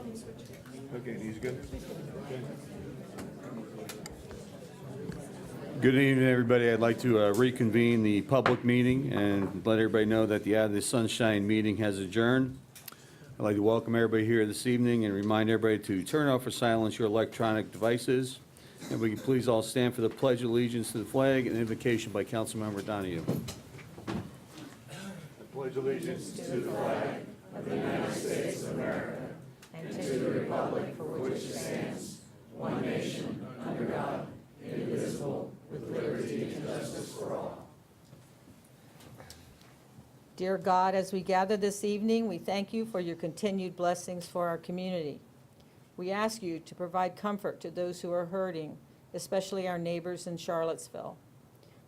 Okay, these good? Okay. Good evening, everybody. I'd like to reconvene the public meeting and let everybody know that the Out of the Sunshine meeting has adjourned. I'd like to welcome everybody here this evening and remind everybody to turn off or silence your electronic devices. And we can please all stand for the Pledge of Allegiance to the flag and invocation by Councilmember Donahue. I pledge allegiance to the flag of the United States of America and to the republic for which it stands, one nation, under God, indivisible, with liberty and justice for all. Dear God, as we gather this evening, we thank you for your continued blessings for our community. We ask you to provide comfort to those who are hurting, especially our neighbors in Charlottesville.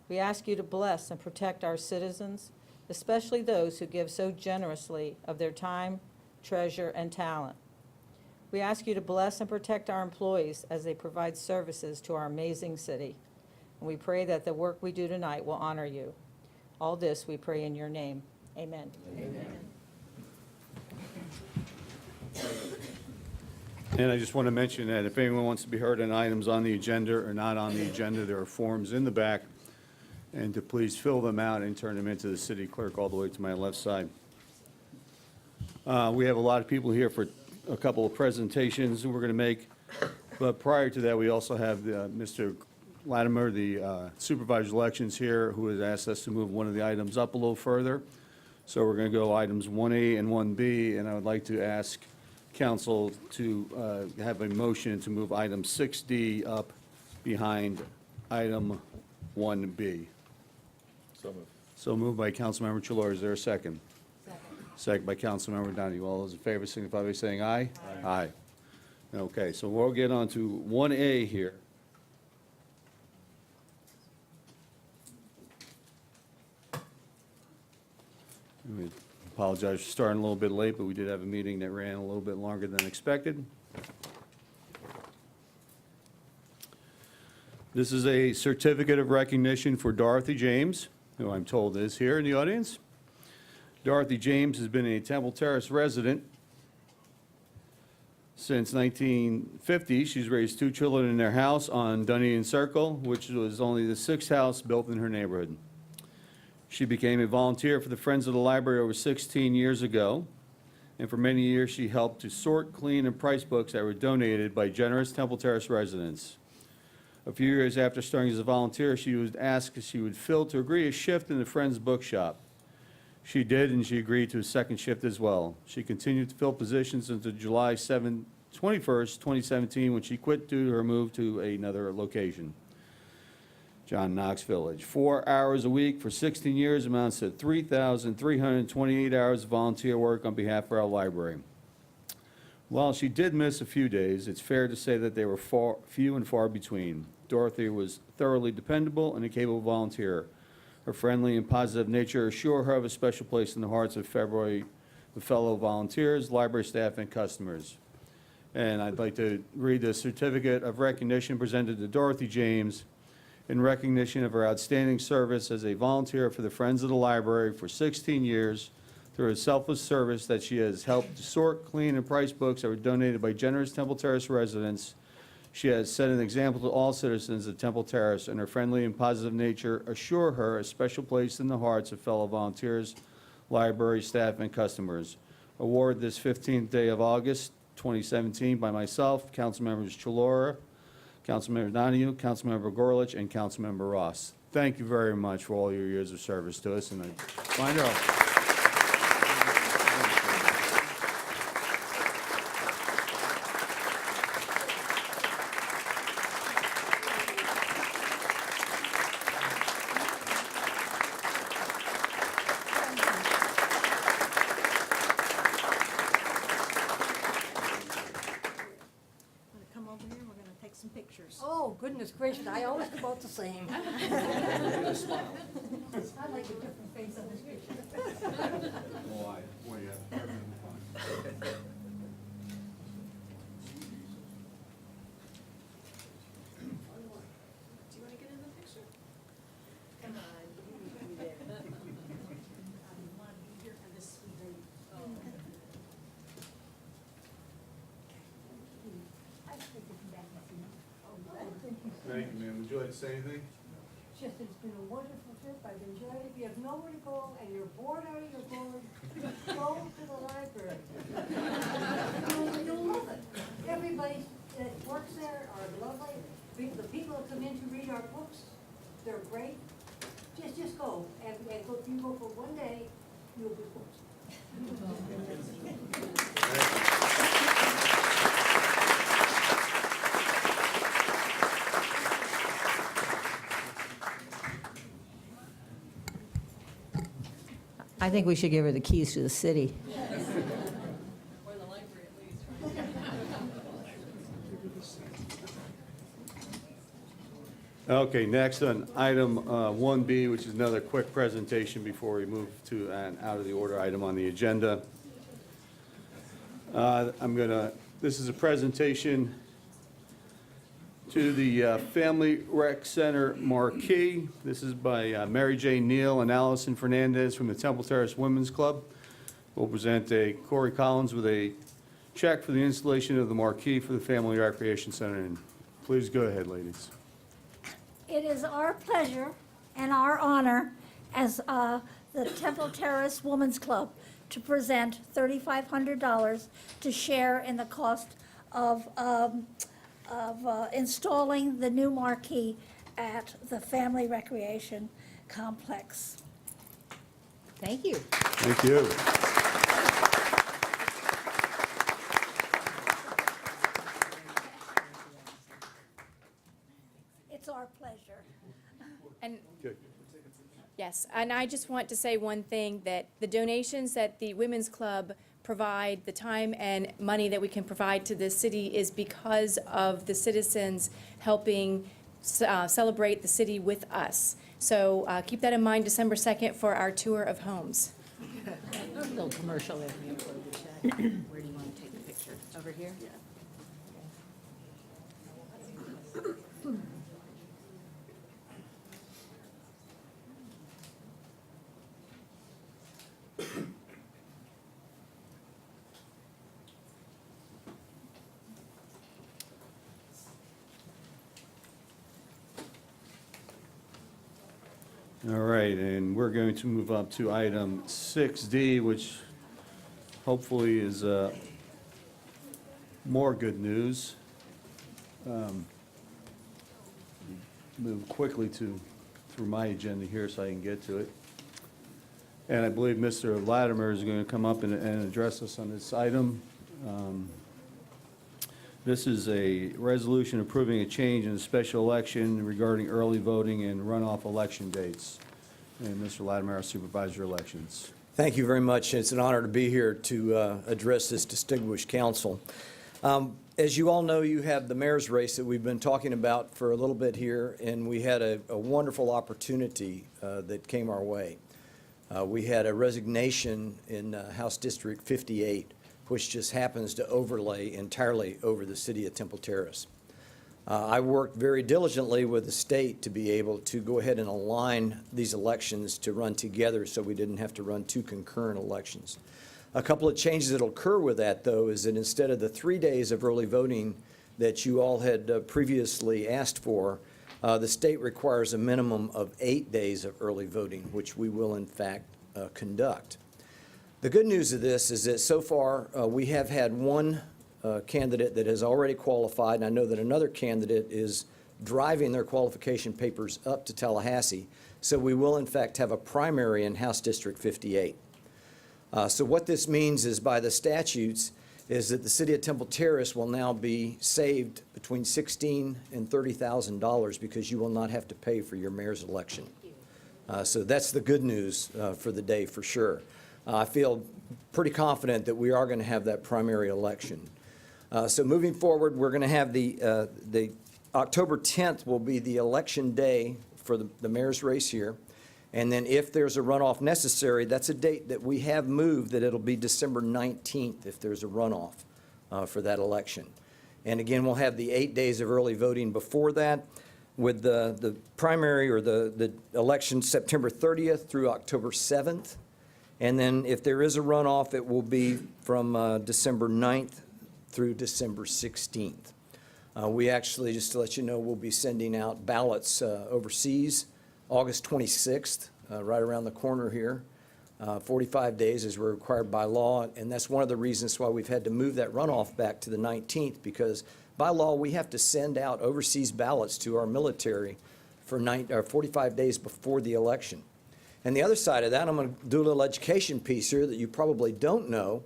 We ask you to bless and protect our citizens, especially those who give so generously of their time, treasure, and talent. We ask you to bless and protect our employees as they provide services to our amazing city. And we pray that the work we do tonight will honor you. All this we pray in your name. Amen. Amen. And I just want to mention that if anyone wants to be heard on items on the agenda or not on the agenda, there are forms in the back, and to please fill them out and turn them into the city clerk all the way to my left side. We have a lot of people here for a couple of presentations we're going to make, but prior to that, we also have Mr. Latimer, the supervisor of elections here, who has asked us to move one of the items up a little further. So we're going to go items 1A and 1B, and I would like to ask council to have a motion to move item 6D up behind item 1B. So moved. So moved by Councilmember Chilora. Is there a second? Second by Councilmember Donahue. All those in favor signify by saying aye. Aye. Okay, so we'll get on to 1A here. We apologize for starting a little bit late, but we did have a meeting that ran a little bit longer than expected. This is a certificate of recognition for Dorothy James, who I'm told is here in the audience. Dorothy James has been a Temple Terrace resident since 1950. She's raised 2 children in their house on Dunedin Circle, which was only the 6th house built in her neighborhood. She became a volunteer for the Friends of the Library over 16 years ago, and for many years she helped to sort, clean, and price books that were donated by generous Temple Terrace residents. A few years after starting as a volunteer, she was asked if she would fill to agree a shift in the Friends bookshop. She did, and she agreed to a second shift as well. She continued to fill positions until July 21st, 2017, when she quit due to her move to another location, John Knox Village. 4 hours a week for 16 years amounts to 3,328 hours of volunteer work on behalf of our library. While she did miss a few days, it's fair to say that they were few and far between. Dorothy was thoroughly dependable and a capable volunteer. Her friendly and positive nature assure her of a special place in the hearts of fellow volunteers, library staff, and customers. And I'd like to read the certificate of recognition presented to Dorothy James in recognition of her outstanding service as a volunteer for the Friends of the Library for 16 years through her selfless service that she has helped sort, clean, and price books that were donated by generous Temple Terrace residents. She has set an example to all citizens of Temple Terrace, and her friendly and positive nature assure her a special place in the hearts of fellow volunteers, library staff, and customers. Award this 15th day of August 2017 by myself, Councilmembers Chilora, Councilmember Donahue, Councilmember Gorlich, and Councilmember Ross. Thank you very much for all your years of service to us, and I find out. Oh, goodness gracious, I always come out the same. I like a different face on this picture. Do you want to get in the picture? Come on. And this sweet lady. Oh. enjoyed saying anything? Just, it's been a wonderful trip, I've enjoyed it. If you have nowhere to go and you're bored out of your board, go to the library. You'll love it. Everybody that works there are lovely. The people that come in to read our books, they're great. Just go, and go, if you go for one day, you'll be hooked. I think we should give her the keys to the city. Or the library at least, right? Okay, next on item 1B, which is another quick presentation before we move to an out-of-the-order item on the agenda. This is a presentation to the Family Rec Center marquee. This is by Mary Jane Neal and Allison Fernandez from the Temple Terrace Women's Club. We'll present Corey Collins with a check for the installation of the marquee for the Family Recreation Center. And please go ahead, ladies. It is our pleasure and our honor as the Temple Terrace Women's Club to present $3,500 to share in the cost of installing the new marquee at the Family Recreation Complex. Thank you. Thank you. It's our pleasure. And Good. yes, and I just want to say one thing, that the donations that the Women's Club provide, the time and money that we can provide to the city is because of the citizens helping celebrate the city with us. So keep that in mind December 2nd for our tour of homes. Little commercial there. Where do you want to take the picture? Over here? All right, and we're going to move up to item 6D, which hopefully is more good news. Move quickly through my agenda here so I can get to it. And I believe Mr. Latimer is going to come up and address us on this item. This is a resolution approving a change in the special election regarding early voting and runoff election dates. And Mr. Latimer, our supervisor of elections. Thank you very much. It's an honor to be here to address this distinguished council. As you all know, you have the mayor's race that we've been talking about for a little bit here, and we had a wonderful opportunity that came our way. We had a resignation in House District 58, which just happens to overlay entirely over the city of Temple Terrace. I worked very diligently with the state to be able to go ahead and align these elections to run together so we didn't have to run two concurrent elections. A couple of changes that will occur with that, though, is that instead of the 3 days of early voting that you all had previously asked for, the state requires a minimum of 8 days of early voting, which we will in fact conduct. The good news of this is that so far we have had one candidate that has already qualified, and I know that another candidate is driving their qualification papers up to Tallahassee, so we will in fact have a primary in House District 58. So what this means is, by the statutes, is that the city of Temple Terrace will now be saved between $16,000 and $30,000 because you will not have to pay for your mayor's election. So that's the good news for the day for sure. I feel pretty confident that we are going to have that primary election. So moving forward, we're going to have the October 10th will be the election day for the mayor's race here. And then if there's a runoff necessary, that's a date that we have moved, that it'll be December 19th if there's a runoff for that election. And again, we'll have the 8 days of early voting before that, with the primary or the election September 30th through October 7th. And then if there is a runoff, it will be from December 9th through December 16th. We actually, just to let you know, we'll be sending out ballots overseas August 26th, right around the corner here. 45 days as we're required by law, and that's one of the reasons why we've had to move that runoff back to the 19th, because by law, we have to send out overseas ballots to our military for 45 days before the election. And the other side of that, I'm going to do a little education piece here that you probably don't know,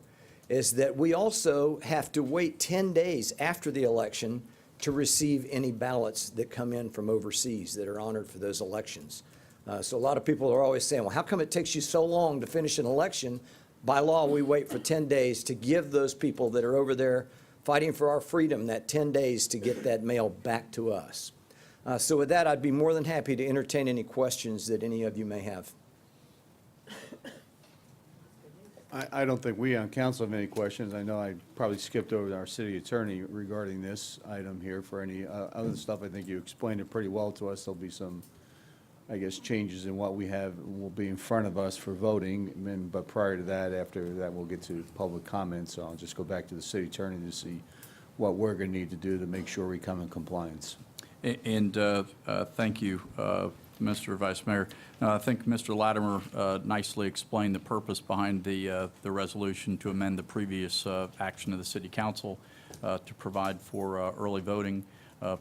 is that we also have to wait 10 days after the election to receive any ballots that come in from overseas that are honored for those elections. So a lot of people are always saying, well, how come it takes you so long to finish an election? By law, we wait for 10 days to give those people that are over there fighting for our freedom that 10 days to get that mail back to us. So with that, I'd be more than happy to entertain any questions that any of you may have. I don't think we on council have any questions. I know I probably skipped over our city attorney regarding this item here. For any other stuff, I think you explained it pretty well to us. There'll be some, I guess, changes in what we have will be in front of us for voting. But prior to that, after that, we'll get to public comments. So I'll just go back to the city attorney to see what we're going to need to do to make sure we come in compliance. And thank you, Mr. Vice Mayor. I think Mr. Latimer nicely explained the purpose behind the resolution to amend the previous action of the City Council to provide for early voting,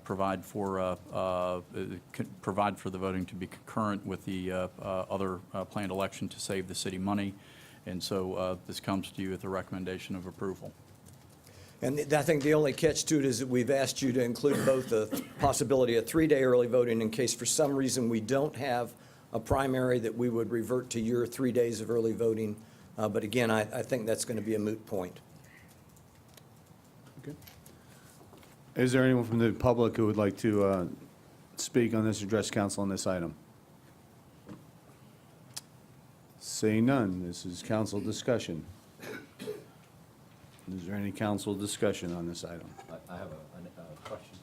provide for the voting to be concurrent with the other planned election to save the city money. And so this comes to you with a recommendation of approval. And I think the only catch to it is that we've asked you to include both the possibility of 3-day early voting in case for some reason we don't have a primary, that we would revert to your 3 days of early voting. But again, I think that's going to be a moot point. Okay. Is there anyone from the public who would like to speak on this, address council on this item? Seeing none, this is council discussion. Is there any council discussion on this item? I have a question.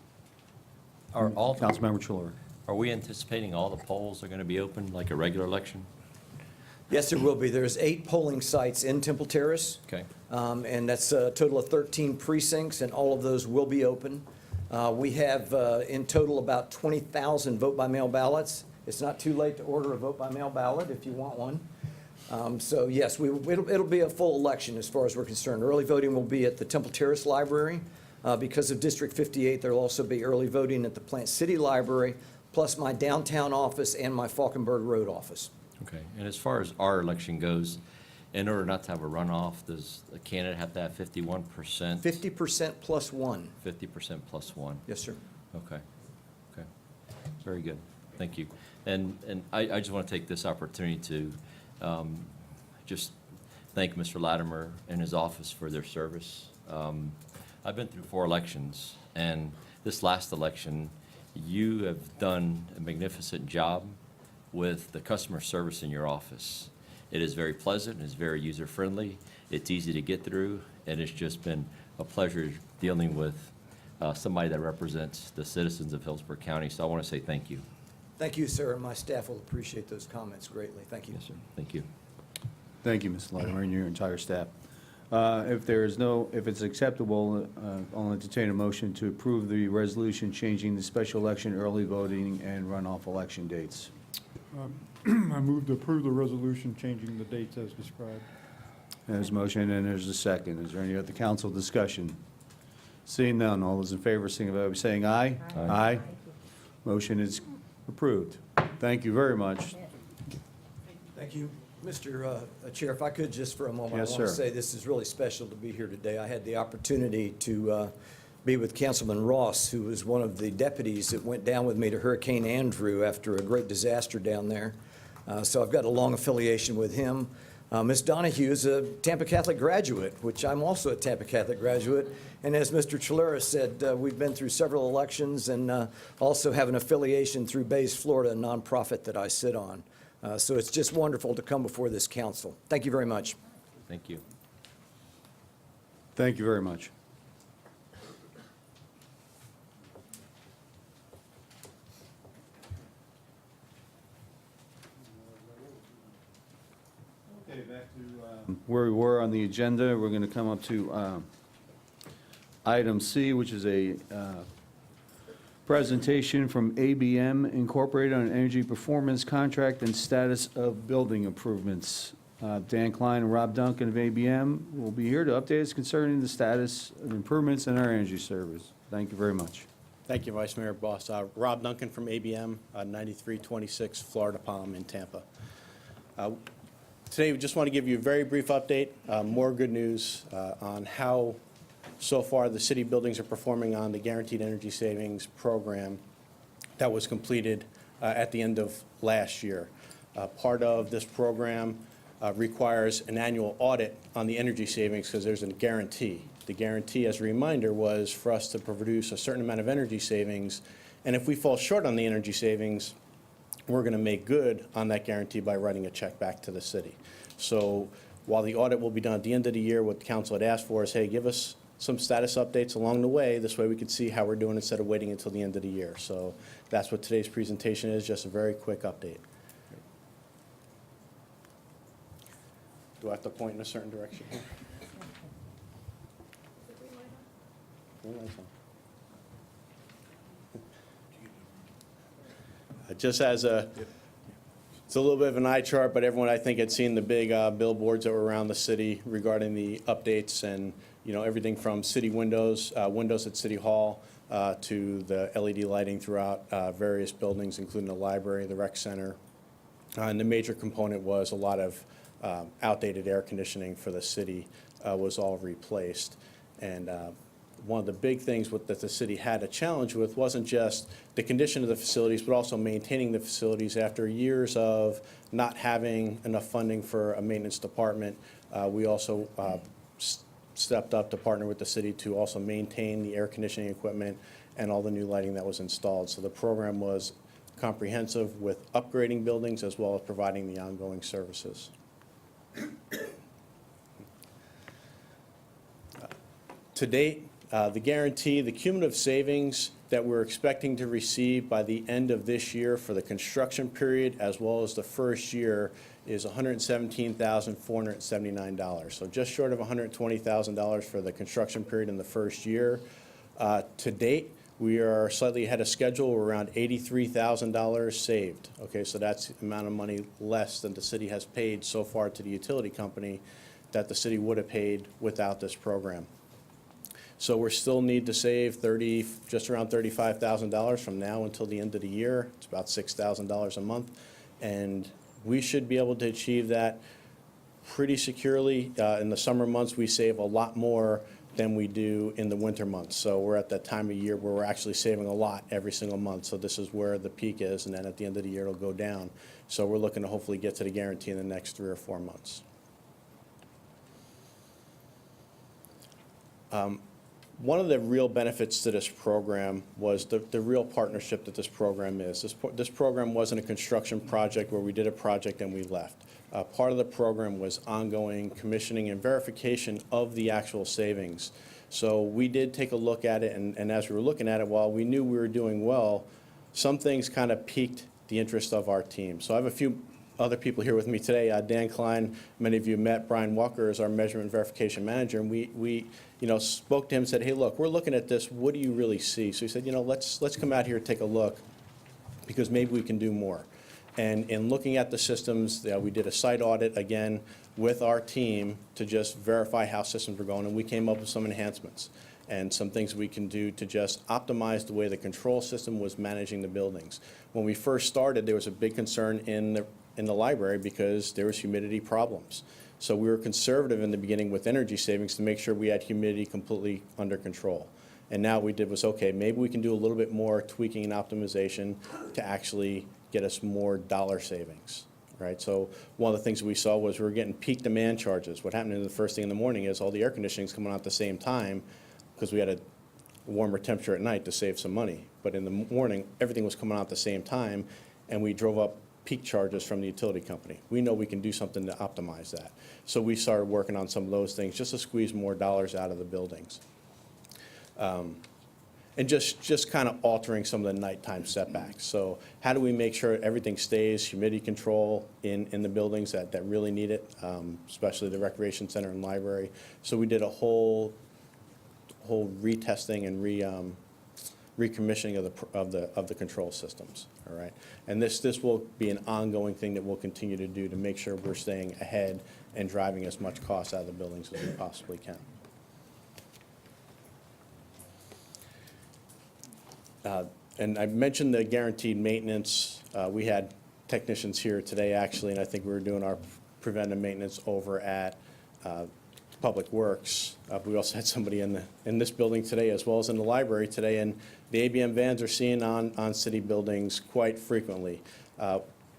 Councilmember Chilora. Are we anticipating all the polls are going to be open like a regular election? Yes, there will be. There's 8 polling sites in Temple Terrace. Okay. And that's a total of 13 precincts, and all of those will be open. We have in total about 20,000 vote-by-mail ballots. It's not too late to order a vote-by-mail ballot if you want one. So yes, it'll be a full election as far as we're concerned. Early voting will be at the Temple Terrace Library. Because of District 58, there'll also be early voting at the Plant City Library, plus my downtown office and my Falkenberg Road office. Okay. And as far as our election goes, in order not to have a runoff, does a candidate have to have 51%? 50% plus 1. 50% plus 1? Yes, sir. Okay. Okay. Very good. Thank you. And I just want to take this opportunity to just thank Mr. Latimer and his office for their service. I've been through 4 elections, and this last election, you have done a magnificent job with the customer service in your office. It is very pleasant, it's very user-friendly, it's easy to get through, and it's just been a pleasure dealing with somebody that represents the citizens of Hillsborough County, so I want to say thank you. Thank you, sir, and my staff will appreciate those comments greatly. Thank you. Yes, sir. Thank you. Thank you, Mr. Latimer, and your entire staff. If it's acceptable, I'll entertain a motion to approve the resolution changing the special election, early voting, and runoff election dates. I move to approve the resolution changing the dates as described. There's a motion and there's a second. Is there any other council discussion? Seeing none, all those in favor signify by saying aye. Aye. Motion is approved. Thank you very much. Thank you. Mr. Chair, if I could just for a moment, Yes, I want to sir. say this is really special to be here today. I had the opportunity to be with Councilman Ross, who was one of the deputies that went down with me to Hurricane Andrew after a great disaster down there. So I've got a long affiliation with him. Ms. Donahue is a Tampa Catholic graduate, which I'm also a Tampa Catholic graduate. And as Mr. Chilora said, we've been through several elections and also have an affiliation through Bays, Florida, a nonprofit that I sit on. So it's just wonderful to come before this council. Thank you very much. Thank you. Thank you very much. Okay, back to where we were on the agenda. We're going to come up to item C, which is a Presentation from ABM Incorporated on energy performance contract and status of building improvements. Dan Klein and Rob Duncan of ABM will be here to update us concerning the status of improvements in our energy service. Thank you very much. Thank you, Vice Mayor Boss. Rob Duncan from ABM, 9326 Florida Palm in Tampa. Today, we just want to give you a very brief update, more good news on how so far the city buildings are performing on the Guaranteed Energy Savings Program that was completed at the end of last year. Part of this program requires an annual audit on the energy savings because there's a guarantee. The guarantee, as a reminder, was for us to produce a certain amount of energy savings, and if we fall short on the energy savings, we're going to make good on that guarantee by writing a check back to the city. So while the audit will be done at the end of the year, what the council had asked for is, hey, give us some status updates along the way. This way we can see how we're doing instead of waiting until the end of the year. So that's what today's presentation is, just a very quick update. Do I have to point in a certain direction here? Green light's on. Just as it's a little bit of an eye chart, but everyone I think had seen the big billboards that were around the city regarding the updates and, you know, everything from city windows, windows at City Hall, to the LED lighting throughout various buildings, including the library, the rec center. And the major component was a lot of outdated air conditioning for the city was all replaced. And one of the big things that the city had a challenge with wasn't just the condition of the facilities, but also maintaining the facilities after years of not having enough funding for a maintenance department. We also stepped up to partner with the city to also maintain the air conditioning equipment and all the new lighting that was installed. So the program was comprehensive with upgrading buildings as well as providing the ongoing services. To date, the guarantee, the cumulative savings that we're expecting to receive by the end of this year for the construction period as well as the first year is $117,479. So just short of $120,000 for the construction period in the first year. To date, we are slightly ahead of schedule. We're around $83,000 saved. Okay, so that's the amount of money less than the city has paid so far to the utility company that the city would have paid without this program. So we still need to save just around $35,000 from now until the end of the year. It's about $6,000 a month. And we should be able to achieve that pretty securely. In the summer months, we save a lot more than we do in the winter months. So we're at that time of year where we're actually saving a lot every single month. So this is where the peak is, and then at the end of the year, it'll go down. So we're looking to hopefully get to the guarantee in the next 3 or 4 months. One of the real benefits to this program was the real partnership that this program is. This program wasn't a construction project where we did a project and we left. Part of the program was ongoing commissioning and verification of the actual savings. So we did take a look at it, and as we were looking at it, while we knew we were doing well, some things kind of piqued the interest of our team. So I have a few other people here with me today. Dan Klein, many of you met. Brian Walker is our measurement verification manager, and we spoke to him and said, hey, look, we're looking at this. What do you really see? So he said, let's come out here and take a look because maybe we can do more. And in looking at the systems, we did a site audit again with our team to just verify how systems were going, and we came up with some enhancements and some things we can do to just optimize the way the control system was managing the buildings. When we first started, there was a big concern in the library because there was humidity problems. So we were conservative in the beginning with energy savings to make sure we had humidity completely under control. And now what we did was, okay, maybe we can do a little bit more tweaking and optimization to actually get us more dollar savings, right? So one of the things we saw was we were getting peak demand charges. What happened in the first thing in the morning is all the air conditioning is coming on at the same time because we had a warmer temperature at night to save some money. But in the morning, everything was coming out at the same time, and we drove up peak charges from the utility company. We know we can do something to optimize that. So we started working on some of those things just to squeeze more dollars out of the buildings. And just kind of altering some of the nighttime setbacks. So how do we make sure everything stays humidity control in the buildings that really need it, especially the recreation center and library. So we did a whole retesting and recommissioning of the control systems, all right? And this will be an ongoing thing that we'll continue to do to make sure we're staying ahead and driving as much cost out of the buildings as we possibly can. And I mentioned the guaranteed maintenance. We had technicians here today, actually, and I think we were doing our preventive maintenance over at Public Works. We also had somebody in this building today, as well as in the library today, and the ABM vans are seen on city buildings quite frequently.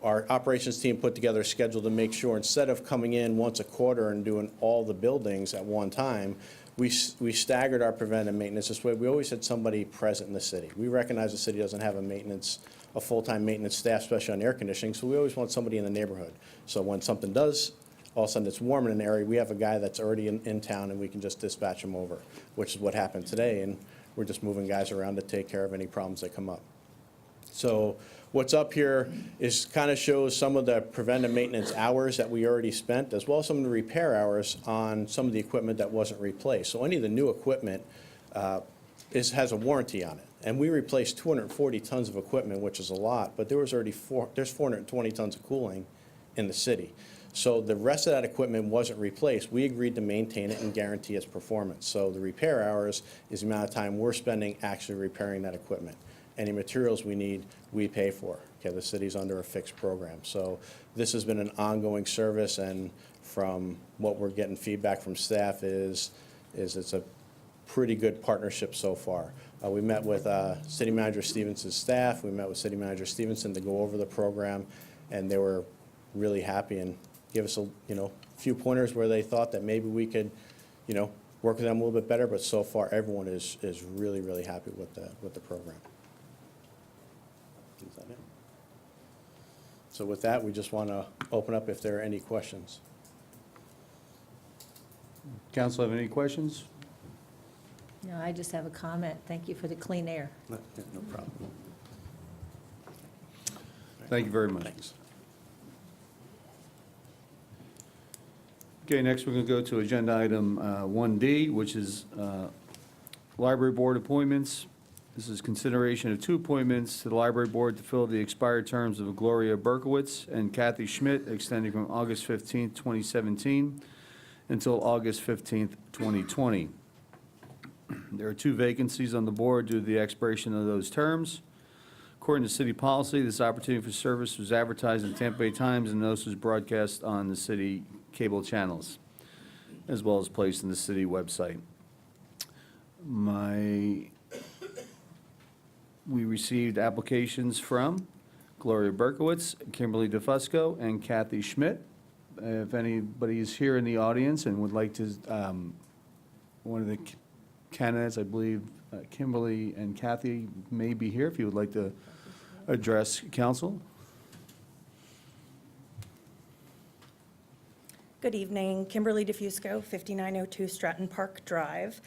Our operations team put together a schedule to make sure, instead of coming in once a quarter and doing all the buildings at one time, we staggered our preventive maintenance this way. We always had somebody present in the city. We recognize the city doesn't have a full-time maintenance staff, especially on air conditioning, so we always want somebody in the neighborhood. So when something does, all of a sudden it's warm in an area, we have a guy that's already in town and we can just dispatch him over, which is what happened today, and we're just moving guys around to take care of any problems that come up. So what's up here is kind of shows some of the preventive maintenance hours that we already spent, as well as some of the repair hours on some of the equipment that wasn't replaced. So any of the new equipment has a warranty on it. And we replaced 240 tons of equipment, which is a lot, but there was already there's 420 tons of cooling in the city. So the rest of that equipment wasn't replaced. We agreed to maintain it and guarantee its performance. So the repair hours is the amount of time we're spending actually repairing that equipment. Any materials we need, we pay for. Okay, the city's under a fixed program. So this has been an ongoing service, and from what we're getting feedback from staff is it's a pretty good partnership so far. We met with City Manager Stevenson's staff. We met with City Manager Stevenson to go over the program, and they were really happy and give us a few pointers where they thought that maybe we could work with them a little bit better. But so far, everyone is really, really happy with the program. Is that it? So with that, we just want to open up if there are any questions. Council have any questions? No, I just have a comment. Thank you for the clean air. No problem. Thank you very much. Thanks. Okay, next we're going to go to agenda item 1D, which is library board appointments. This is consideration of 2 appointments to the library board to fill the expired terms of Gloria Berkowitz and Kathy Schmidt, extending from August 15th, 2017 until August 15th, 2020. There are 2 vacancies on the board due to the expiration of those terms. According to city policy, this opportunity for service was advertised in Tampa Bay Times, and notice was broadcast on the city cable channels, as well as placed in the city website. We received applications from Gloria Berkowitz, Kimberly DeFusco, and Kathy Schmidt. If anybody is here in the audience and would like to, one of the candidates, I believe Kimberly and Kathy may be here, if you would like to address council. Good evening, Kimberly DeFusco, 5902 Stratton Park Drive.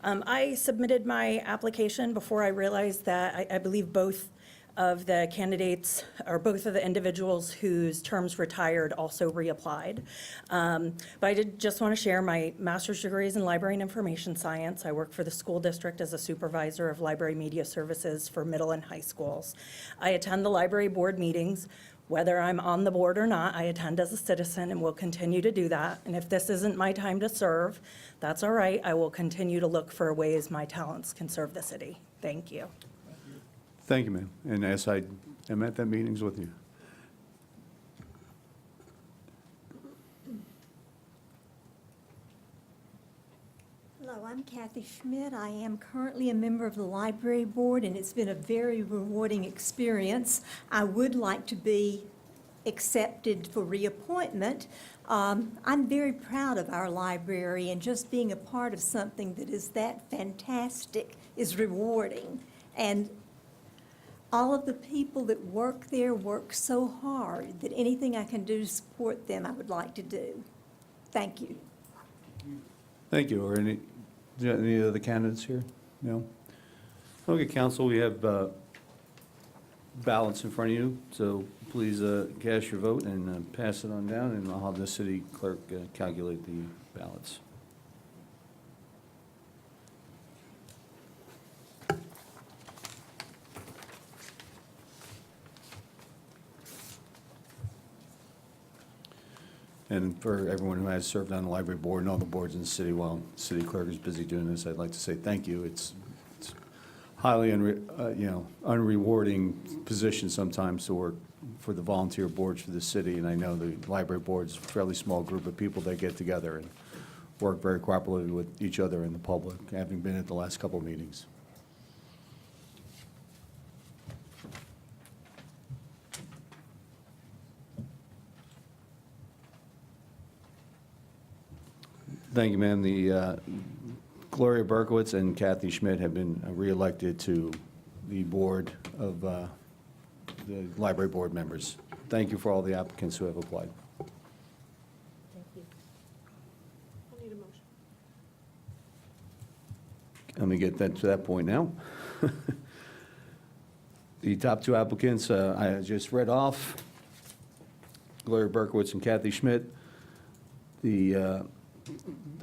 I submitted my application before I realized that I believe both of the candidates, or both of the individuals whose terms retired, also reapplied. But I did just want to share my master's degree is in library and information science. I work for the school district as a supervisor of library media services for middle and high schools. I attend the library board meetings. Whether I'm on the board or not, I attend as a citizen and will continue to do that. And if this isn't my time to serve, that's all right. I will continue to look for ways my talents can serve the city. Thank you. Thank you, ma'am. And as I am at that meetings with you. Hello, I'm Kathy Schmidt. I am currently a member of the library board, and it's been a very rewarding experience. I would like to be accepted for reappointment. I'm very proud of our library, and just being a part of something that is that fantastic is rewarding. And all of the people that work there work so hard that anything I can do to support them, I would like to do. Thank you. Thank you. Are any other candidates here? No? Okay, council, we have ballots in front of you, so please cast your vote and pass it on down, and I'll have the city clerk calculate the ballots. And for everyone who has served on the library board and all the boards in the city while the city clerk is busy doing this, I'd like to say thank you. It's highly unrewarding position sometimes to work for the volunteer boards for the city, and I know the library board's a fairly small group of people that get together and work very cooperatively with each other and the public, having been at the last couple of meetings. Thank you, ma'am. The Gloria Berkowitz and Kathy Schmidt have been reelected to the board of the library board members. Thank you for all the applicants who have applied. Thank you. I need a motion. Let me get that to that point now. The top two applicants I just read off, Gloria Berkowitz and Kathy Schmidt.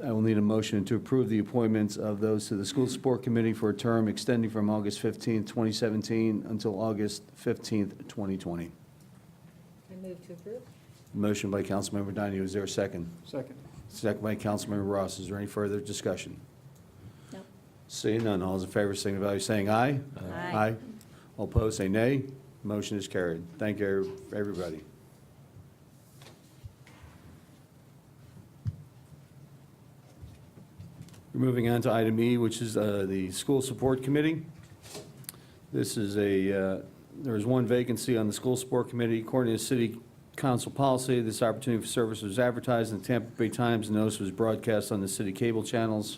I will need a motion to approve the appointments of those to the School Support Committee for a term extending from August 15th, 2017 until August 15th, 2020. I move to approve. Motion by Councilmember Donahue. Is there a second? Second. Second by Councilmember Ross. Is there any further discussion? No. Seeing none, all those in favor signify by saying aye. Aye. All opposed, say nay. Motion is carried. Thank you, everybody. We're moving on to item E, which is the School Support Committee. This is there is one vacancy on the School Support Committee. According to City Council policy, this opportunity for service was advertised in the Tampa Bay Times, and notice was broadcast on the city cable channels.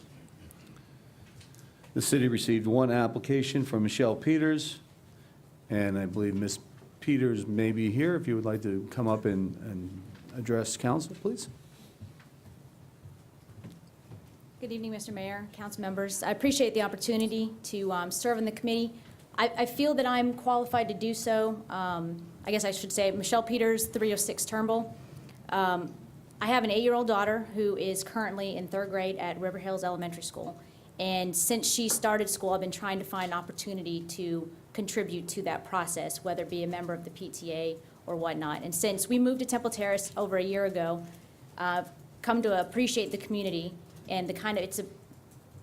The city received one application from Michelle Peters, and I believe Ms. Peters may be here. If you would like to come up and address council, please. Good evening, Mr. Mayor, council members. I appreciate the opportunity to serve in the committee. I feel that I'm qualified to do so. I guess I should say Michelle Peters, 306 Turnbull. I have an 8-year-old daughter who is currently in 3rd grade at River Hills Elementary School. And since she started school, I've been trying to find an opportunity to contribute to that process, whether it be a member of the PTA or whatnot. And since we moved to Temple Terrace over a year ago, I've come to appreciate the community and the kind of,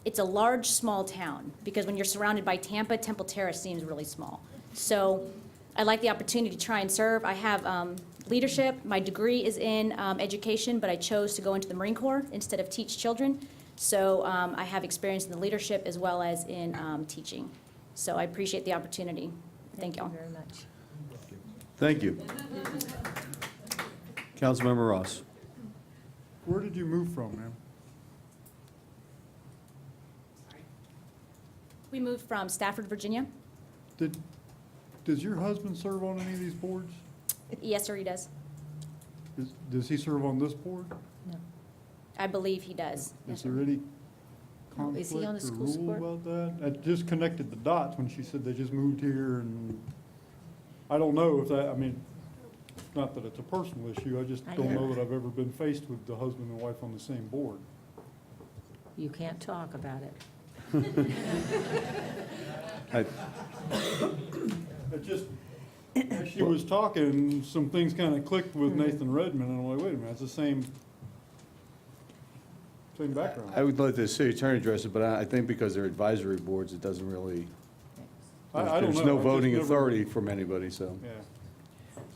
it's a large, small town, because when you're surrounded by Tampa, Temple Terrace seems really small. So I'd like the opportunity to try and serve. I have leadership. My degree is in education, but I chose to go into the Marine Corps instead of teach children. So I have experience in the leadership as well as in teaching. So I appreciate the opportunity. Thank y'all. Very much. Thank you. Councilmember Ross. Where did you move from, ma'am? We moved from Stafford, Virginia. Does your husband serve on any of these boards? Yes, sir, he does. Does he serve on this board? No. I believe he does. Yes, Is sir. there any Is he on the conflict or school rule support? about that? I just connected the dots when she said they just moved here, and I don't know if that, I mean, not that it's a personal issue, I just I don't know. know that I've ever been faced with the husband and wife on the same board. You can't talk about it. I- It just, as she was talking, some things kind of clicked with Nathan Redmond, and I'm like, wait a minute, it's the same background. I would let the city attorney address it, but I think because they're advisory boards, it doesn't really, I don't there's know. no I just voting never- authority from anybody, so.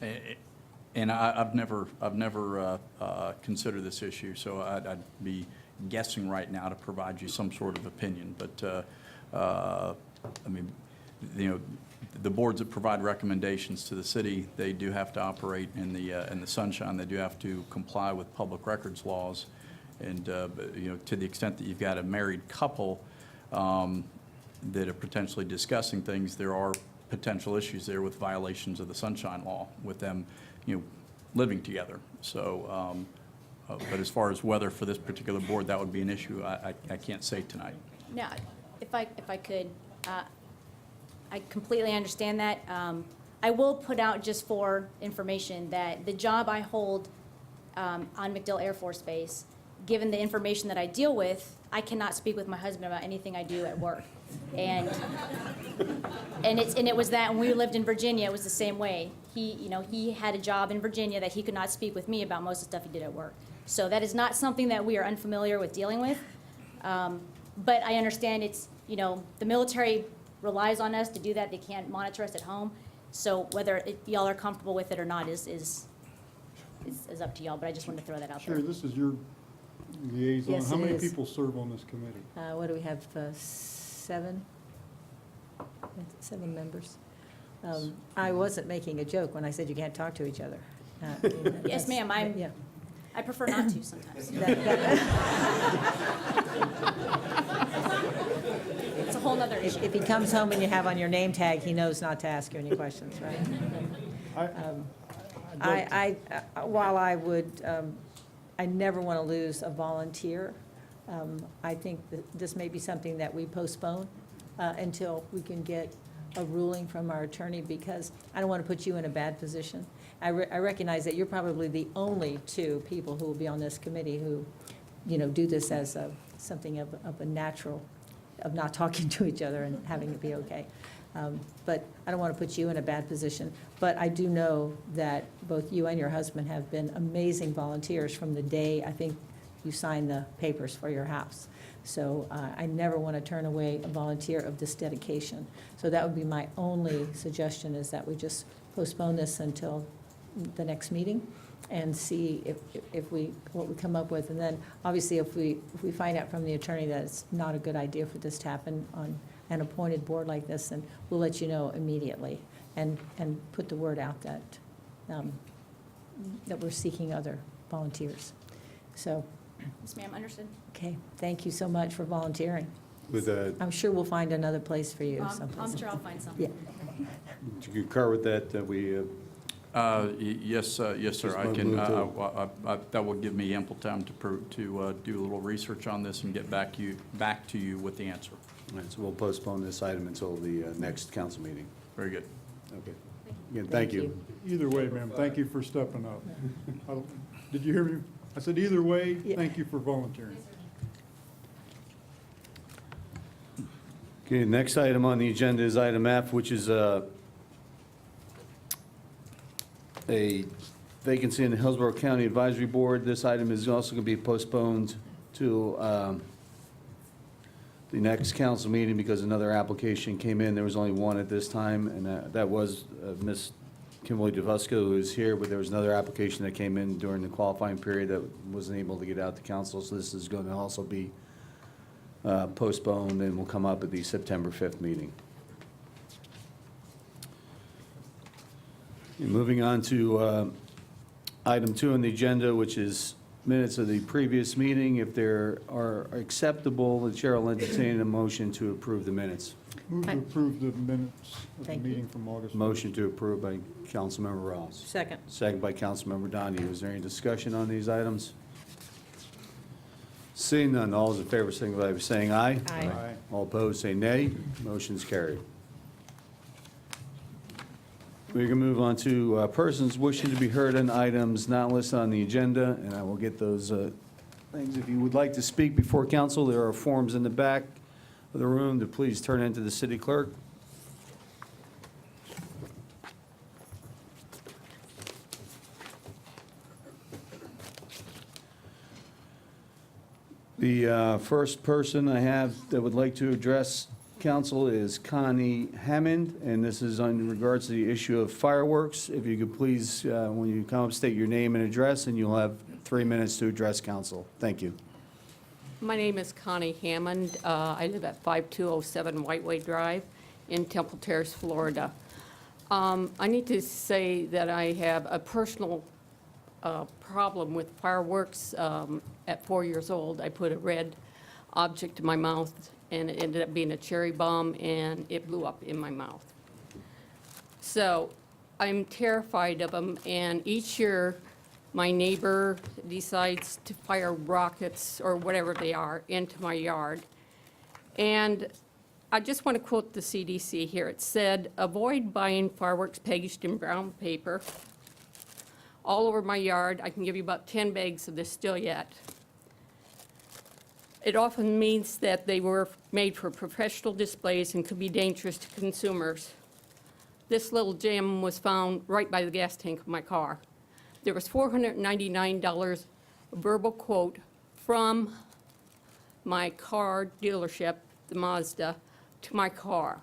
Yeah. And I've never considered this issue, so I'd be guessing right now to provide you some sort of opinion. But, I mean, you know, the boards that provide recommendations to the city, they do have to operate in the sunshine. They do have to comply with public records laws. And, you know, to the extent that you've got a married couple that are potentially discussing things, there are potential issues there with violations of the sunshine law with them, you know, living together. So, but as far as whether for this particular board that would be an issue, I can't say tonight. Now, if I could, I completely understand that. I will put out just for information that the job I hold on MacDill Air Force Base, given the information that I deal with, I cannot speak with my husband about anything I do at work. And And it was that when we lived in Virginia, it was the same way. He had a job in Virginia that he could not speak with me about most of the stuff he did at work. So that is not something that we are unfamiliar with dealing with. But I understand the military relies on us to do that. They can't monitor us at home. So whether y'all are comfortable with it or not is up to y'all, but I just wanted to throw that out there. Sherry, this is your liaison. Yes, How it many is. people serve on this committee? What do we have, 7? 7 members. I wasn't making a joke when I said you can't talk to each other. Yes, ma'am, Yeah. I prefer not to sometimes. It's a whole nother issue. If he comes home and you have on your name tag, he knows not to ask you any questions, right? While I would, I never want to lose a volunteer, I think that this may be something that we postpone until we can get a ruling from our attorney, because I don't want to put you in a bad position. I recognize that you're probably the only 2 people who will be on this committee who, do this as something of a natural, of not talking to each other and having it be okay. But I don't want to put you in a bad position. But I do know that both you and your husband have been amazing volunteers from the day, I think, you signed the papers for your house. So I never want to turn away a volunteer of this dedication. So that would be my only suggestion, is that we just postpone this until the next meeting and see what we come up with. And then, obviously, if we find out from the attorney that it's not a good idea for this to happen on an appointed board like this, then we'll let you know immediately and put the word out that we're seeking other volunteers. So, Yes, ma'am, understood. okay, thank you so much for volunteering. With I'm sure we'll find another place for you someplace. I'm sure I'll find something. Yeah. do you concur with that we, Yes, sir, Just I move can, to- that will give me ample time to do a little research on this and get back to you with the answer. all right, so we'll postpone this item until the next council meeting. Very good. Okay. Again, thank you. Either way, ma'am, thank you for stepping up. Did you hear me? I said either way, Yeah. thank you for volunteering. Okay, next item on the agenda is item F, which is a vacancy in the Hillsborough County Advisory Board. This item is also going to be postponed to the next council meeting because another application came in. There was only one at this time, and that was Ms. Kimberly DeVusco, who is here, but there was another application that came in during the qualifying period that wasn't able to get out to council, so this is going to also be postponed and will come up at the September 5th meeting. Moving on to item 2 on the agenda, which is minutes of the previous meeting. If there are acceptable, the chair will entertain a motion to approve the minutes. Move to approve the minutes of the Thank you. meeting from August 1st. Motion to approve by Councilmember Ross. Second. Second by Councilmember Donahue. Is there any discussion on these items? Seeing none, all those in favor signify by saying aye. Aye. Aye. All opposed, say nay. Motion's carried. We can move on to persons wishing to be heard on items not listed on the agenda, and I will get those things. If you would like to speak before council, there are forms in the back of the room to please turn into the city clerk. The first person I have that would like to address council is Connie Hammond, and this is in regards to the issue of fireworks. If you could please, when you come up, state your name and address, and you'll have 3 minutes to address council. Thank you. My name is Connie Hammond. I live at 5207 Whiteway Drive in Temple Terrace, Florida. I need to say that I have a personal problem with fireworks. At 4 years old, I put a red object in my mouth, and it ended up being a cherry bomb, and it blew up in my mouth. So I'm terrified of them, and each year, my neighbor decides to fire rockets, or whatever they are, into my yard. And I just want to quote the CDC here. It said, "Avoid buying fireworks packaged in brown paper all over my yard. I can give you about 10 bags of this still yet." It often means that they were made for professional displays and could be dangerous to consumers. This little gem was found right by the gas tank of my car. There was $499 verbal quote from my car dealership, the Mazda, to my car.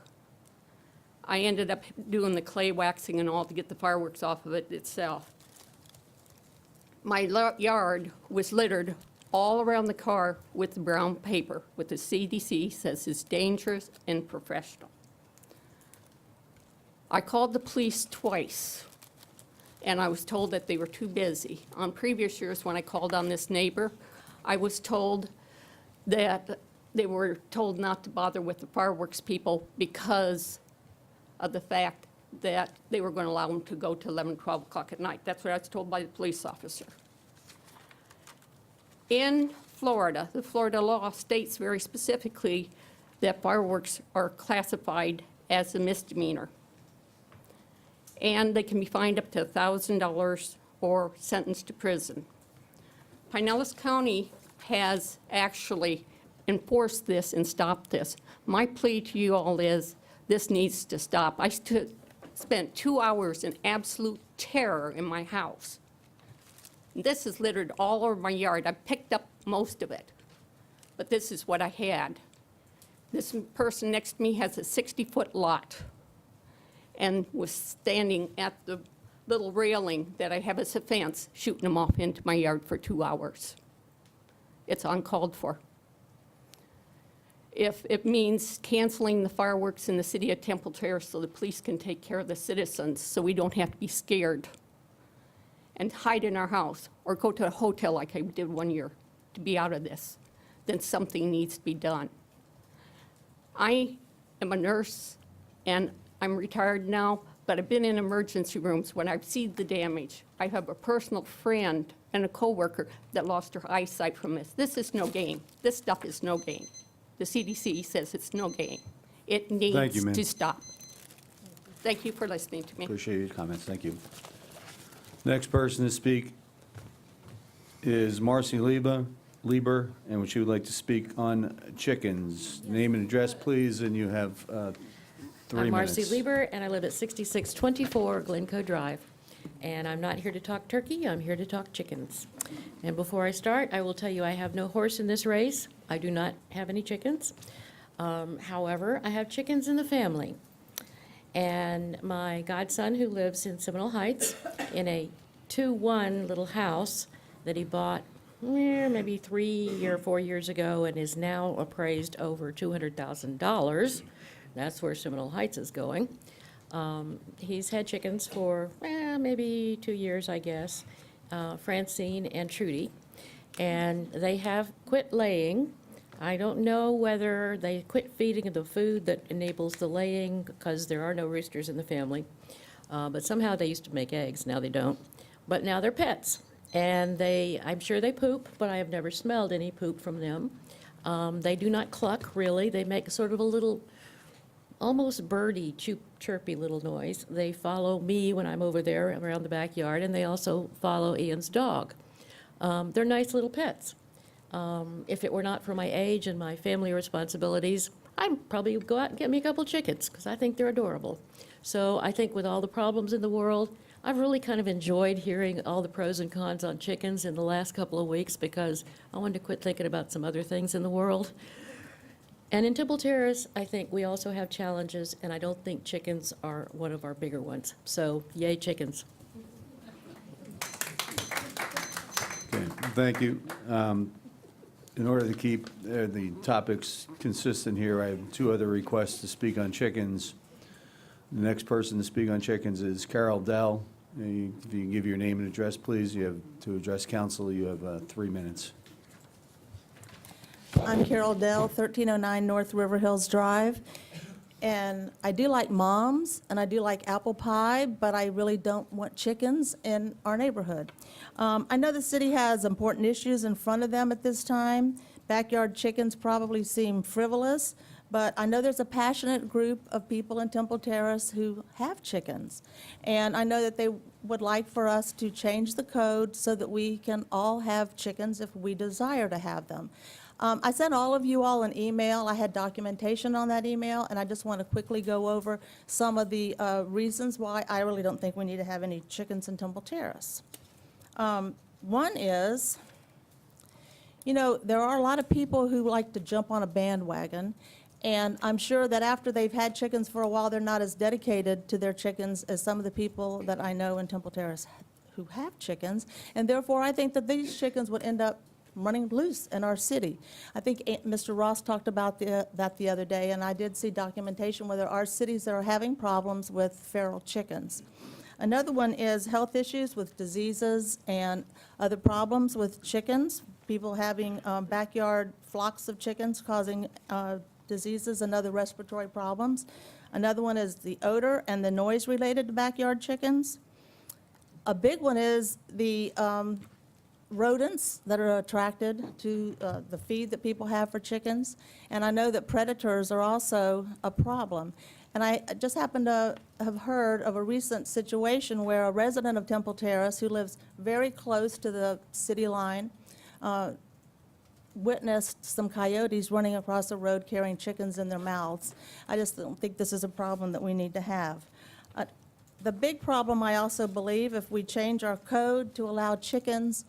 I ended up doing the clay waxing and all to get the fireworks off of it itself. My yard was littered all around the car with brown paper, with the CDC says it's dangerous and professional. I called the police twice, and I was told that they were too busy. On previous years, when I called on this neighbor, I was told that they were told not to bother with the fireworks people because of the fact that they were going to allow them to go to 11, 12 o'clock at night. That's what I was told by the police officer. In Florida, the Florida law states very specifically that fireworks are classified as a misdemeanor, and they can be fined up to $1,000 or sentenced to prison. Pinellas County has actually enforced this and stopped this. My plea to you all is this needs to stop. I spent 2 hours in absolute terror in my house. This is littered all over my yard. I picked up most of it, but this is what I had. This person next to me has a 60-foot lot and was standing at the little railing that I have as a fence, shooting them off into my yard for 2 hours. It's uncalled for. If it means canceling the fireworks in the city of Temple Terrace so the police can take care of the citizens so we don't have to be scared and hide in our house or go to a hotel like I did one year to be out of this, then something needs to be done. I am a nurse and I'm retired now, but I've been in emergency rooms when I've seen the damage. I have a personal friend and a coworker that lost her eyesight from this. This is no game. This stuff is no game. The CDC says it's no game. It Thank you, needs ma'am. to stop. Thank you for listening to me. Appreciate your comments, thank you. Next person to speak is Marcy Lieber, and would you like to speak on chickens? Name and address, please, and you have 3 minutes. I'm Marcy Lieber, and I live at 6624 Glencoe Drive. And I'm not here to talk turkey, I'm here to talk chickens. And before I start, I will tell you I have no horse in this race. I do not have any chickens. However, I have chickens in the family. And my godson, who lives in Seminole Heights, in a 2-1 little house that he bought maybe 3 or 4 years ago and is now appraised over $200,000. That's where Seminole Heights is going. He's had chickens for maybe 2 years, I guess, Francine and Trudy. And they have quit laying. I don't know whether they quit feeding the food that enables the laying because there are no roosters in the family. But somehow they used to make eggs, now they don't. But now they're pets. And I'm sure they poop, but I have never smelled any poop from them. They do not cluck, really. They make sort of a little, almost birdie, chirpy little noise. They follow me when I'm over there around the backyard, and they also follow Ian's dog. They're nice little pets. If it were not for my age and my family responsibilities, I'd probably go out and get me a couple chickens because I think they're adorable. So I think with all the problems in the world, I've really kind of enjoyed hearing all the pros and cons on chickens in the last couple of weeks because I wanted to quit thinking about some other things in the world. And in Temple Terrace, I think we also have challenges, and I don't think chickens are one of our bigger ones. So yay, chickens. Okay, thank you. In order to keep the topics consistent here, I have 2 other requests to speak on chickens. The next person to speak on chickens is Carol Dell. If you can give your name and address, please. You have to address council. You have 3 minutes. I'm Carol Dell, 1309 North River Hills Drive. And I do like moms, and I do like apple pie, but I really don't want chickens in our neighborhood. I know the city has important issues in front of them at this time. Backyard chickens probably seem frivolous, but I know there's a passionate group of people in Temple Terrace who have chickens. And I know that they would like for us to change the code so that we can all have chickens if we desire to have them. I sent all of you all an email. I had documentation on that email, and I just want to quickly go over some of the reasons why I really don't think we need to have any chickens in Temple Terrace. One is, you know, there are a lot of people who like to jump on a bandwagon, and I'm sure that after they've had chickens for a while, they're not as dedicated to their chickens as some of the people that I know in Temple Terrace who have chickens, and therefore I think that these chickens would end up running loose in our city. I think Mr. Ross talked about that the other day, and I did see documentation where there are cities that are having problems with feral chickens. Another one is health issues with diseases and other problems with chickens, people having backyard flocks of chickens causing diseases and other respiratory problems. Another one is the odor and the noise related to backyard chickens. A big one is the rodents that are attracted to the feed that people have for chickens. And I know that predators are also a problem. And I just happened to have heard of a recent situation where a resident of Temple Terrace who lives very close to the city line witnessed some coyotes running across the road carrying chickens in their mouths. I just don't think this is a problem that we need to have. The big problem, I also believe, if we change our code to allow chickens,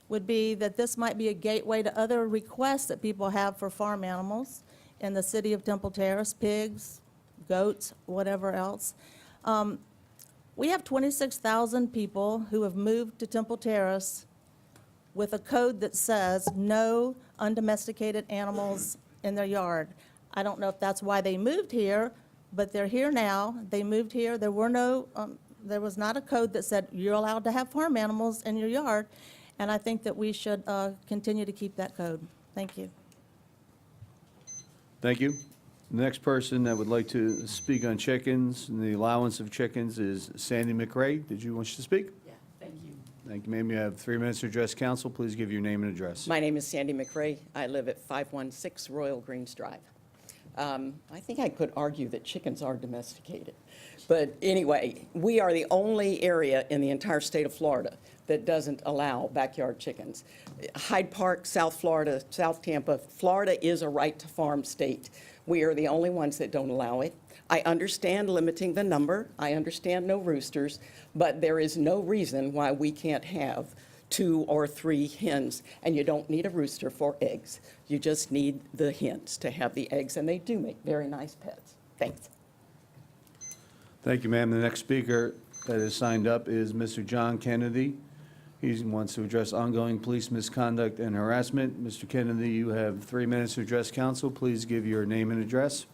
would be that this might be a gateway to other requests that people have for farm animals in the city of Temple Terrace, pigs, goats, whatever else. We have 26,000 people who have moved to Temple Terrace with a code that says no undomesticated animals in their yard. I don't know if that's why they moved here, but they're here now. They moved here. There was not a code that said you're allowed to have farm animals in your yard, and I think that we should continue to keep that code. Thank you. Thank you. The next person that would like to speak on chickens and the allowance of chickens is Sandy McRae. Did you wish to speak? Yeah, thank you. Thank you, ma'am. You have 3 minutes to address council. Please give your name and address. My name is Sandy McRae. I live at 516 Royal Greens Drive. I think I could argue that chickens are domesticated. But anyway, we are the only area in the entire state of Florida that doesn't allow backyard chickens. Hyde Park, South Florida, South Tampa, Florida is a right-to-farm state. We are the only ones that don't allow it. I understand limiting the number. I understand no roosters, but there is no reason why we can't have 2 or 3 hens, and you don't need a rooster for eggs. You just need the hens to have the eggs, and they do make very nice pets. Thanks. Thank you, ma'am. The next speaker that is signed up is Mr. John Kennedy. He wants to address ongoing police misconduct and harassment. Mr. Kennedy, you have 3 minutes to address council. Please give your name and address.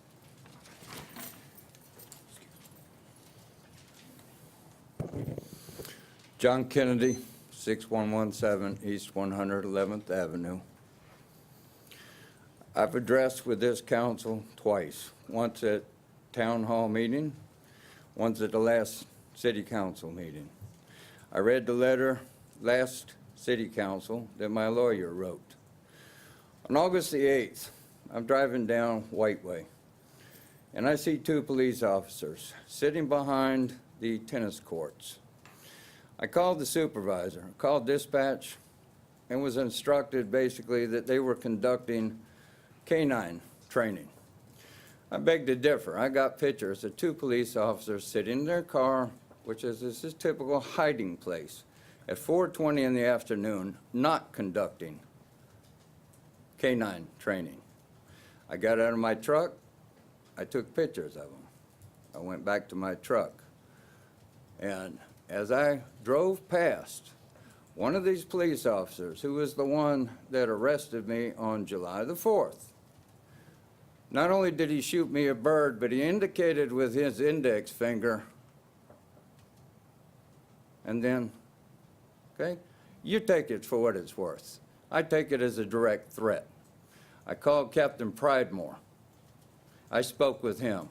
John Kennedy, 6117 East 111th Avenue. I've addressed with this council twice, once at town hall meeting, once at the last city council meeting. I read the letter last city council that my lawyer wrote. On August the 8th, I'm driving down Whiteway, and I see 2 police officers sitting behind the tennis courts. I called the supervisor, called dispatch, and was instructed basically that they were conducting canine training. I beg to differ. I got pictures of 2 police officers sitting in their car, which is this is typical hiding place, at 4:20 in the afternoon, not conducting canine training. I got out of my truck. I took pictures of them. I went back to my truck. And as I drove past, one of these police officers, who was the one that arrested me on July the 4th, not only did he shoot me a bird, but he indicated with his index finger, and then, okay, you take it for what it's worth. I take it as a direct threat. I called Captain Pridemore. I spoke with him.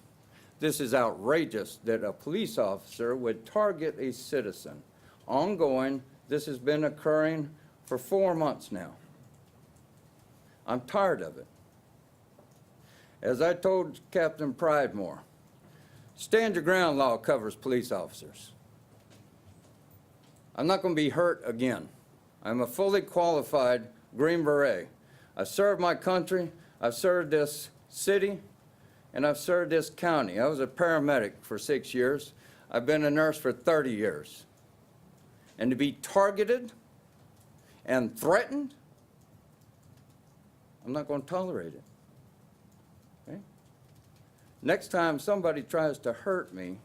This is outrageous that a police officer would target a citizen. Ongoing, this has been occurring for 4 months now. I'm tired of it. As I told Captain Pridemore, stand your ground law covers police officers. I'm not going to be hurt again. I'm a fully qualified Green Beret. I've served my country, I've served this city, and I've served this county. I was a paramedic for 6 years. I've been a nurse for 30 years. And to be targeted and threatened, I'm not going to tolerate it. Okay? Next time somebody tries to hurt me,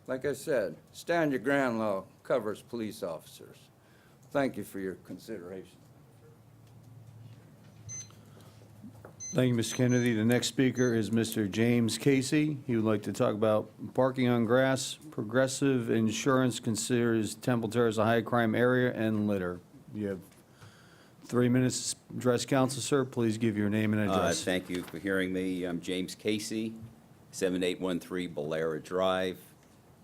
like I said, stand your ground law covers police officers. Thank you for your consideration. Thank you, Mr. Kennedy. The next speaker is Mr. James Casey. He would like to talk about parking on grass. Progressive Insurance considers Temple Terrace a high-crime area and litter. You have 3 minutes to address council, sir. Please give your name and address. Thank you for hearing me. I'm James Casey, 7813 Bolera Drive,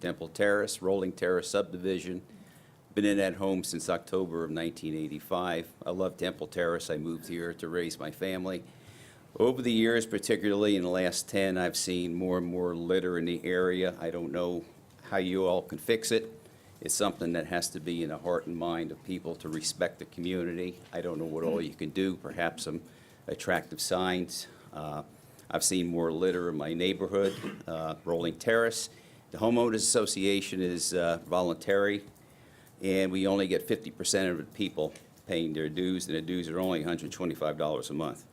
Temple Terrace, Rolling Terrace subdivision. Been in that home since October of 1985. I love Temple Terrace. I moved here to raise my family. Over the years, particularly in the last 10, I've seen more and more litter in the area. I don't know how you all can fix it. It's something that has to be in the heart and mind of people to respect the community. I don't know what all you can do, perhaps some attractive signs. I've seen more litter in my neighborhood, Rolling Terrace. The homeowners association is voluntary, and we only get 50% of the people paying their dues, and the dues are only $125 a month.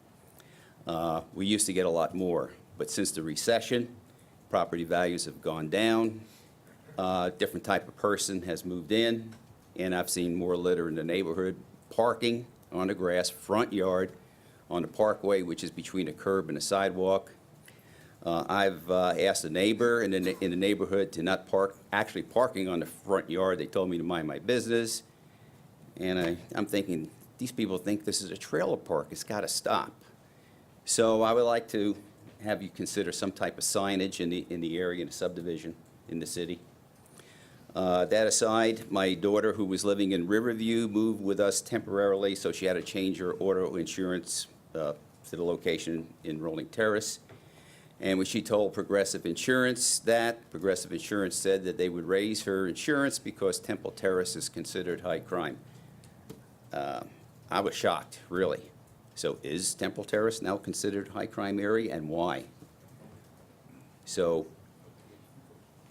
We used to get a lot more, but since the recession, property values have gone down. Different type of person has moved in, and I've seen more litter in the neighborhood. Parking on the grass, front yard, on the parkway, which is between a curb and a sidewalk. I've asked a neighbor in the neighborhood to not park, actually parking on the front yard. They told me to mind my business, and I'm thinking, these people think this is a trailer park. It's got to stop. So I would like to have you consider some type of signage in the area, in the subdivision, in the city. That aside, my daughter, who was living in Riverview, moved with us temporarily, so she had to change her auto insurance to the location in Rolling Terrace. And when she told Progressive Insurance that, Progressive Insurance said that they would raise her insurance because Temple Terrace is considered high crime. I was shocked, really. So is Temple Terrace now considered high crime area, and why? So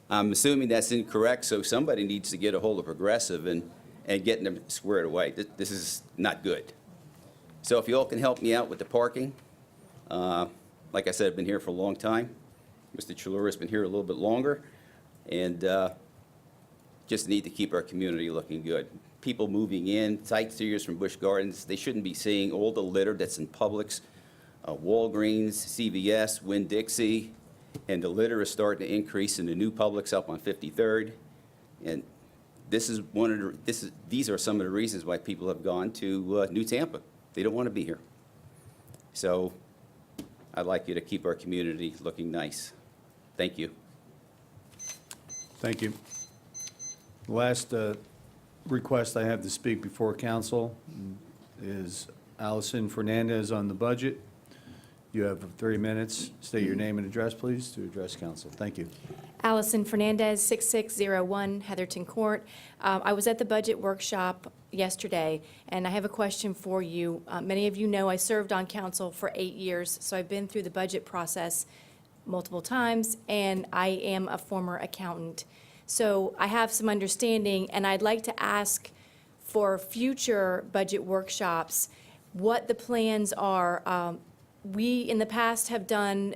I'm assuming that's incorrect, so somebody needs to get a hold of Progressive and get them squared away. This is not good. So if you all can help me out with the parking, like I said, I've been here for a long time. Mr. Chalura's been here a little bit longer, and just need to keep our community looking good. People moving in, sightseers from Busch Gardens, they shouldn't be seeing all the litter that's in Publix, Walgreens, CVS, Winn-Dixie, and the litter is starting to increase in the new Publix up on 53rd. And this is these are some of the reasons why people have gone to New Tampa. They don't want to be here. So I'd like you to keep our community looking nice. Thank you. Thank you. Last request I have to speak before council is Allison Fernandez on the budget. You have 3 minutes. State your name and address, please, to address council. Thank you. Allison Fernandez, 6601 Heatherton Court. I was at the budget workshop yesterday, and I have a question for you. Many of you know I served on council for 8 years, so I've been through the budget process multiple times, and I am a former accountant. So I have some understanding, and I'd like to ask for future budget workshops what the plans are. We, in the past, have done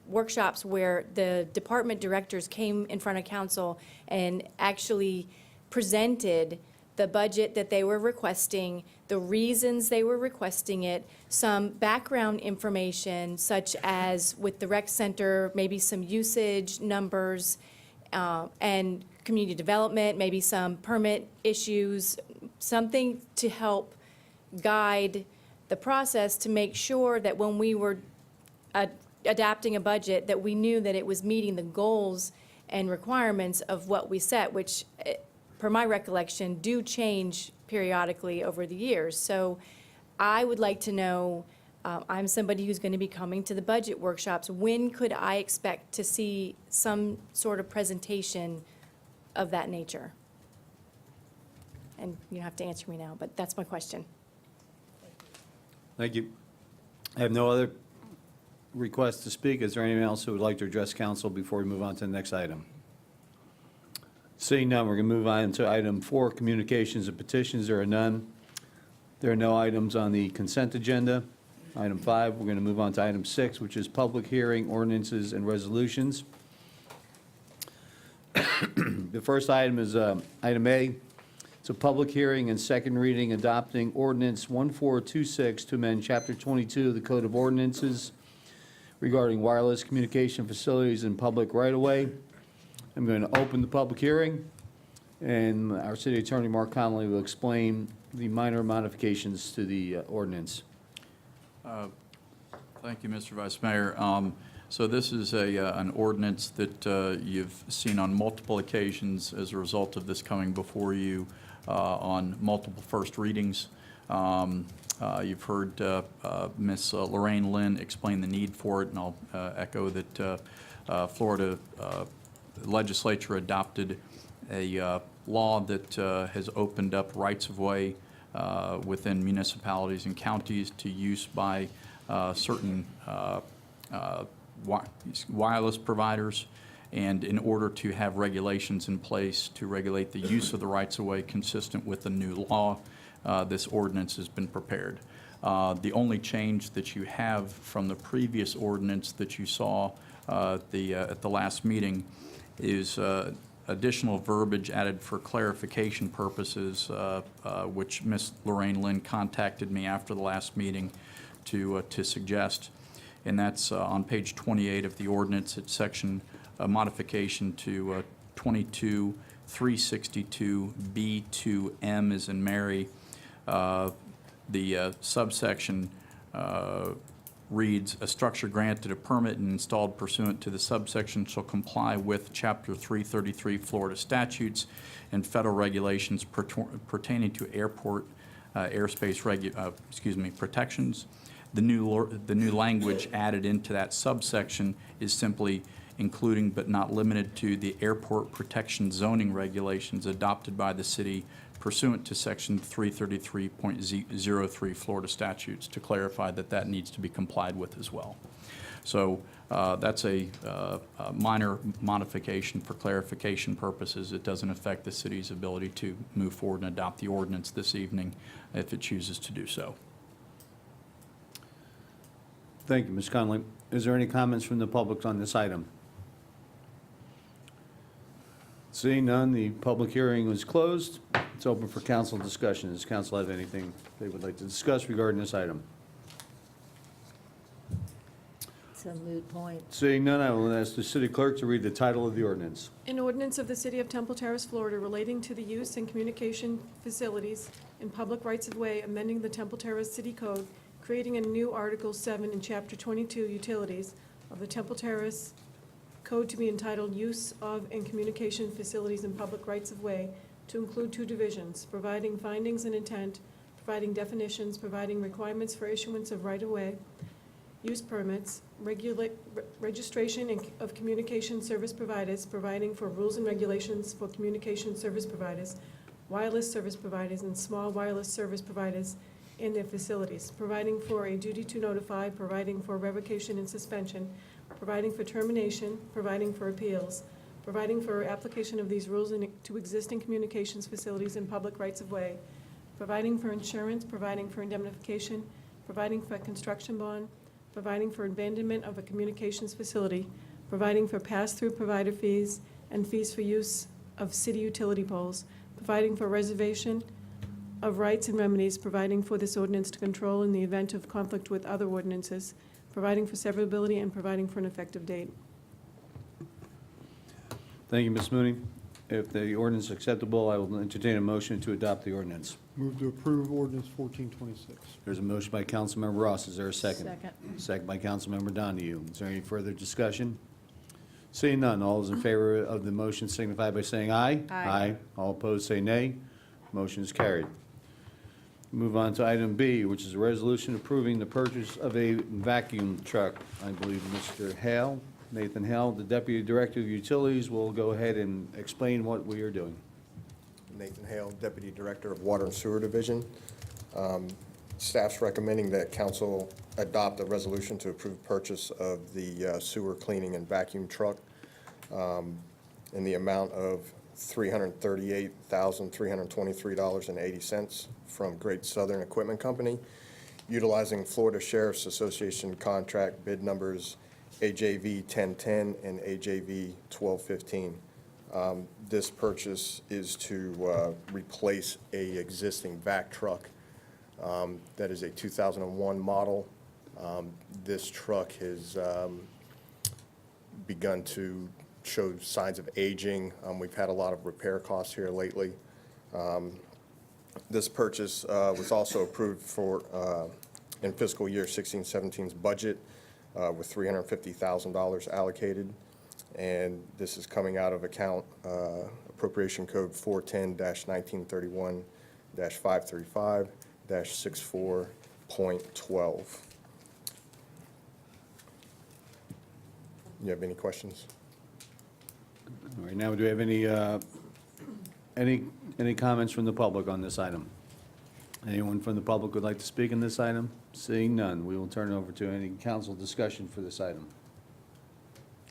workshops where the department directors came in front of council and actually presented the budget that they were requesting, the reasons they were requesting it, some background information such as with the rec center, maybe some usage numbers, and community development, maybe some permit issues, something to help guide the process to make sure that when we were adapting a budget, that we knew that it was meeting the goals and requirements of what we set, which, per my recollection, do change periodically over the years. So I would like to know, I'm somebody who's going to be coming to the budget workshops. When could I expect to see some sort of presentation of that nature? And you don't have to answer me now, but that's my question. Thank you. I have no other requests to speak. Is there anyone else who would like to address council before we move on to the next item? Seeing none, we're going to move on to item 4, communications and petitions. There are none. There are no items on the consent agenda. Item 5, we're going to move on to item 6, which is public hearing, ordinances, and resolutions. The first item is item A. It's a public hearing and second reading adopting ordinance 1426 to amend Chapter 22 of the Code of Ordinances regarding wireless communication facilities in public right-of-way. I'm going to open the public hearing, and our city attorney, Mark Connolly, will explain the minor modifications to the ordinance. Thank you, Mr. Vice Mayor. So this is an ordinance that you've seen on multiple occasions as a result of this coming before you on multiple first readings. You've heard Ms. Lorraine Lien explain the need for it, and I'll echo that Florida legislature adopted a law that has opened up rights-of-way within municipalities and counties to use by certain wireless providers, and in order to have regulations in place to regulate the use of the rights-of-way consistent with the new law, this ordinance has been prepared. The only change that you have from the previous ordinance that you saw at the last meeting is additional verbiage added for clarification purposes, which Ms. Lorraine Lien contacted me after the last meeting to suggest. And that's on page 28 of the ordinance. It's section modification to 22-362B2M as in Mary. The subsection reads, a structure granted a permit and installed pursuant to the subsection shall comply with Chapter 333 Florida statutes and federal regulations pertaining to airport airspace protections. The new language added into that subsection is simply including but not limited to the airport protection zoning regulations adopted by the city pursuant to Section 333.03 Florida statutes, to clarify that that needs to be complied with as well. So that's a minor modification for clarification purposes. It doesn't affect the city's ability to move forward and adopt the ordinance this evening if it chooses to do so. Thank you, Ms. Connolly. Is there any comments from the public on this item? Seeing none, the public hearing was closed. It's open for council discussion. Does council have anything they would like to discuss regarding this item? It's a moot point. Seeing none, I will ask the city clerk to read the title of the ordinance. An ordinance of the City of Temple Terrace, Florida relating to the use and communication facilities in public rights-of-way, amending the Temple Terrace City Code, creating a new Article 7 in Chapter 22, Utilities of the Temple Terrace Code to be entitled Use of and Communication Facilities in Public Rights-of-Way, to include 2 divisions, providing findings and intent, providing definitions, providing requirements for issuance of right-of-way, use permits, registration of communication service providers, providing for rules and regulations for communication service providers, wireless service providers, and small wireless service providers in their facilities, providing for a duty to notify, providing for revocation and suspension, providing for termination, providing for appeals, providing for application of these rules to existing communications facilities in public rights-of-way, providing for insurance, providing for indemnification, providing for a construction bond, providing for abandonment of a communications facility, providing for pass-through provider fees and fees for use of city utility poles, providing for reservation of rights and remedies, providing for this ordinance to control in the event of conflict with other ordinances, providing for severability, and providing for an effective date. Thank you, Ms. Mooney. If the ordinance is acceptable, I will entertain a motion to adopt the ordinance. Move to approve ordinance 1426. There's a motion by Councilmember Ross. Is there a second? Second. Second by Councilmember Donahue. Is there any further discussion? Seeing none, all those in favor of the motion signify by saying aye. Aye. All opposed say nay. Motion is carried. Move on to item B, which is a resolution approving the purchase of a vacuum truck. I believe Mr. Hale, Nathan Hale, the Deputy Director of Utilities, will go ahead and explain what we are doing. Nathan Hale, Deputy Director of Water and Sewer Division. Staff's recommending that council adopt a resolution to approve purchase of the sewer cleaning and vacuum truck in the amount of $338,323.80 from Great Southern Equipment Company, utilizing Florida Sheriff's Association contract bid numbers AJV 1010 and AJV 1215. This purchase is to replace a existing vac truck that is a 2001 model. This truck has begun to show signs of aging. We've had a lot of repair costs here lately. This purchase was also approved for in fiscal year 16-17's budget with $350,000 allocated. And this is coming out of account appropriation code 410-1931-535-64.12. You have any questions? All right, now do we have any comments from the public on this item? Anyone from the public would like to speak on this item? Seeing none, we will turn it over to any council discussion for this item.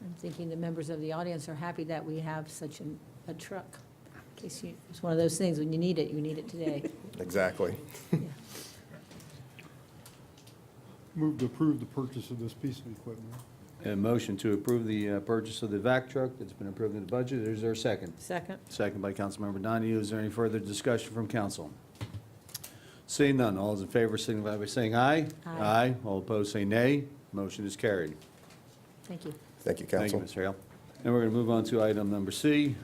I'm thinking the members of the audience are happy that we have such a truck. In case it's one of those things, when you need it today. Exactly. Move to approve the purchase of this piece of equipment. A motion to approve the purchase of the vac truck that's been approved in the budget. Is there a second? Second. Second by Councilmember Donahue. Is there any further discussion from council? Seeing none, all those in favor signify by saying aye. Aye. All opposed say nay. Motion is carried. Thank you. Thank you, Thank you, council. Mr. Hale. And we're going to move on to item number C.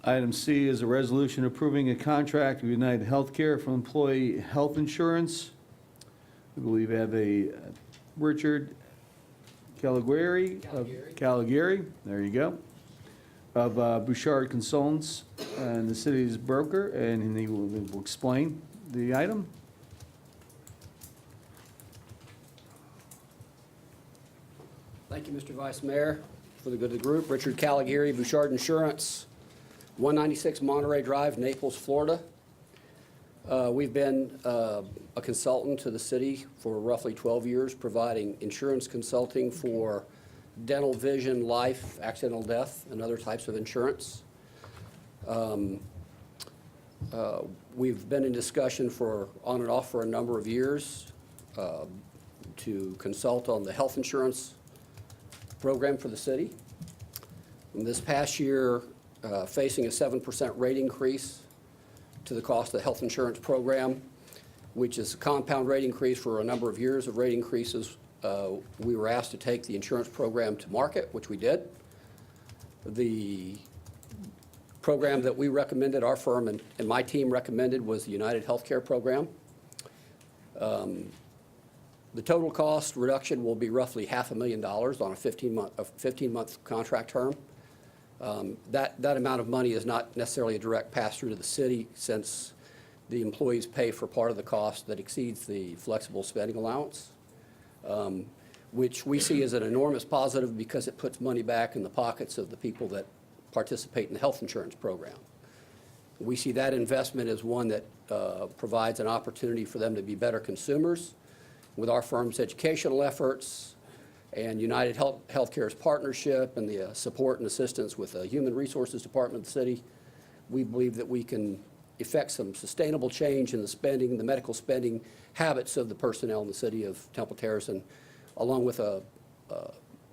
Item C is a resolution approving a contract with United Healthcare for employee health insurance. I believe we have a Richard Caligari. Caligari, there you go, of Bouchard Consultants and the city's broker, and he will explain the item. Thank you, Mr. Vice Mayor. For the good of the group, Richard Caligari, Bouchard Insurance, 196 Monterey Drive, Naples, Florida. We've been a consultant to the city for roughly 12 years, providing insurance consulting for dental, vision, life, accidental death, and other types of insurance. We've been in discussion for on and off for a number of years to consult on the health insurance program for the city. And this past year, facing a 7% rate increase to the cost of the health insurance program, which is a compound rate increase for a number of years of rate increases, we were asked to take the insurance program to market, which we did. The program that we recommended, our firm and my team recommended, was the United Healthcare program. The total cost reduction will be roughly $500,000 on a 15-month contract term. That amount of money is not necessarily a direct pass-through to the city, since the employees pay for part of the cost that exceeds the flexible spending allowance, which we see as an enormous positive because it puts money back in the pockets of the people that participate in the health insurance program. We see that investment as one that provides an opportunity for them to be better consumers. With our firm's educational efforts and United Healthcare's partnership and the support and assistance with the Human Resources Department of the city, we believe that we can effect some sustainable change in the spending, the medical spending habits of the personnel in the city of Temple Terrace, and along with a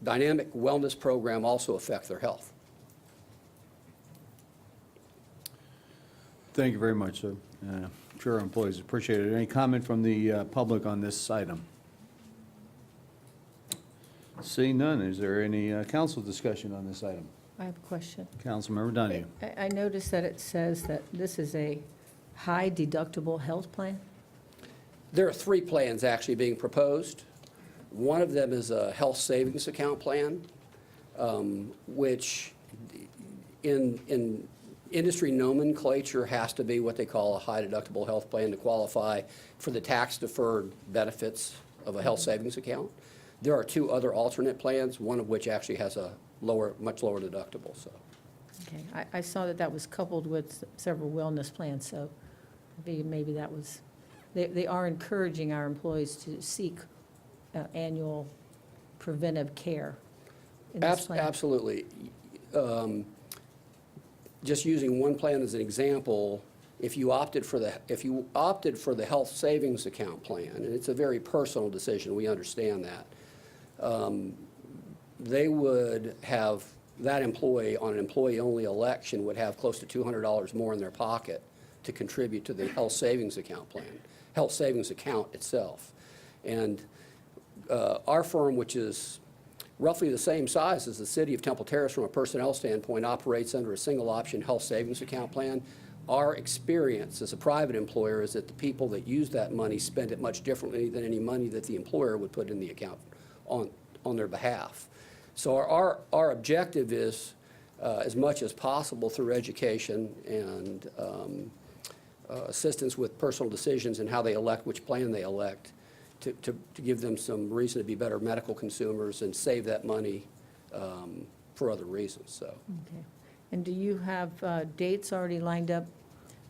dynamic wellness program, also affect their health. Thank you very much, sir. I'm sure our employees appreciate it. Any comment from the public on this item? Seeing none, is there any council discussion on this item? I have a question. Councilmember Donahue. I noticed that it says that this is a high deductible health plan. There are 3 plans actually being proposed. One of them is a health savings account plan, which in industry nomenclature has to be what they call a high deductible health plan to qualify for the tax deferred benefits of a health savings account. There are 2 other alternate plans, one of which actually has a much lower deductible. So, Okay, I saw that was coupled with several wellness plans, so maybe that was, they are encouraging our employees to seek annual preventive care in this plan. Absolutely. Just using one plan as an example, if you opted for the health savings account plan, and it's a very personal decision, we understand that, they would have, that employee on an employee-only election would have close to $200 more in their pocket to contribute to the health savings account plan, health savings account itself. And our firm, which is roughly the same size as the city of Temple Terrace from a personnel standpoint, operates under a single option health savings account plan. Our experience as a private employer is that the people that use that money spend it much differently than any money that the employer would put in the account on their behalf. So our objective is, as much as possible through education and assistance with personal decisions and how they elect, which plan they elect, to give them some reason to be better medical consumers and save that money for other reasons, so. Okay. And do you have dates already lined up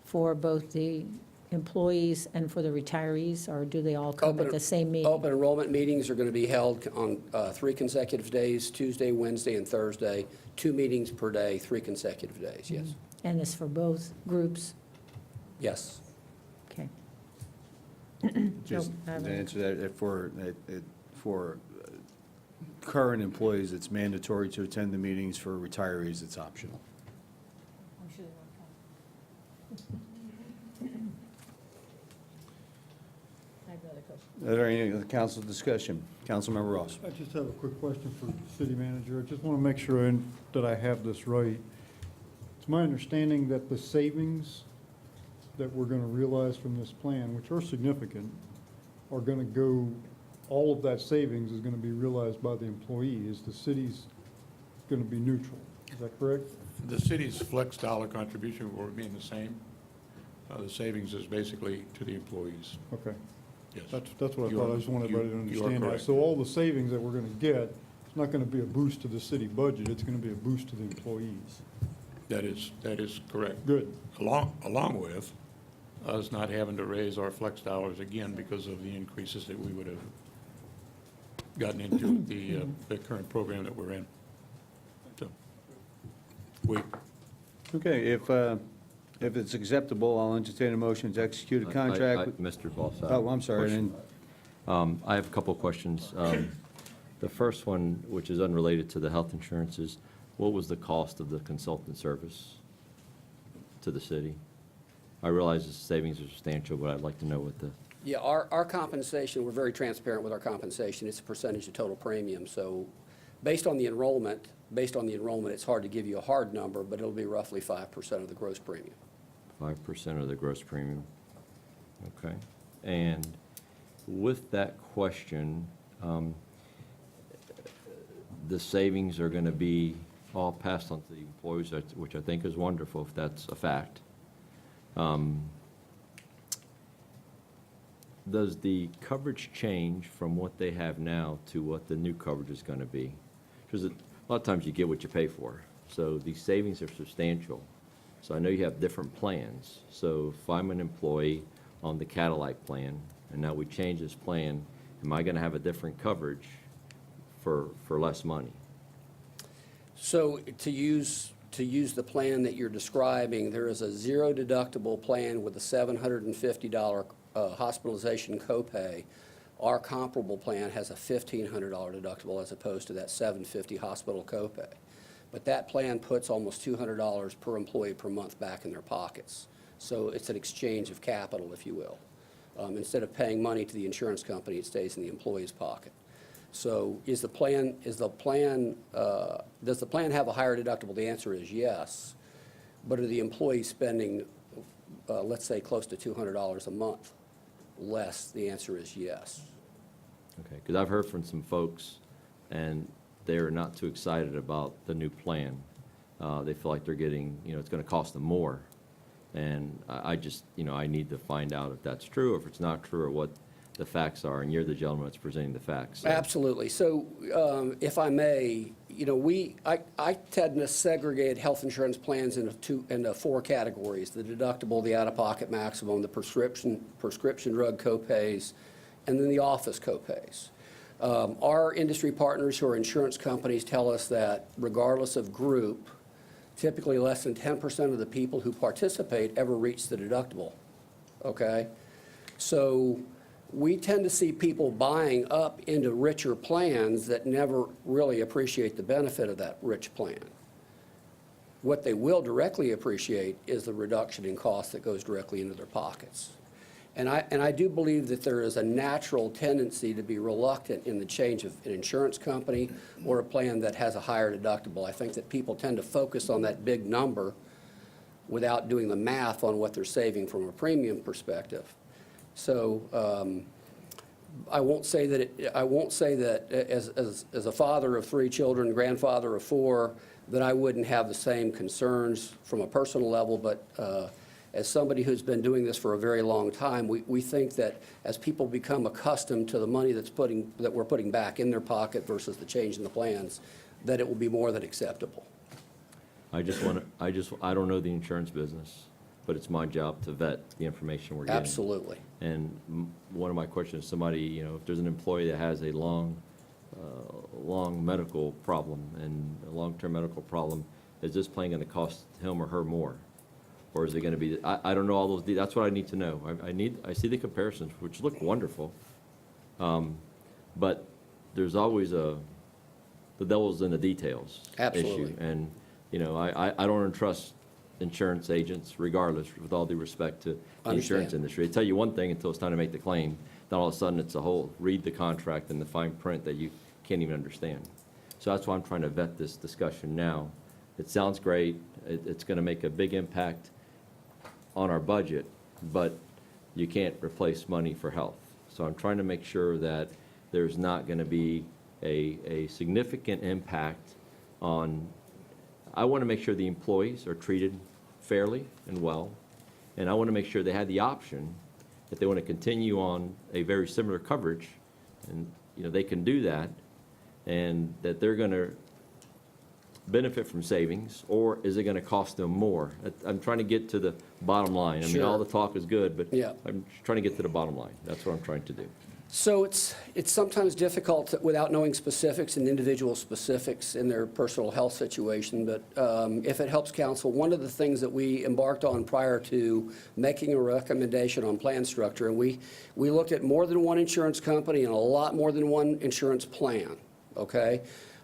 for both the employees and for the retirees, or do they all come at the same meeting? Open enrollment meetings are going to be held on 3 consecutive days, Tuesday, Wednesday, and Thursday, 2 meetings per day, 3 consecutive days, yes. And it's for both groups? Yes. Okay. Just So, to answer that, for current employees, it's mandatory to attend the meetings. For retirees, it's optional. Are there any other council discussion? Councilmember Ross. I just have a quick question for the city manager. I just want to make sure that I have this right. It's my understanding that the savings that we're going to realize from this plan, which are significant, are going to go, all of that savings is going to be realized by the employee. Is the city's going to be neutral? Is that correct? The city's flex dollar contribution will remain the same. The savings is basically to the employees. Okay. Yes. That's what I thought. I just want everybody to You are understand that. correct. So all the savings that we're going to get, it's not going to be a boost to the city budget. It's going to be a boost to the employees. That is correct. Good. Along with us not having to raise our flex dollars again because of the increases that we would have gotten into the current program that we're in. So, Okay, if it's acceptable, I'll entertain a motion to execute a contract. with- Mr. Boss. Oh, I'm sorry. I question. didn't- I have a couple of questions. The first one, which is unrelated to the health insurance, is what was the cost of the consultant service to the city? I realize the savings are substantial, but I'd like to know what the, Yeah, our compensation, we're very transparent with our compensation. It's a percentage of total premium. So based on the enrollment, it's hard to give you a hard number, but it'll be roughly 5% of the gross premium. 5% of the gross premium. Okay. And with that question, the savings are going to be all passed on to the employees, which I think is wonderful if that's a fact. Does the coverage change from what they have now to what the new coverage is going to be? Because a lot of times you get what you pay for. So these savings are substantial. So I know you have different plans. So if I'm an employee on the Cadillac plan, and now we change this plan, am I going to have a different coverage for less money? So to use the plan that you're describing, there is a zero deductible plan with a $750 hospitalization copay. Our comparable plan has a $1,500 deductible as opposed to that $750 hospital copay. But that plan puts almost $200 per employee per month back in their pockets. So it's an exchange of capital, if you will. Instead of paying money to the insurance company, it stays in the employee's pocket. So does the plan have a higher deductible? The answer is yes. But are the employees spending, let's say, close to $200 a month less? The answer is yes. Okay, because I've heard from some folks, and they're not too excited about the new plan. They feel like they're getting, it's going to cost them more. And I just, I need to find out if that's true, or if it's not true, or what the facts are, and you're the gentleman that's presenting the facts. So. Absolutely. So if I may, I tend to segregate health insurance plans into four categories: the deductible, the out-of-pocket maximum, the prescription drug copays, and then the office copays. Our industry partners who are insurance companies tell us that regardless of group, typically less than 10% of the people who participate ever reach the deductible, okay? So we tend to see people buying up into richer plans that never really appreciate the benefit of that rich plan. What they will directly appreciate is the reduction in cost that goes directly into their pockets. And I do believe that there is a natural tendency to be reluctant in the change of an insurance company or a plan that has a higher deductible. I think that people tend to focus on that big number without doing the math on what they're saving from a premium perspective. So I won't say that as a father of 3 children, grandfather of 4, that I wouldn't have the same concerns from a personal level, but as somebody who's been doing this for a very long time, we think that as people become accustomed to the money that we're putting back in their pocket versus the change in the plans, that it will be more than acceptable. I don't know the insurance business, but it's my job to vet the information we're getting. Absolutely. And one of my questions, somebody, if there's an employee that has a long medical problem and a long-term medical problem, is this plan going to cost him or her more? Or is it going to be, I don't know all those, that's what I need to know. I see the comparisons, which look wonderful. But there's always the devil's in the details Absolutely. issue. And, I don't entrust insurance agents, regardless, with all due respect to the insurance industry. They tell you one thing until it's time to make the claim. Then all of a sudden, it's a whole, read the contract and the fine print that you can't even understand. So that's why I'm trying to vet this discussion now. It sounds great. It's going to make a big impact on our budget, but you can't replace money for health. So I'm trying to make sure that there's not going to be a significant impact on, I want to make sure the employees are treated fairly and well, and I want to make sure they have the option, if they want to continue on a very similar coverage, and they can do that, and that they're going to benefit from savings, or is it going to cost them more? I'm trying to get to the bottom line. I mean, all the talk is good, but Yeah. I'm trying to get to the bottom line. That's what I'm trying to do. So it's sometimes difficult without knowing specifics and individual specifics in their personal health situation, but if it helps counsel, one of the things that we embarked on prior to making a recommendation on plan structure, and we looked at more than one insurance company and a lot more than one insurance plan, okay?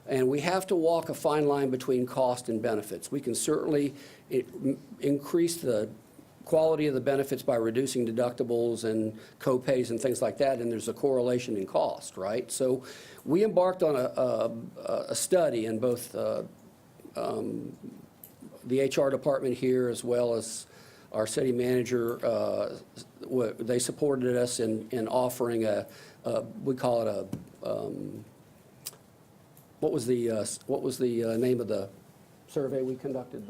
And we have to walk a fine line between cost and benefits. We can certainly increase the quality of the benefits by reducing deductibles and co-pays and things like that, and there's a correlation in cost, right? So we embarked on a study, in both the HR department here as well as our city manager, they supported us in offering we call it what was the name of the survey we conducted?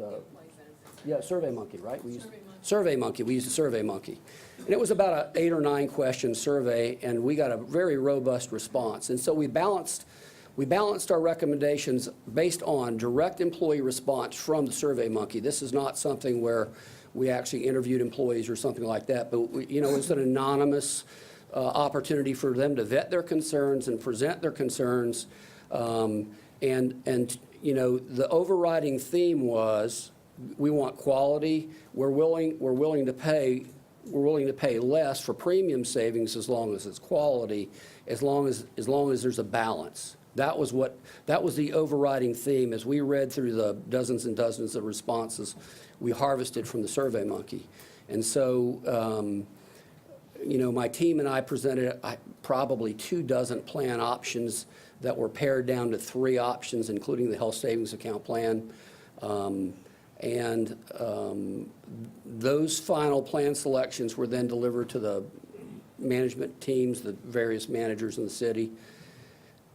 SurveyMonkey, right? We used SurveyMonkey. We used a SurveyMonkey. And it was about an 8 or 9 question survey, and we got a very robust response. And so we balanced our recommendations based on direct employee response from the SurveyMonkey. This is not something where we actually interviewed employees or something like that, but it's an anonymous opportunity for them to vet their concerns and present their concerns. The overriding theme was, we want quality. We're willing to pay less for premium savings as long as it's quality, as long as there's a balance. That was the overriding theme as we read through the dozens and dozens of responses we harvested from the SurveyMonkey. And so, my team and I presented probably 24 plan options that were pared down to 3 options, including the health savings account plan. Those final plan selections were then delivered to the management teams, the various managers in the city.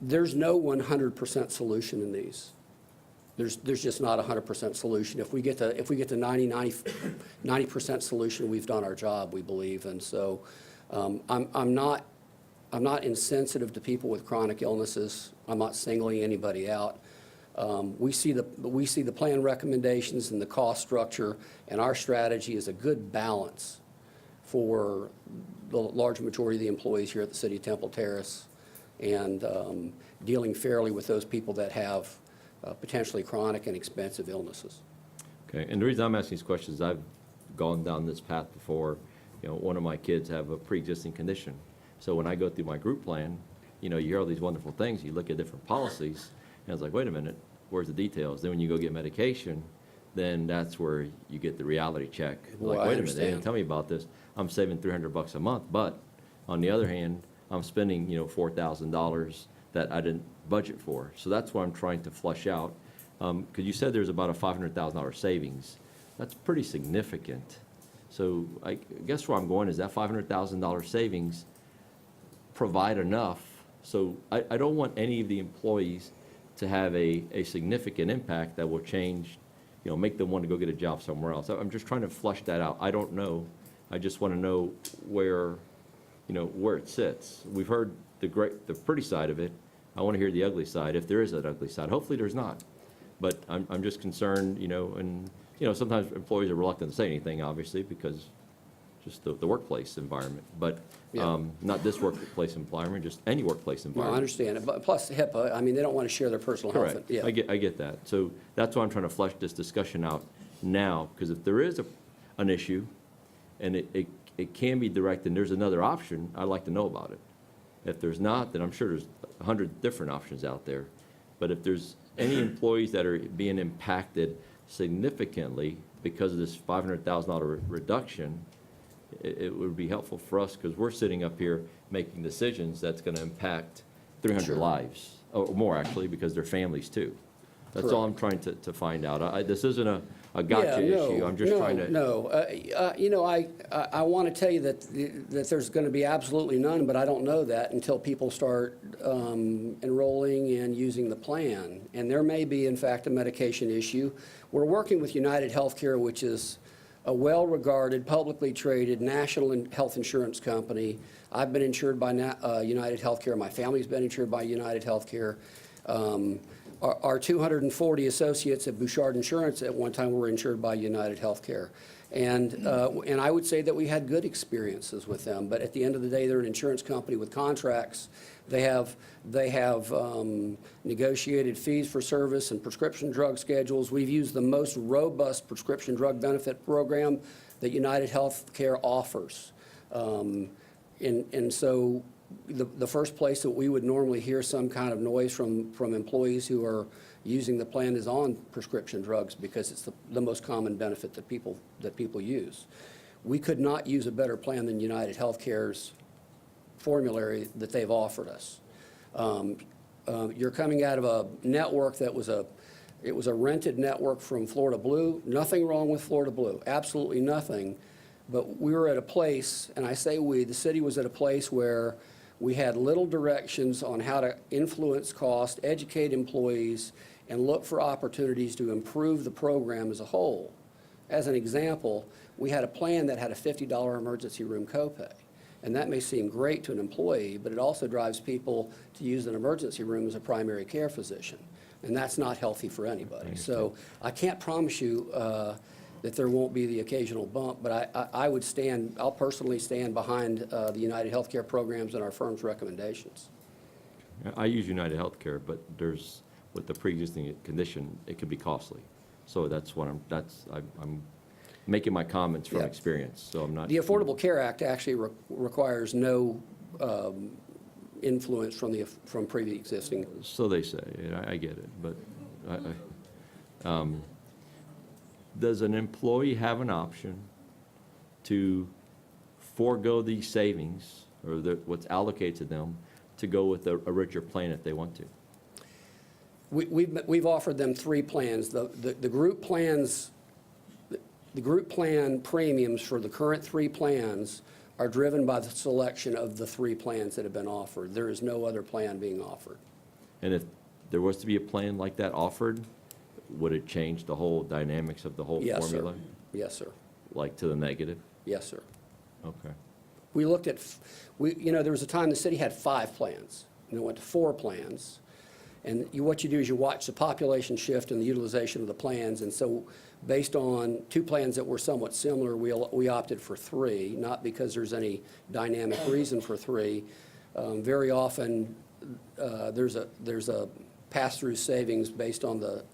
There's no 100% solution in these. There's just not a 100% solution. If we get to 90% solution, we've done our job, we believe. And so I'm not insensitive to people with chronic illnesses. I'm not singling anybody out. We see the plan recommendations and the cost structure, and our strategy is a good balance for the large majority of the employees here at the City of Temple Terrace, and dealing fairly with those people that have potentially chronic and expensive illnesses. Okay, and the reason I'm asking these questions is I've gone down this path before. You know, one of my kids have a pre-existing condition. So when I go through my group plan, you know, you hear all these wonderful things, you look at different policies, and it's like, wait a minute, where's the details? Then when you go get medication, then that's where you get the reality check. Well, Like, I wait a minute, they didn't understand. tell me about this. I'm saving $300 a month, but on the other hand, I'm spending, you know, $4,000 that I didn't budget for. So that's what I'm trying to flush out. Because you said there's about a $500,000 savings. That's pretty significant. So I guess where I'm going is that $500,000 savings provide enough. So I don't want any of the employees to have a significant impact that will change, you know, make them want to go get a job somewhere else. I'm just trying to flush that out. I don't know. I just want to know where, you know, where it sits. We've heard the pretty side of it. I want to hear the ugly side, if there is that ugly side. Hopefully there's not. But I'm just concerned, you know, and, you know, sometimes employees are reluctant to say anything, obviously, because just the workplace environment. But Yeah. not this workplace environment, just any workplace No, environment. I understand it, but plus HIPAA, I mean, they don't want to share their personal health. Correct. Yeah. I get that. So that's why I'm trying to flesh this discussion out now, because if there is an issue and it can be directed and there's another option, I'd like to know about it. If there's not, then I'm sure there's 100 different options out there. But if there's any employees that are being impacted significantly because of this $500,000 reduction, it would be helpful for us, because we're sitting up here making decisions that's going to impact 300 Sure. lives, or more actually, because they're families too. That's all I'm trying to find out. This isn't a gotcha Yeah, no, issue. I'm just trying to. No, you know, I want to tell you that there's going to be absolutely none, but I don't know that until people start enrolling and using the plan. And there may be, in fact, a medication issue. We're working with United Healthcare, which is a well-regarded, publicly traded national health insurance company. I've been insured by United Healthcare. My family's been insured by United Healthcare. Our 240 associates at Bouchard Insurance at one time were insured by United Healthcare. And I would say that we had good experiences with them. But at the end of the day, they're an insurance company with contracts. They have negotiated fees for service and prescription drug schedules. We've used the most robust prescription drug benefit program that United Healthcare offers. And so the first place that we would normally hear some kind of noise from employees who are using the plan is on prescription drugs, because it's the most common benefit that people use. We could not use a better plan than United Healthcare's formulary that they've offered us. You're coming out of a network that was a rented network from Florida Blue. Nothing wrong with Florida Blue, absolutely nothing. But we were at a place, and I say we, the city was at a place where we had little directions on how to influence cost, educate employees, and look for opportunities to improve the program as a whole. As an example, we had a plan that had a $50 emergency room copay. And that may seem great to an employee, but it also drives people to use an emergency room as a primary care physician. And that's not healthy for anybody. So I can't promise you that there won't be the occasional bump, but I'll personally stand behind the United Healthcare programs and our firm's recommendations. I use United Healthcare, but with the pre-existing condition, it could be costly. So that's what I'm making my comments from Yeah. experience, so I'm not. The Affordable Care Act actually requires no influence from pre-existing. So they say, and I get it, but does an employee have an option to forego these savings, or what's allocated to them, to go with a richer plan if they want to? We've offered them 3 plans. The group plans, the group plan premiums for the current 3 plans are driven by the selection of the 3 plans that have been offered. There is no other plan being offered. And if there was to be a plan like that offered, would it change the whole dynamics of the whole Yes, sir. formula? Yes, sir. Like to the negative? Yes, sir. Okay. We looked at, there was a time the city had 5 plans, and it went to 4 plans. And what you do is you watch the population shift and the utilization of the plans. And so based on two plans that were somewhat similar, we opted for three, not because there's any dynamic reason for three. Very often, there's a pass-through savings based on the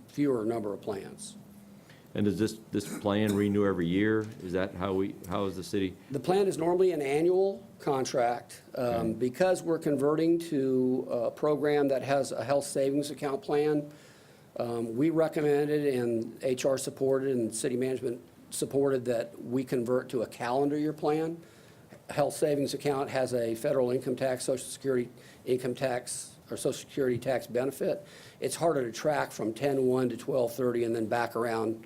fewer number of plans. And does this plan renew every year? Is that how is the city? The plan is normally an annual contract. Because we're converting to a program that has a health savings account plan, we recommended and HR supported and city management supported that we convert to a calendar year plan. Health savings account has a federal income tax, Social Security income tax, or Social Security tax benefit. It's harder to track from 10/1 to 12/30 and then back around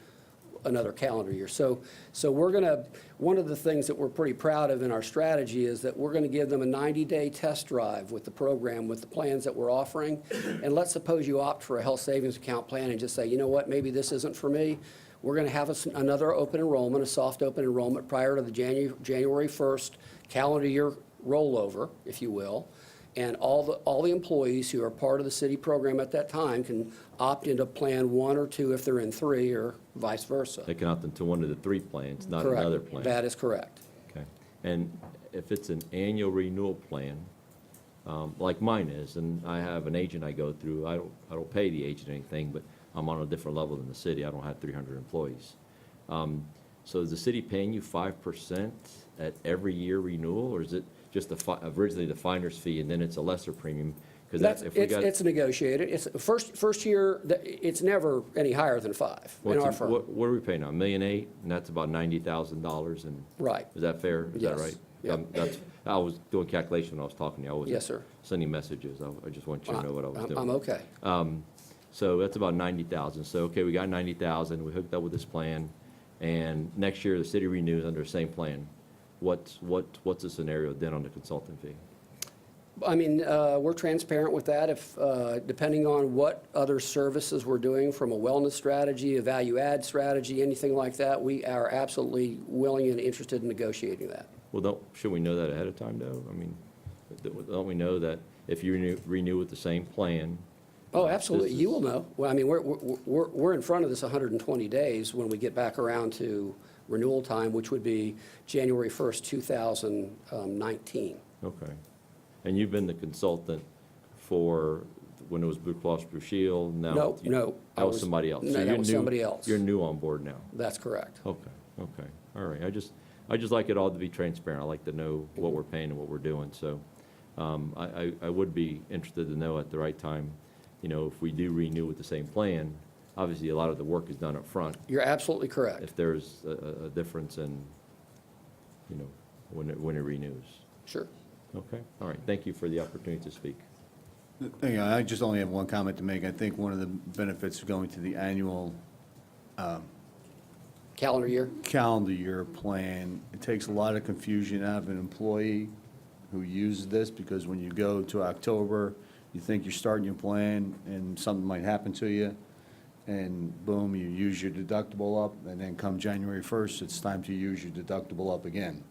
another calendar year. So we're going to, one of the things that we're pretty proud of in our strategy is that we're going to give them a 90-day test drive with the program, with the plans that we're offering. And let's suppose you opt for a health savings account plan and just say, you know what, maybe this isn't for me. We're going to have another open enrollment, a soft open enrollment prior to the January 1st calendar year rollover, if you will. And all the employees who are part of the city program at that time can opt into plan one or two if they're in three, or vice versa. They can opt into one of the three plans, not Correct. another plan. That is correct. Okay. And if it's an annual renewal plan, like mine is, and I have an agent I go through, I don't pay the agent anything, but I'm on a different level than the city. I don't have 300 employees. So is the city paying you 5% at every year renewal, or is it just originally the finder's fee and then it's a lesser premium? Because It's negotiated. It's first year, it's never any higher than 5 in our firm. What are we paying now? $1.8 million, and that's about $90,000. And Right. is that fair? Is that Yes. right? Yeah. I was doing calculation when I was talking to you. I wasn't Yes, sir. sending messages. I just want you to know what I was doing. I'm okay. So that's about $90,000. So, okay, we got $90,000. We hooked up with this plan, and next year the city renews under the same plan. What's the scenario then on the consultant fee? I mean, we're transparent with that. If, depending on what other services we're doing, from a wellness strategy, a value-add strategy, anything like that, we are absolutely willing and interested in negotiating that. Well, should we know that ahead of time, though? I mean, don't we know that if you renew with the same plan? Oh, absolutely. You will know. Well, I mean, we're in front of this 120 days when we get back around to renewal time, which would be January 1st, 2019. Okay. And you've been the consultant for when it was Blue Cross Blue Shield? Now No. That was somebody else. No, So that you're was new- somebody else. You're new on board now? That's correct. Okay. All right. I just like it all to be transparent. I like to know what we're paying and what we're doing. So I would be interested to know at the right time, if we do renew with the same plan, obviously a lot of the work is done up front. You're absolutely correct. If there's a difference in, when it renews. Sure. Okay. All right. Thank you for the opportunity to speak. I just only have one comment to make. I think one of the benefits of going to the annual Calendar year plan, it takes a lot of confusion out of an employee who uses this, because when you go to October, you think you're starting your plan and something might happen to you, and boom, you use your deductible up, and then come January 1st, it's time to use your deductible up again,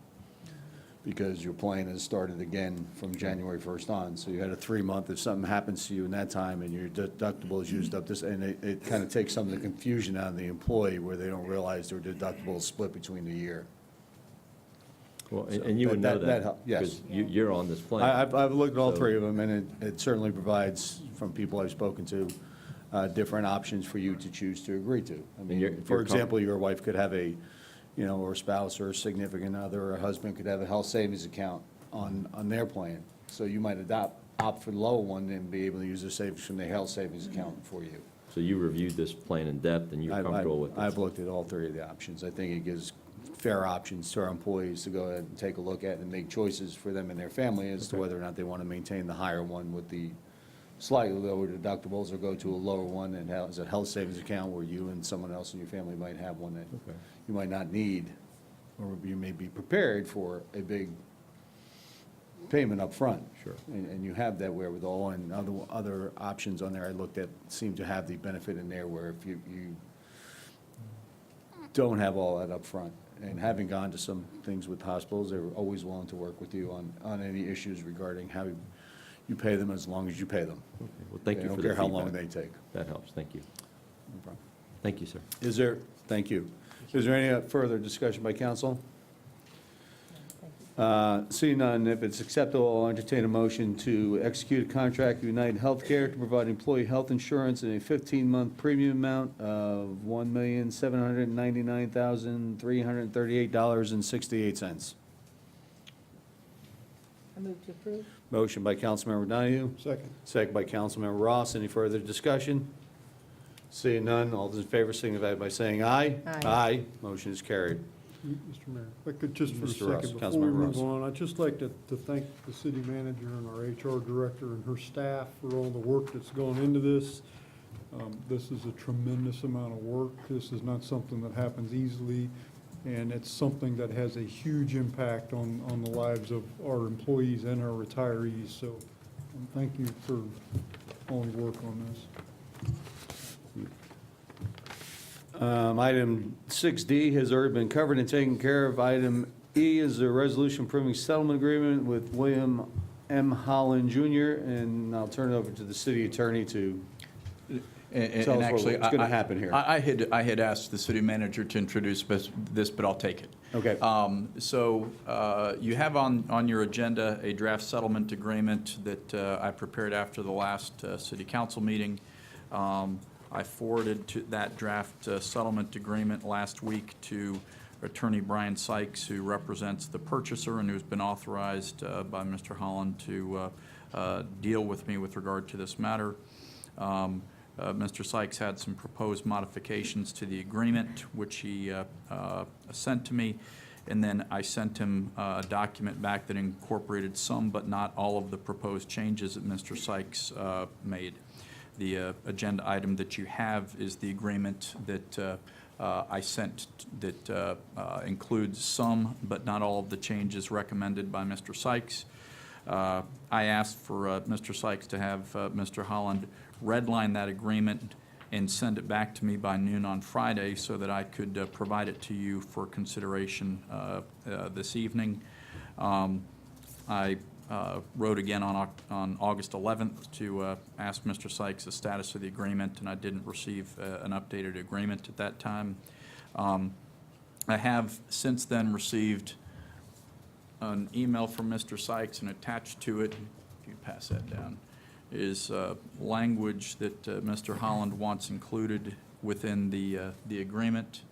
because your plan has started again from January 1st on. So you had a 3-month, if something happens to you in that time and your deductible is used up, and it kind of takes some of the confusion out of the employee, where they don't realize their deductible is split between the year. Well, So and you would know that, help- yes. because you're on this plan. I've looked at all So- three of them, and it certainly provides, from people I've spoken to, different options for you to choose to agree to. I you're- mean, if for you're com- example, your wife could have or a spouse or a significant other or a husband could have a health savings account on their plan. So you might opt for the lower one and be able to use the savings from the health savings account for you. So you reviewed this plan in depth, and you're comfortable with it? I've looked at all three of the options. I think it gives fair options to our employees to go ahead and take a look at and make choices for them and their family as to whether or not they want to maintain the higher one with the slightly lower deductibles, or go to a lower one and has a health savings account where you and someone else in your family might have one that you might not need, or you may be prepared for a big payment up front. Sure. And you have that wherewithal, and other options on there I looked at seem to have the benefit in there where if you don't have all that up front. And having gone to some things with hospitals, they were always willing to work with you on any issues regarding how you pay them as long as you pay them. Well, thank I you don't for the care how long feedback. they take. That helps, thank you. No problem. Thank you, sir. Is there, thank you. Is there any further discussion by council? Seeing none, if it's acceptable, I'll entertain a motion to execute a contract with United Healthcare to provide employee health insurance in a 15-month premium amount of $1,799,338.68. I move to approve. Motion by Councilmember Donahue. Second. Second by Councilmember Ross. Any further discussion? Seeing none, all those in favor signify by saying aye. Aye. Aye. Motion is carried. Mr. Mayor, if I could just for a Mr. Ross, second, before we Councilmember move Ross. on, I'd just like to thank the city manager and our HR director and her staff for all the work that's gone into this. This is a tremendous amount of work. This is not something that happens easily, and it's something that has a huge impact on the lives of our employees and our retirees. So thank you for all your work on this. Item 6D has already been covered and taken care of. Item E is a resolution approving settlement agreement with William M. Holland Jr., and I'll turn it over to the city attorney to tell us what's going to happen here. I had asked the city manager to introduce this, but I'll take it. Okay. So you have on your agenda a draft settlement agreement that I prepared after the last city council meeting. I forwarded that draft settlement agreement last week to Attorney Brian Sykes, who represents the purchaser and who's been authorized by Mr. Holland to deal with me with regard to this matter. Mr. Sykes had some proposed modifications to the agreement, which he sent to me, and then I sent him a document back that incorporated some but not all of the proposed changes that Mr. Sykes made. The agenda item that you have is the agreement that I sent that includes some but not all of the changes recommended by Mr. Sykes. I asked for Mr. Sykes to have Mr. Holland redline that agreement and send it back to me by noon on Friday so that I could provide it to you for consideration this evening. I wrote again on August 11th to ask Mr. Sykes the status of the agreement, and I didn't receive an updated agreement at that time. I have since then received an email from Mr. Sykes, and attached to it, if you pass that down, is language that Mr. Holland wants included within the agreement.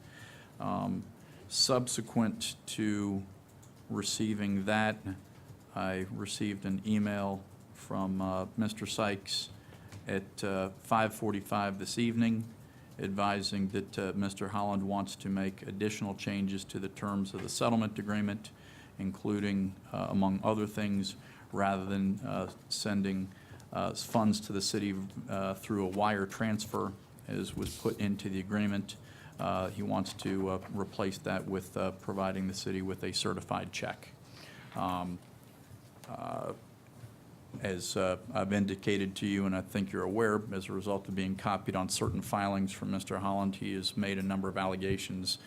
Subsequent to receiving that, I received an email from Mr. Sykes at 5:45 this evening advising that Mr. Holland wants to make additional changes to the terms of the settlement agreement, including, among other things, rather than sending funds to the city through a wire transfer, as was put into the agreement, he wants to replace that with providing the city with a certified check. As I've indicated to you, and I think you're aware, as a result of being copied on certain filings from Mr. Holland, he has made a number of allegations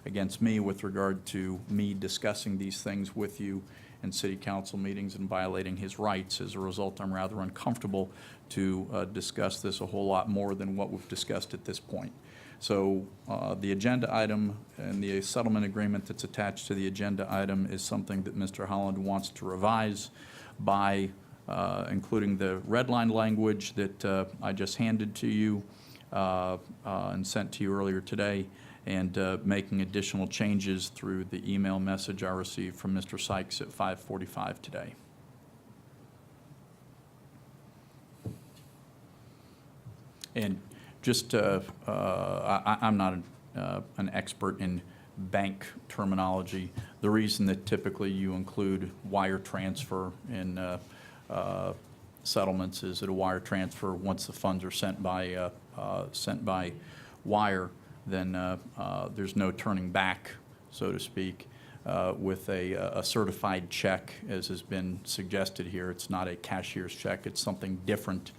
against me with regard to me discussing these things with you in city council meetings and violating his rights. As a result, I'm rather uncomfortable to discuss this a whole lot more than what we've discussed at this point. So the agenda item and the settlement agreement that's attached to the agenda item is something that Mr. Holland wants to revise by including the red line language that I just handed to you and sent to you earlier today, and making additional changes through the email message I received from Mr. Sykes at 5:45 today. And just, I'm not an expert in bank terminology. The reason that typically you include wire transfer in settlements is that a wire transfer, once the funds are sent by wire, then there's no turning back, so to speak. With a certified check, as has been suggested here, it's not a cashier's check, it's something different,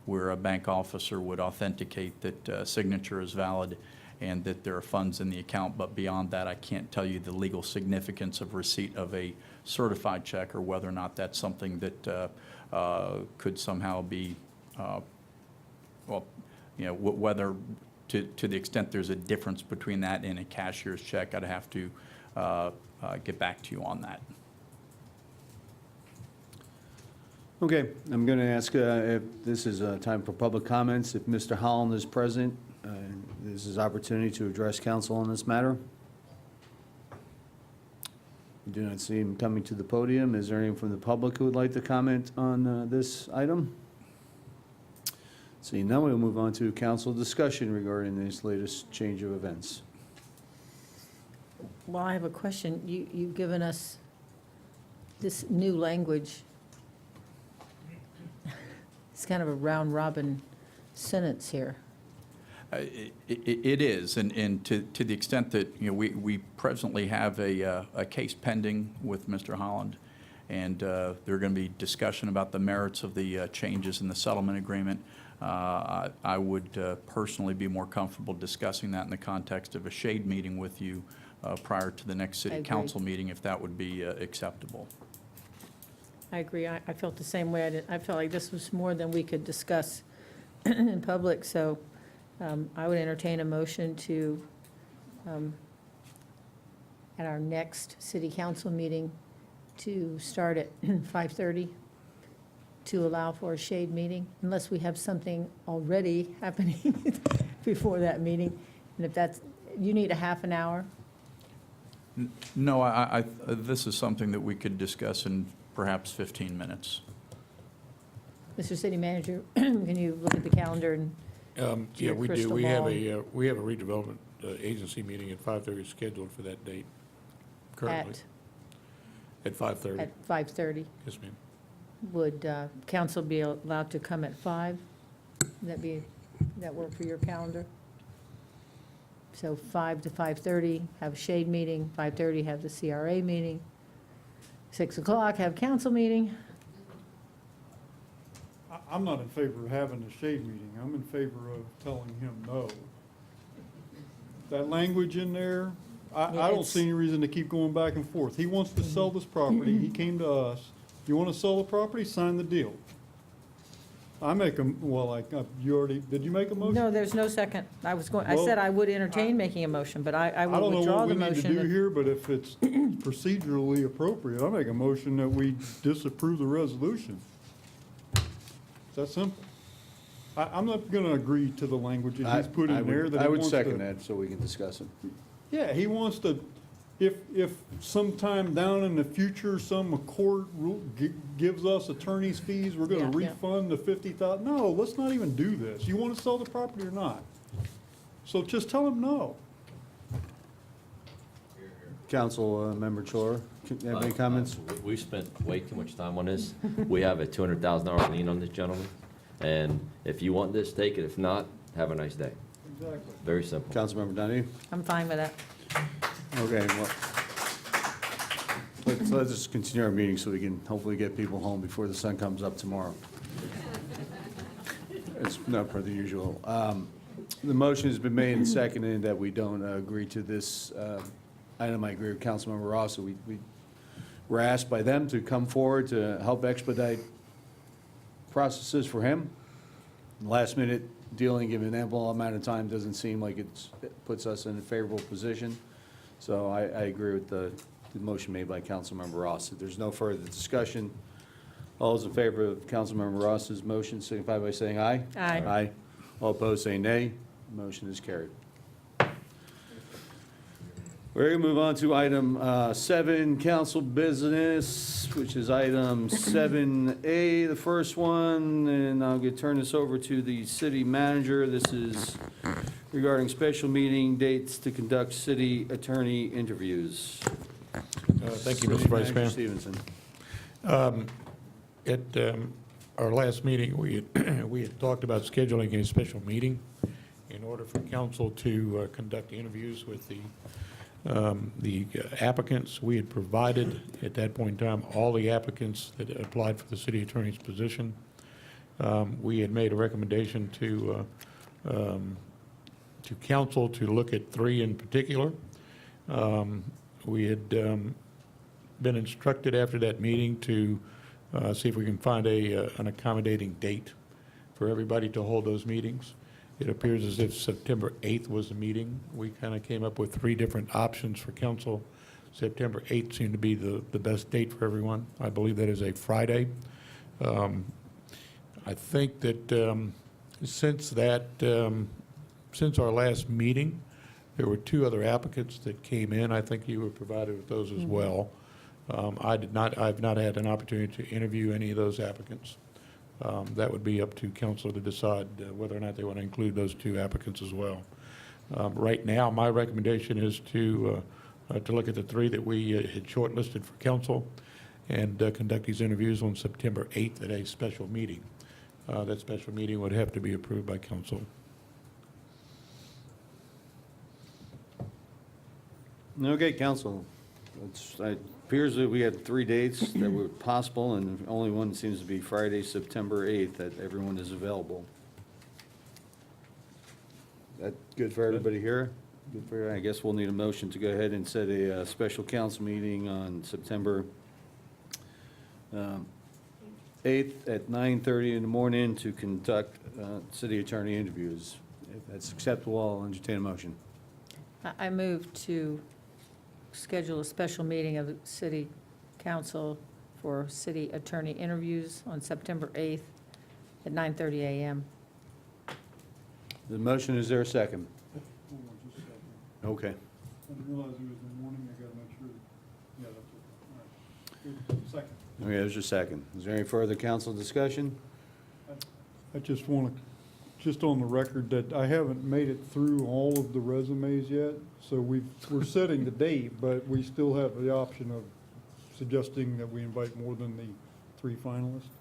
where a bank officer would authenticate that signature is valid and that there are funds in the account. But beyond that, I can't tell you the legal significance of receipt of a certified check or whether or not that's something that could somehow be, well, whether to the extent there's a difference between that and a cashier's check, I'd have to get back to you on that. Okay, I'm going to ask if this is a time for public comments. If Mr. Holland is present, this is opportunity to address council on this matter. I do not see him coming to the podium. Is there anyone from the public who would like to comment on this item? Seeing none, we'll move on to council discussion regarding this latest change of events. Well, I have a question. You've given us this new language. It's kind of a round-robin sentence here. It is, and to the extent that, we presently have a case pending with Mr. Holland, and there are going to be discussion about the merits of the changes in the settlement agreement. I would personally be more comfortable discussing that in the context of a shade meeting with you prior to the next I city agree. council meeting, if that would be acceptable. I agree. I felt the same way. I felt like this was more than we could discuss in public, so I would entertain a motion to, at our next city council meeting, to start at 5:30 to allow for a shade meeting, unless we have something already happening before that meeting. And if that's, you need a half an hour? No, this is something that we could discuss in perhaps 15 minutes. Mr. City Manager, can you look at the calendar and to Yeah, your we do. crystal We have ball? we have a redevelopment agency meeting at 5:30 scheduled for that date currently. At 5:30. At 5:30? Yes, ma'am. Would council be allowed to come at 5? Would that work for your calendar? So 5 to 5:30, have a shade meeting, 5:30 have the CRA meeting, 6 o'clock have council meeting. I'm not in favor of having a shade meeting. I'm in favor of telling him no. That language in there, I don't it's- see any reason to keep going back and forth. He wants to sell this property. He came to us. You want to sell the property? Sign the deal. I make a, well, you already, did you make a motion? No, there's no second. I Well, said I would entertain making a motion, but I I will don't know withdraw what the we need to do motion. here, but if it's procedurally appropriate, I make a motion that we disapprove the resolution. It's that simple. I'm not going to agree to the language that he's put in there that he I would wants second to. that so we can discuss it. Yeah, he wants to, if sometime down in the future, some court gives us attorney's fees, we're gonna Yeah, yeah. refund the 50,000. No, let's not even do this. You wanna sell the property or not? So just tell him no. Council Member Chor, have any comments? We've spent way too much time on this. We have a $200,000 lien on this gentleman, and if you want this, take it. If not, have a nice day. Exactly. Very simple. Councilmember Donahue? I'm fine with that. Okay, well, let's just continue our meeting so we can hopefully get people home before the sun comes up tomorrow. It's not per the usual. The motion has been made and seconded that we don't agree to this item. I agree with Councilmember Ross. We were asked by them to come forward to help expedite processes for him. Last minute dealing, given ample amount of time, doesn't seem like it puts us in a favorable position. So I agree with the motion made by Councilmember Ross. If there's no further discussion, all those in favor of Councilmember Ross's motion signify by saying aye. Aye. Aye. All opposed, say nay. Motion is carried. We're going to move on to item 7, council business, which is item 7A, the first one, and I'll turn this over to the city manager. This is regarding special meeting dates to conduct city attorney interviews. Thank you, Mr. Vice Mayor. Stevenson. At our last meeting, we had talked about scheduling a special meeting in order for council to conduct interviews with the applicants. We had provided, at that point in time, all the applicants that applied for the city attorney's position. We had made a recommendation to council to look at 3 in particular. We had been instructed after that meeting to see if we can find an accommodating date for everybody to hold those meetings. It appears as if September 8th was the meeting. We kind of came up with 3 different options for council. September 8th seemed to be the best date for everyone. I believe that is a Friday. I think that since our last meeting, there were 2 other applicants that came in. I think you were provided with those as well. I've not had an opportunity to interview any of those applicants. That would be up to council to decide whether or not they want to include those 2 applicants as well. Right now, my recommendation is to look at the 3 that we had shortlisted for council and conduct these interviews on September 8th at a special meeting. That special meeting would have to be approved by council. Okay, council. It appears that we had 3 dates that were possible, and the only one seems to be Friday, September 8th, that everyone is available. That good for everybody here? Good for, I guess we'll need a motion to go ahead and set a special council meeting on September 8th at 9:30 in the morning to conduct city attorney interviews. If that's acceptable, I'll entertain a motion. I move to schedule a special meeting of the city council for city attorney interviews on September 8th at 9:30 a.m. The motion, is there a second? Hold on just a second. Okay. I didn't realize it was in the morning, I gotta make sure, yeah, that's okay. All right. Good. Second. Okay, there's your second. Is there any further council discussion? I just want to, just on the record, that I haven't made it through all of the resumes yet, so we're setting the date, but we still have the option of suggesting that we invite more than the 3 finalists.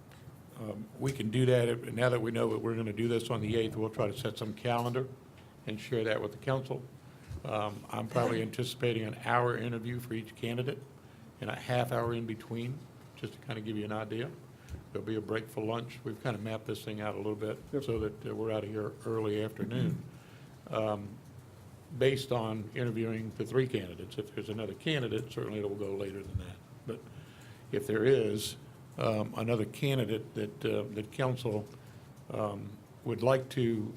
We can do that. Now that we know that we're going to do this on the 8th, we'll try to set some calendar and share that with the council. I'm probably anticipating an hour interview for each candidate and a half hour in between, just to kind of give you an idea. There'll be a break for lunch. We've kind of mapped this thing out a little bit so that we're out of here early afternoon. Based on interviewing the 3 candidates. If there's another candidate, certainly it will go later than that. But if there is another candidate that council would like to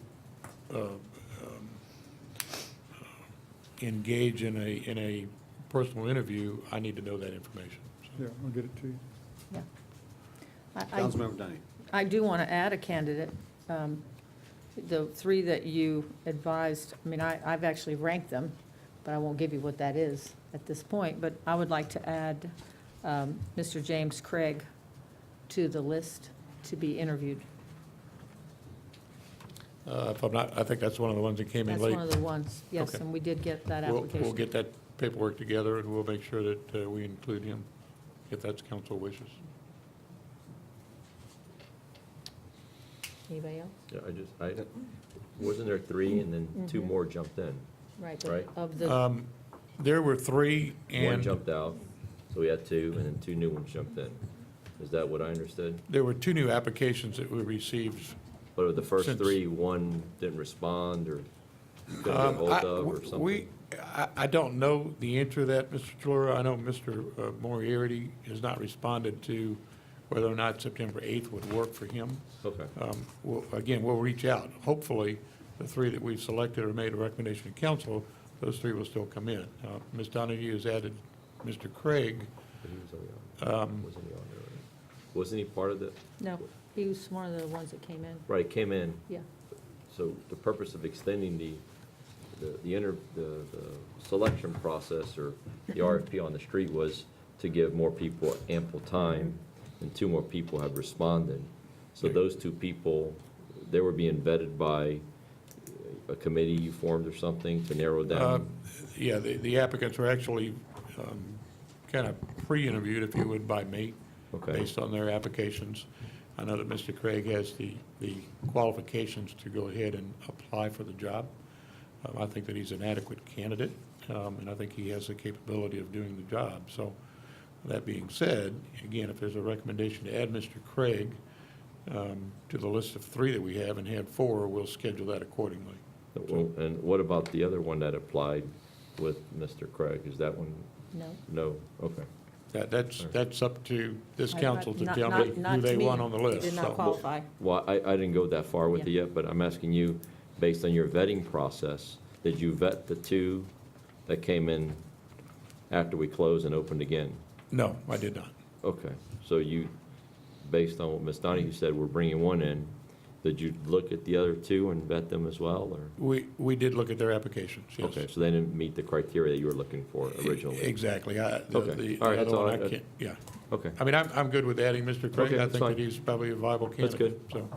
engage in a personal interview, I need to know that information. Yeah, I'll get it to you. Yeah. Councilmember Dunny. I do want to add a candidate. The 3 that you advised, I mean, I've actually ranked them, but I won't give you what that is at this point. But I would like to add Mr. James Craig to the list to be interviewed. If I'm not, I think that's one of the ones that came in That's late. one of the ones, yes, Okay. and we did get that We'll application. get that paperwork together, and we'll make sure that we include him, if that's council wishes. Anybody else? Yeah, wasn't there 3 and then 2 more jumped in? Right. Right. Of the, There were 3, One and jumped out, so we had 2, and then 2 new ones jumped in. Is that what I understood? there were 2 new applications that we received. But of the first Since- 3, one didn't respond or couldn't get hold of or something? I don't know the answer to that, Mr. Flora. I know Mr. Moriarty has not responded to whether or not September 8th would work for him. Okay. Again, we'll reach out. Hopefully, the 3 that we've selected or made a recommendation to council, those 3 will still come in. Ms. Donahue has added Mr. Craig. But he was already on. Wasn't he on there already? Wasn't he part of the, no, he was one of the ones that came in, right, came in? yeah. So the purpose of extending the selection process or the RFP on the street was to give more people ample time, and 2 more people have responded. So those 2 people, they were being vetted by a committee you formed or something to narrow down? Yeah, the applicants were actually kind of pre-interviewed, if you would, by me, Okay. based on their applications. I know that Mr. Craig has the qualifications to go ahead and apply for the job. I think that he's an adequate candidate, and I think he has the capability of doing the job. So that being said, again, if there's a recommendation to add Mr. Craig to the list of 3 that we have and had 4, we'll schedule that accordingly. And what about the other one that applied with Mr. Craig? Is that one? No. No, okay. That's up to this Not- council to not- tell not- me not who they to me. want on the He list. did not so. qualify. Well, I didn't go that far with it yet, but I'm asking you, based on your vetting process, did you vet the two that came in after we closed and opened again? No, I did not. Okay, so you, based on what Ms. Donahue said, we're bringing one in. Did you look at the other two and vet them as well, or? We did look at their applications, yes. Okay, so they didn't meet the criteria that you were looking for originally? Exactly. Okay. The All right, other that's all one, I- I can't, yeah. Okay, I mean, I'm good with adding Mr. Craig. Okay, I that's think fine. that he's probably a viable That's candidate. So,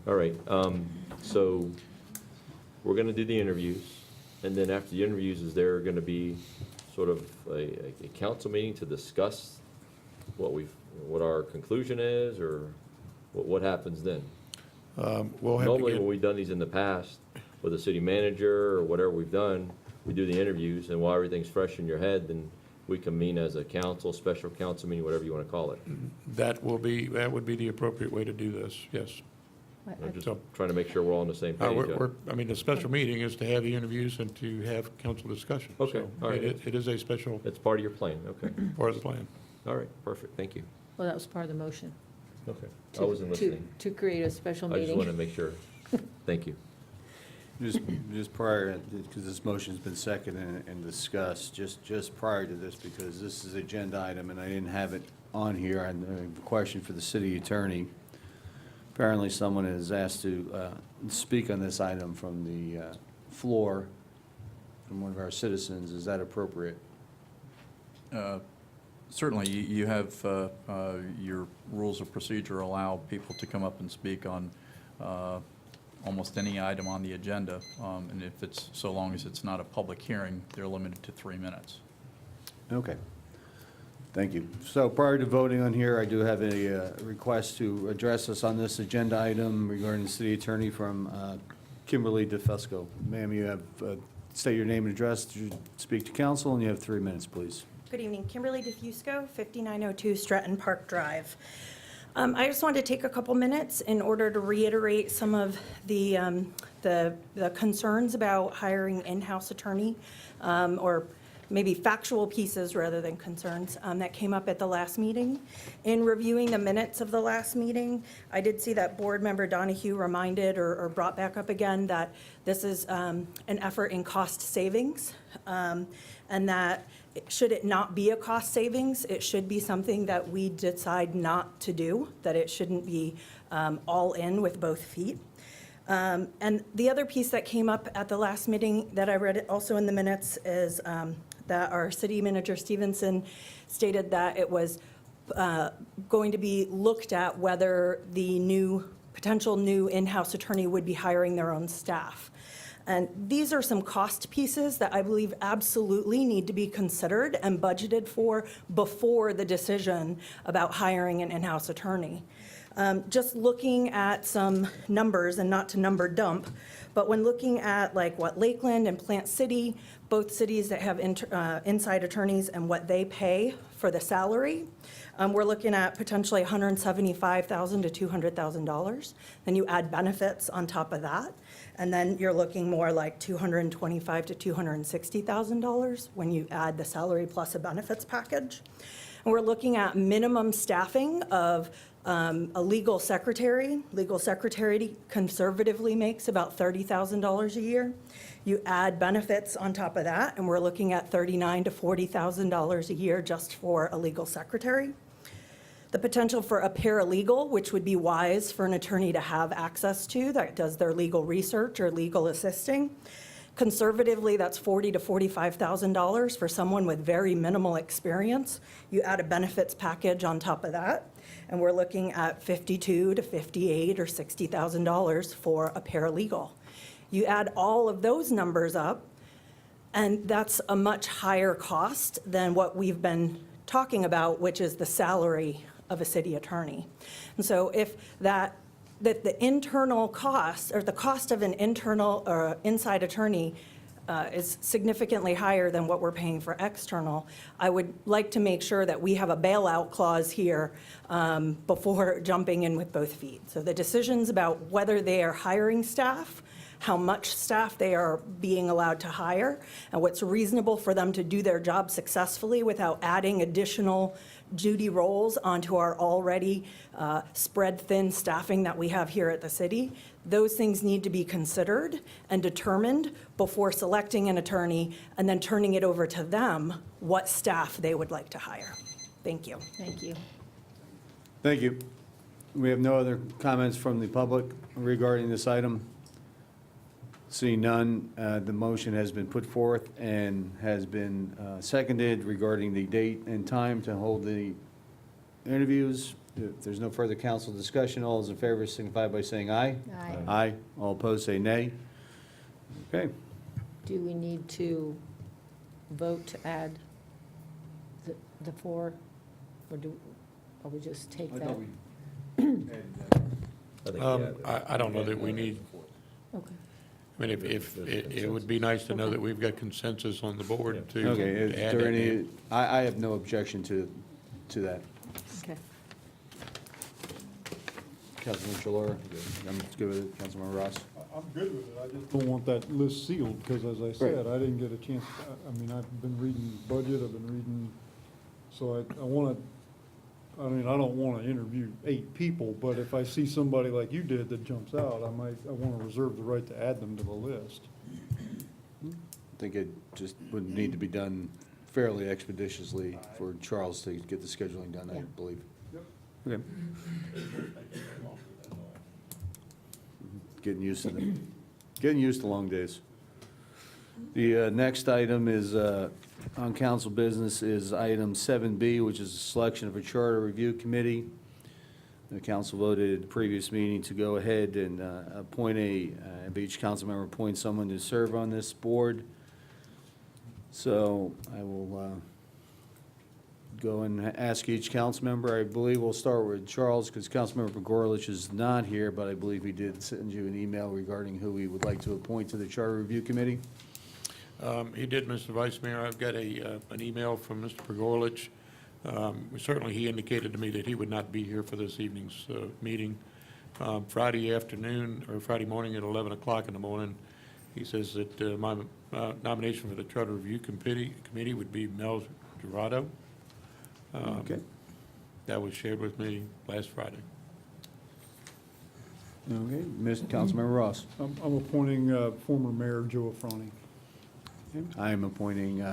all right. So we're going to do the interviews, and then after the interviews, is there going to be sort of a council meeting to discuss what our conclusion is, or what happens then? we'll have to Normally, get, when we've done these in the past, with the city manager or whatever we've done, we do the interviews, and while everything's fresh in your head, then we convene as a council, special council meeting, whatever you want to call it. that would be the appropriate way to do this, yes. I'm just So- trying to make sure we're all on the same page. I mean, the special meeting is to have the interviews and to have council discussion. Okay, So all right. It is a special It's part of your plan, okay. part of the plan. All right, perfect, thank you. Well, that was part of the motion. Okay, I to- wasn't to- listening. To create a special I just meeting. want to make sure. Thank you. Just prior, because this motion's been seconded and discussed, just prior to this, because this is agenda item and I didn't have it on here, I have a question for the city attorney. Apparently, someone is asked to speak on this item from the floor, from one of our citizens. Is that appropriate? Certainly, you have your rules of procedure allow people to come up and speak on almost any item on the agenda, and if it's, so long as it's not a public hearing, they're limited to 3 minutes. Okay. Thank you. So prior to voting on here, I do have a request to address us on this agenda item regarding the city attorney from Kimberly DeFusco. Ma'am, you have, state your name and address to speak to council, and you have 3 minutes, please. Good evening, Kimberly DeFusco, 5902 Stratton Park Drive. I just wanted to take a couple minutes in order to reiterate some of the concerns about hiring in-house attorney, or maybe factual pieces rather than concerns, that came up at the last meeting. In reviewing the minutes of the last meeting, I did see that Board Member Donahue reminded or brought back up again that this is an effort in cost savings, and that should it not be a cost savings, it should be something that we decide not to do, that it shouldn't be all in with both feet. And the other piece that came up at the last meeting that I read also in the minutes is that our city manager Stevenson stated that it was going to be looked at whether the potential new in-house attorney would be hiring their own staff. And these are some cost pieces that I believe absolutely need to be considered and budgeted for before the decision about hiring an in-house attorney. Just looking at some numbers, and not to number dump, but when looking at like what Lakeland and Plant City, both cities that have inside attorneys and what they pay for the salary, we're looking at potentially $175,000 to $200,000. Then you add benefits on top of that, and then you're looking more like $225,000 to $260,000 when you add the salary plus a benefits package. And we're looking at minimum staffing of a legal secretary. Legal secretary conservatively makes about $30,000 a year. You add benefits on top of that, and we're looking at $39,000 to $40,000 a year just for a legal secretary. The potential for a paralegal, which would be wise for an attorney to have access to, that does their legal research or legal assisting. Conservatively, that's $40,000 to $45,000 for someone with very minimal experience. You add a benefits package on top of that, and we're looking at $52,000 to $58,000 or $60,000 for a paralegal. You add all of those numbers up, and that's a much higher cost than what we've been talking about, which is the salary of a city attorney. And so if that the internal cost, or the cost of an internal or inside attorney is significantly higher than what we're paying for external, I would like to make sure that we have a bailout clause here before jumping in with both feet. So the decisions about whether they are hiring staff how much staff they are being allowed to hire, and what's reasonable for them to do their job successfully without adding additional duty roles onto our already spread thin staffing that we have here at the city. Those things need to be considered and determined before selecting an attorney and then turning it over to them what staff they would like to hire. Thank you. Thank you. Thank you. We have no other comments from the public regarding this item. Seeing none, the motion has been put forth and has been seconded regarding the date and time to hold the interviews. If there's no further council discussion, all those in favor signify by saying aye. Aye. Aye. All opposed say nay. Okay. Do we need to vote to add the four, or we just take that? I don't know that we need, Okay. I mean, if, it would be nice to know that we've got consensus on the board to Okay, is to add there that any, in. I have no objection to that. Okay. Councilman Shalora, I'm good with it. Councilman Ross? I'm good with it, I just don't want that list sealed, because as I said, I didn't get a chance, I mean, I've been reading budget, I've been reading, so I want to, I mean, I don't want to interview 8 people, but if I see somebody like you did that jumps out, I want to reserve the right to add them to the list. I think it just would need to be done fairly expeditiously for Charles to get the scheduling done, I believe. Okay. Getting used to long days. The next item is, on council business, is item 7B, which is a selection of a charter review committee. The council voted at the previous meeting to go ahead and appoint have each council member appoint someone to serve on this board. So I will go and ask each council member. I believe we'll start with Charles, because Councilmember Gorlic is not here, but I believe he did send you an email regarding who he would like to appoint to the Charter Review Committee. He did, Mr. Vice Mayor. I've got an email from Mr. Pagorlich. Certainly, he indicated to me that he would not be here for this evening's meeting. Friday afternoon, or Friday morning at 11 o'clock in the morning, he says that my nomination for the Charter Review Committee would be Mel Dorado. Okay. That was shared with me last Friday. Okay, Councilmember Ross. I'm appointing former Mayor Joe Afrani. I am appointing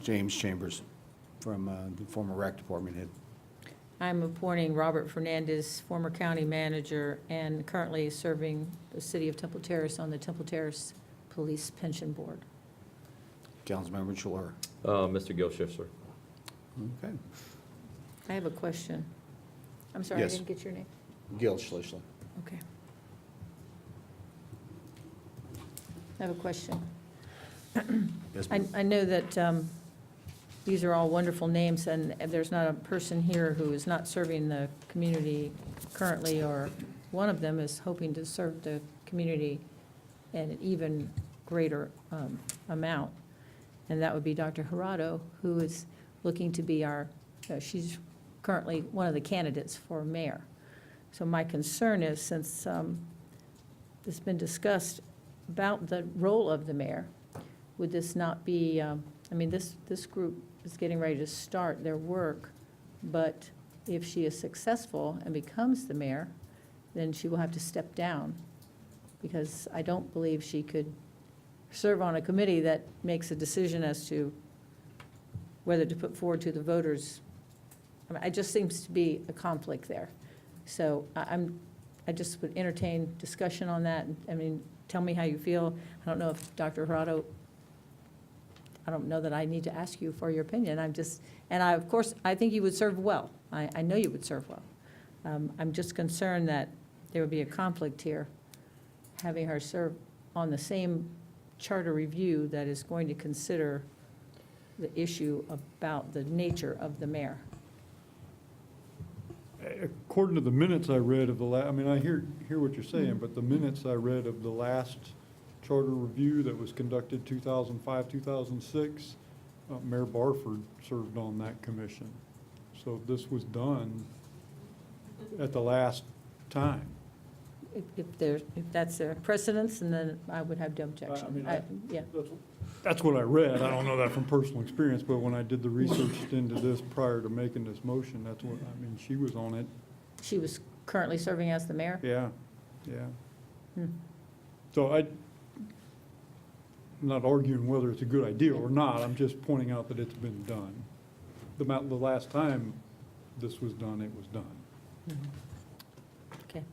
James Chambers from the former rec department head. I'm appointing Robert Fernandez, former county manager, and currently serving the city of Temple Terrace on the Temple Terrace Police Pension Board. Councilmember Shalora. Mr. Gilsher, sir. Okay. I have a question. I'm sorry, I Yes. didn't get your name. Gil Schlichler. Okay. I have a question. Yes, I know that these are all wonderful names, and there's not a person here who is not serving the community currently, or one of them is hoping to serve the community in an even greater amount, and that would be Dr. Gerardo, who is looking to be she's currently one of the candidates for mayor. So my concern is, since it's been discussed about the role of the mayor, would this not be, this group is getting ready to start their work, but if she is successful and becomes the mayor, then she will have to step down, because I don't believe she could serve on a committee that makes a decision as to whether to put forward to the voters. I mean, it just seems to be a conflict there. So I just would entertain discussion on that. I mean, tell me how you feel. I don't know if Dr. Gerardo, I don't know that I need to ask you for your opinion. Of course, I think you would serve well. I know you would serve well. I'm just concerned that there would be a conflict here, having her serve on the same charter review that is going to consider the issue about the nature of the mayor. According to the minutes I read of I hear what you're saying, but the minutes I read of the last charter review that was conducted 2005, 2006, Mayor Barford served on that commission. So this was done at the last time. if that's a precedence, and then I would have no objection. Yeah. That's what I read. I don't know that from personal experience, but when I did the research into this prior to making this motion, that's what, I mean, she was on it. She was currently serving as the mayor? Yeah, yeah. Hmm. So I'm not arguing whether it's a good idea or not. I'm just pointing out that it's been done. The last time this was done, it was done. Okay.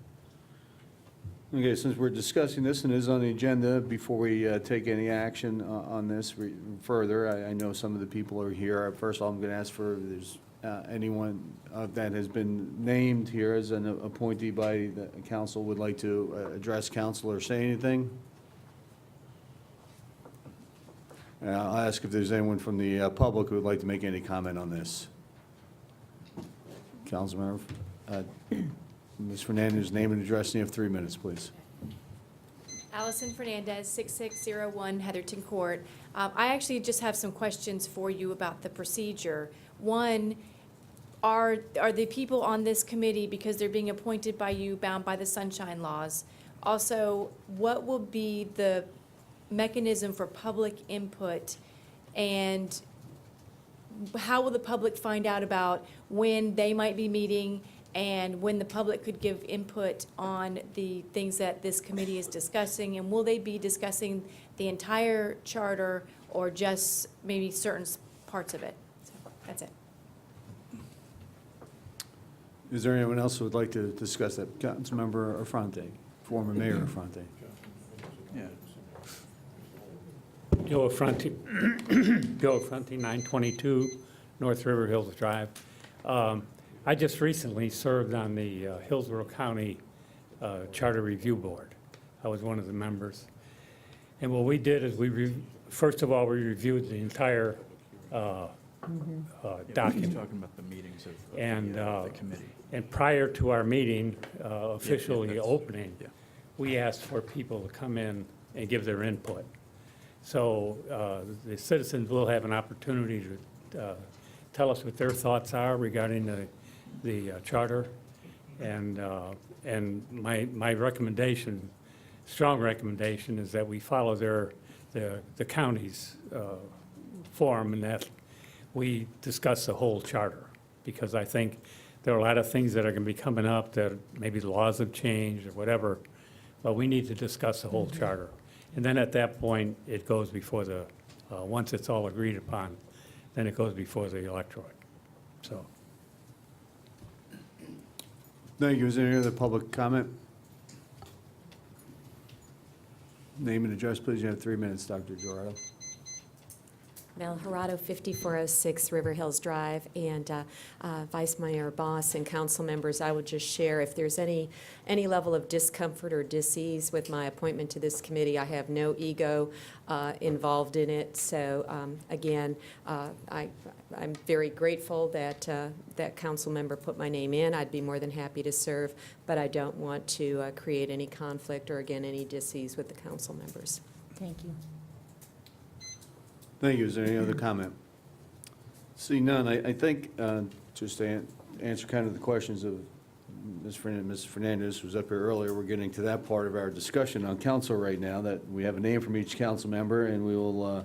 Okay, since we're discussing this and it is on the agenda, before we take any action on this further, I know some of the people are here. First of all, I'm going to ask for if there's anyone that has been named here as an appointee by the council would like to address council or say anything. I'll ask if there's anyone from the public who would like to make any comment on this. Councilmember, Ms. Fernandez, name and address, and you have 3 minutes, please. Allison Fernandez, 6601 Heatherton Court. I actually just have some questions for you about the procedure. One, are the people on this committee, because they're being appointed by you, bound by the sunshine laws? Also, what will be the mechanism for public input, and how will the public find out about when they might be meeting and when the public could give input on the things that this committee is discussing? And will they be discussing the entire charter or just maybe certain parts of it? So that's it. Is there anyone else who would like to discuss that? Councilmember Affronte, former Mayor Affronte. Yeah. Joe Affronte, 922 North River Hills Drive. I just recently served on the Hillsborough County Charter Review Board. I was one of the members. And what we did is first of all, we reviewed the entire document. You're talking about the meetings of the committee. And prior to our meeting officially that's- opening, yeah. we asked for people to come in and give their input. So the citizens will have an opportunity to tell us what their thoughts are regarding the charter. And my recommendation, strong recommendation, is that we follow the county's form, and that we discuss the whole charter. Because I think there are a lot of things that are going to be coming up that maybe the laws have changed or whatever, but we need to discuss the whole charter. And then at that point, it goes before once it's all agreed upon, then it goes before the electorate. So. Thank you. Is there any other public comment? Name and address, please. You have 3 minutes, Dr. Gerardo. Mel Gerardo, 5406 River Hills Drive, and Vice Mayor Boss and council members, I would just share, if there's any level of discomfort or dis-ease with my appointment to this committee, I have no ego involved in it. So again, I'm very grateful that that council member put my name in. I'd be more than happy to serve, but I don't want to create any conflict or, again, any dis-ease with the council members. Thank you. Thank you. Is there any other comment? See none. I think, just to answer kind of the questions of Ms. Fernandez was up here earlier, we're getting to that part of our discussion on council right now, that we have a name from each council member, and we will,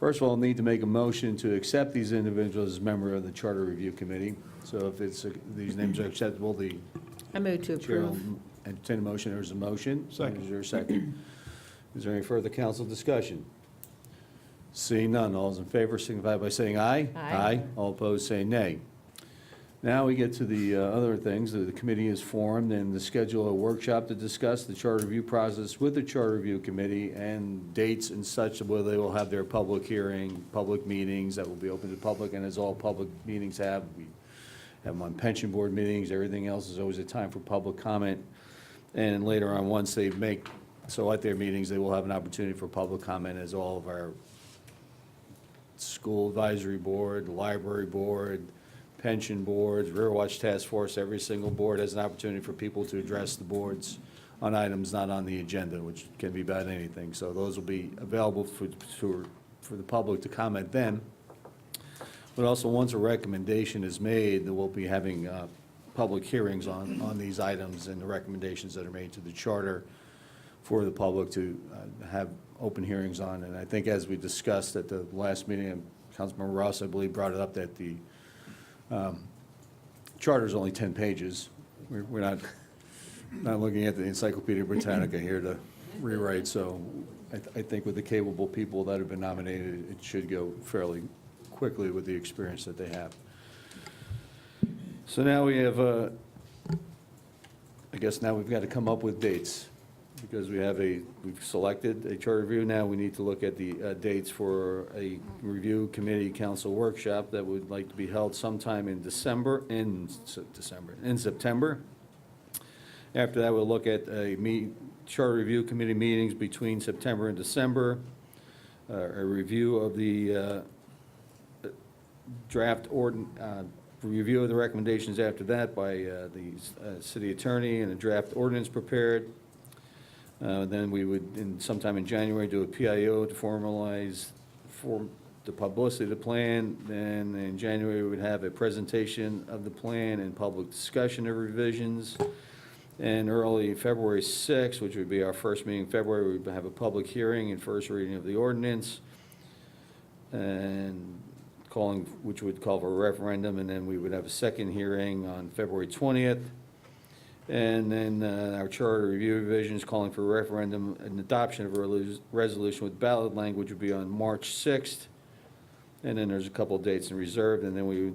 first of all, need to make a motion to accept these individuals as member of the Charter Review Committee. So if these names are acceptable, the I move to chair will approve. entertain a motion. There's a motion. Second. Is there a second? Is there any further council discussion? Seeing none, all those in favor signify by saying aye. Aye. All opposed say nay. Now we get to the other things. The committee is formed and to schedule a workshop to discuss the charter review process with the charter review committee and dates and such where they will have their public hearing, public meetings that will be open to the public, and as all public meetings have, we have them on pension board meetings. Everything else is always a time for public comment. And later on, once they make, so at their meetings, they will have an opportunity for public comment, as all of our school advisory board, library board, pension boards, River Watch Task Force, every single board has an opportunity for people to address the boards on items not on the agenda, which can be about anything. So those will be available for the public to comment then. But also, once a recommendation is made, that we'll be having public hearings on these items and the recommendations that are made to the charter for the public to have open hearings on. And I think as we discussed at the last meeting, and Councilmember Ross, I believe, brought it up that the charter is only 10 pages. We're not looking at the Encyclopedia Britannica here to rewrite, so I think with the capable people that have been nominated, it should go fairly quickly with the experience that they have. So now we have, I guess now we've got to come up with dates, because we've selected a charter review. Now we need to look at the dates for a review committee council workshop that would like to be held sometime in September. After that, we'll look at charter review committee meetings between September and December, a review of the review of the recommendations after that by the city attorney, and a draft ordinance prepared. Then we would, sometime in January, do a PIO to formalize the publicity of the plan. Then in January, we would have a presentation of the plan and public discussion of revisions. And early February 6th, which would be our first meeting in February, we would have a public hearing and first reading of the ordinance, and which would call for a referendum, and then we would have a second hearing on February 20th. And then our charter review revisions calling for a referendum and adoption of a resolution with ballot language would be on March 6th. And then there's a couple of dates in reserve, and then we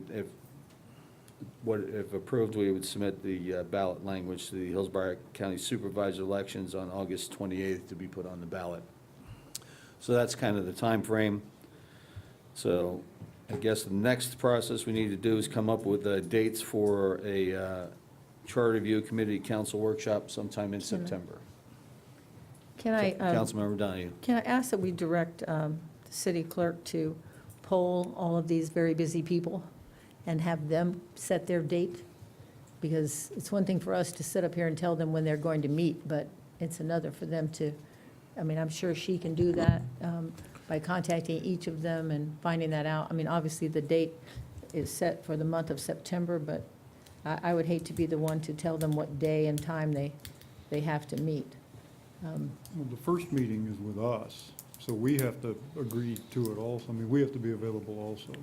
would, if approved, we would submit the ballot language to the Hillsborough County Supervisor elections on August 28th to be put on the ballot. So that's kind of the time frame. So I guess the next process we need to do is come up with dates for a charter review committee council workshop sometime in September. Can I, Councilmember Donahue. can I ask that we direct the city clerk to poll all of these very busy people and have them set their date? Because it's one thing for us to sit up here and tell them when they're going to meet, but it's another for them to, I mean, I'm sure she can do that by contacting each of them and finding that out. I mean, obviously, the date is set for the month of September, but I would hate to be the one to tell them what day and time they have to meet. Well, the first meeting is with us, so we have to agree to it also. I mean, we have to be available also.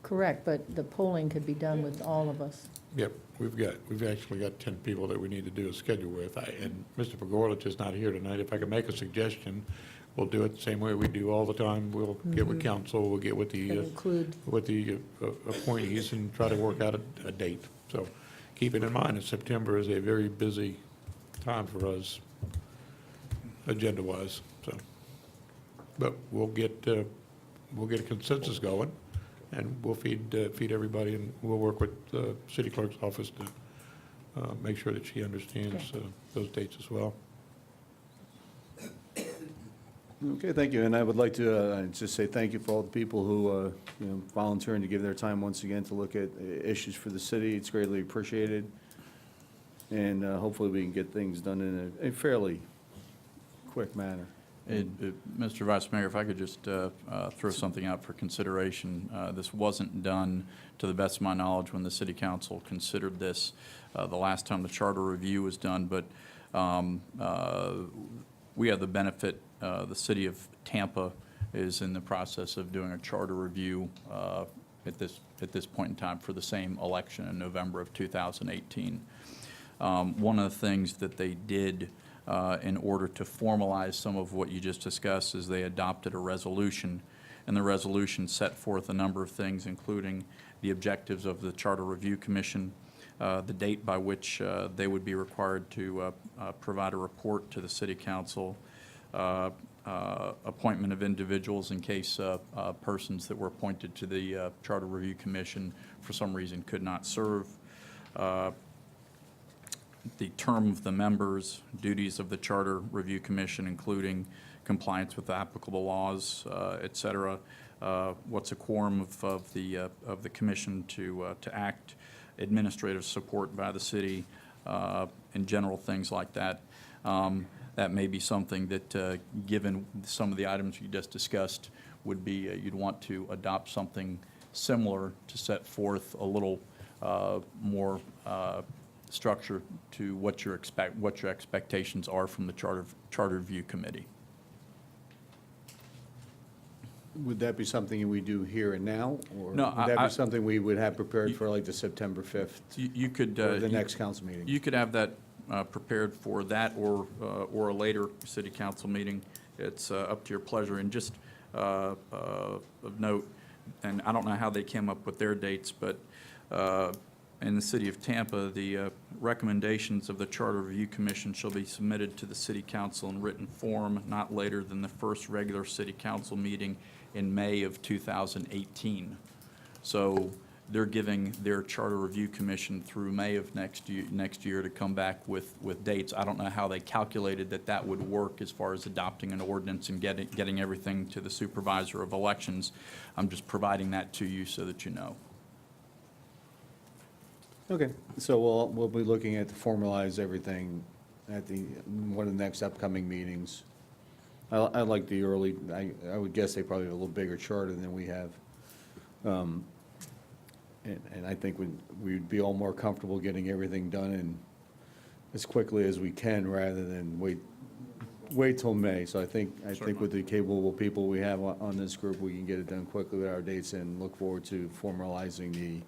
Correct, but the polling could be done with all of us. Yep, we've actually got 10 people that we need to do a schedule with. And Mr. Pagorlich is not here tonight. If I could make a suggestion, we'll do it the same way we do all the time. We'll get with council, we'll get with the appointees and try to work out a date. So keeping in mind that September is a very busy time for us, agenda-wise, so. But we'll get a consensus going, and we'll feed everybody, and we'll work with the city clerk's office to make sure that she understands those dates as well. Okay, thank you. And I would like to just say thank you for all the people who, volunteering to give their time once again to look at issues for the city. It's greatly appreciated. And hopefully we can get things done in a fairly quick manner. Mr. Vice Mayor, if I could just throw something out for consideration. This wasn't done, to the best of my knowledge, when the City Council considered this the last time the charter review was done, but we have the benefit, the City of Tampa is in the process of doing a charter review at this point in time for the same election in November of 2018. One of the things that they did in order to formalize some of what you just discussed is they adopted a resolution, and the resolution set forth a number of things, including the objectives of the Charter Review Commission, the date by which they would be required to provide a report to the City Council, appointment of individuals in case persons that were appointed to the Charter Review Commission for some reason could not serve, the term of the members, duties of the Charter Review Commission, including compliance with applicable laws, et cetera, what's a quorum of the commission to act, administrative support by the city, and general things like that. That may be something that, given some of the items you just discussed, would be you'd want to adopt something similar to set forth a little more structure to what your expectations are from the Charter Review Committee. Would that be something we do here and now? Or No, would that I- be something we would have prepared for like the September 5th? You could. Or the you- next council meeting? You could have that prepared for that or a later city council meeting. It's up to your pleasure. And just of note, and I don't know how they came up with their dates, but in the city of Tampa, the recommendations of the Charter Review Commission shall be submitted to the city council in written form not later than the first regular city council meeting in May of 2018. So they're giving their Charter Review Commission through May of next year to come back with dates. I don't know how they calculated that would work as far as adopting an ordinance and getting everything to the supervisor of elections. I'm just providing that to you so that you know. Okay, so we'll be looking at to formalize everything at one of the next upcoming meetings. I like the early, I would guess they probably have a little bigger charter than we have. And I think we'd be all more comfortable getting everything done and as quickly as we can rather than wait till May. So I think with the capable people we have on this group, we can get it done quickly with our dates and look forward to formalizing the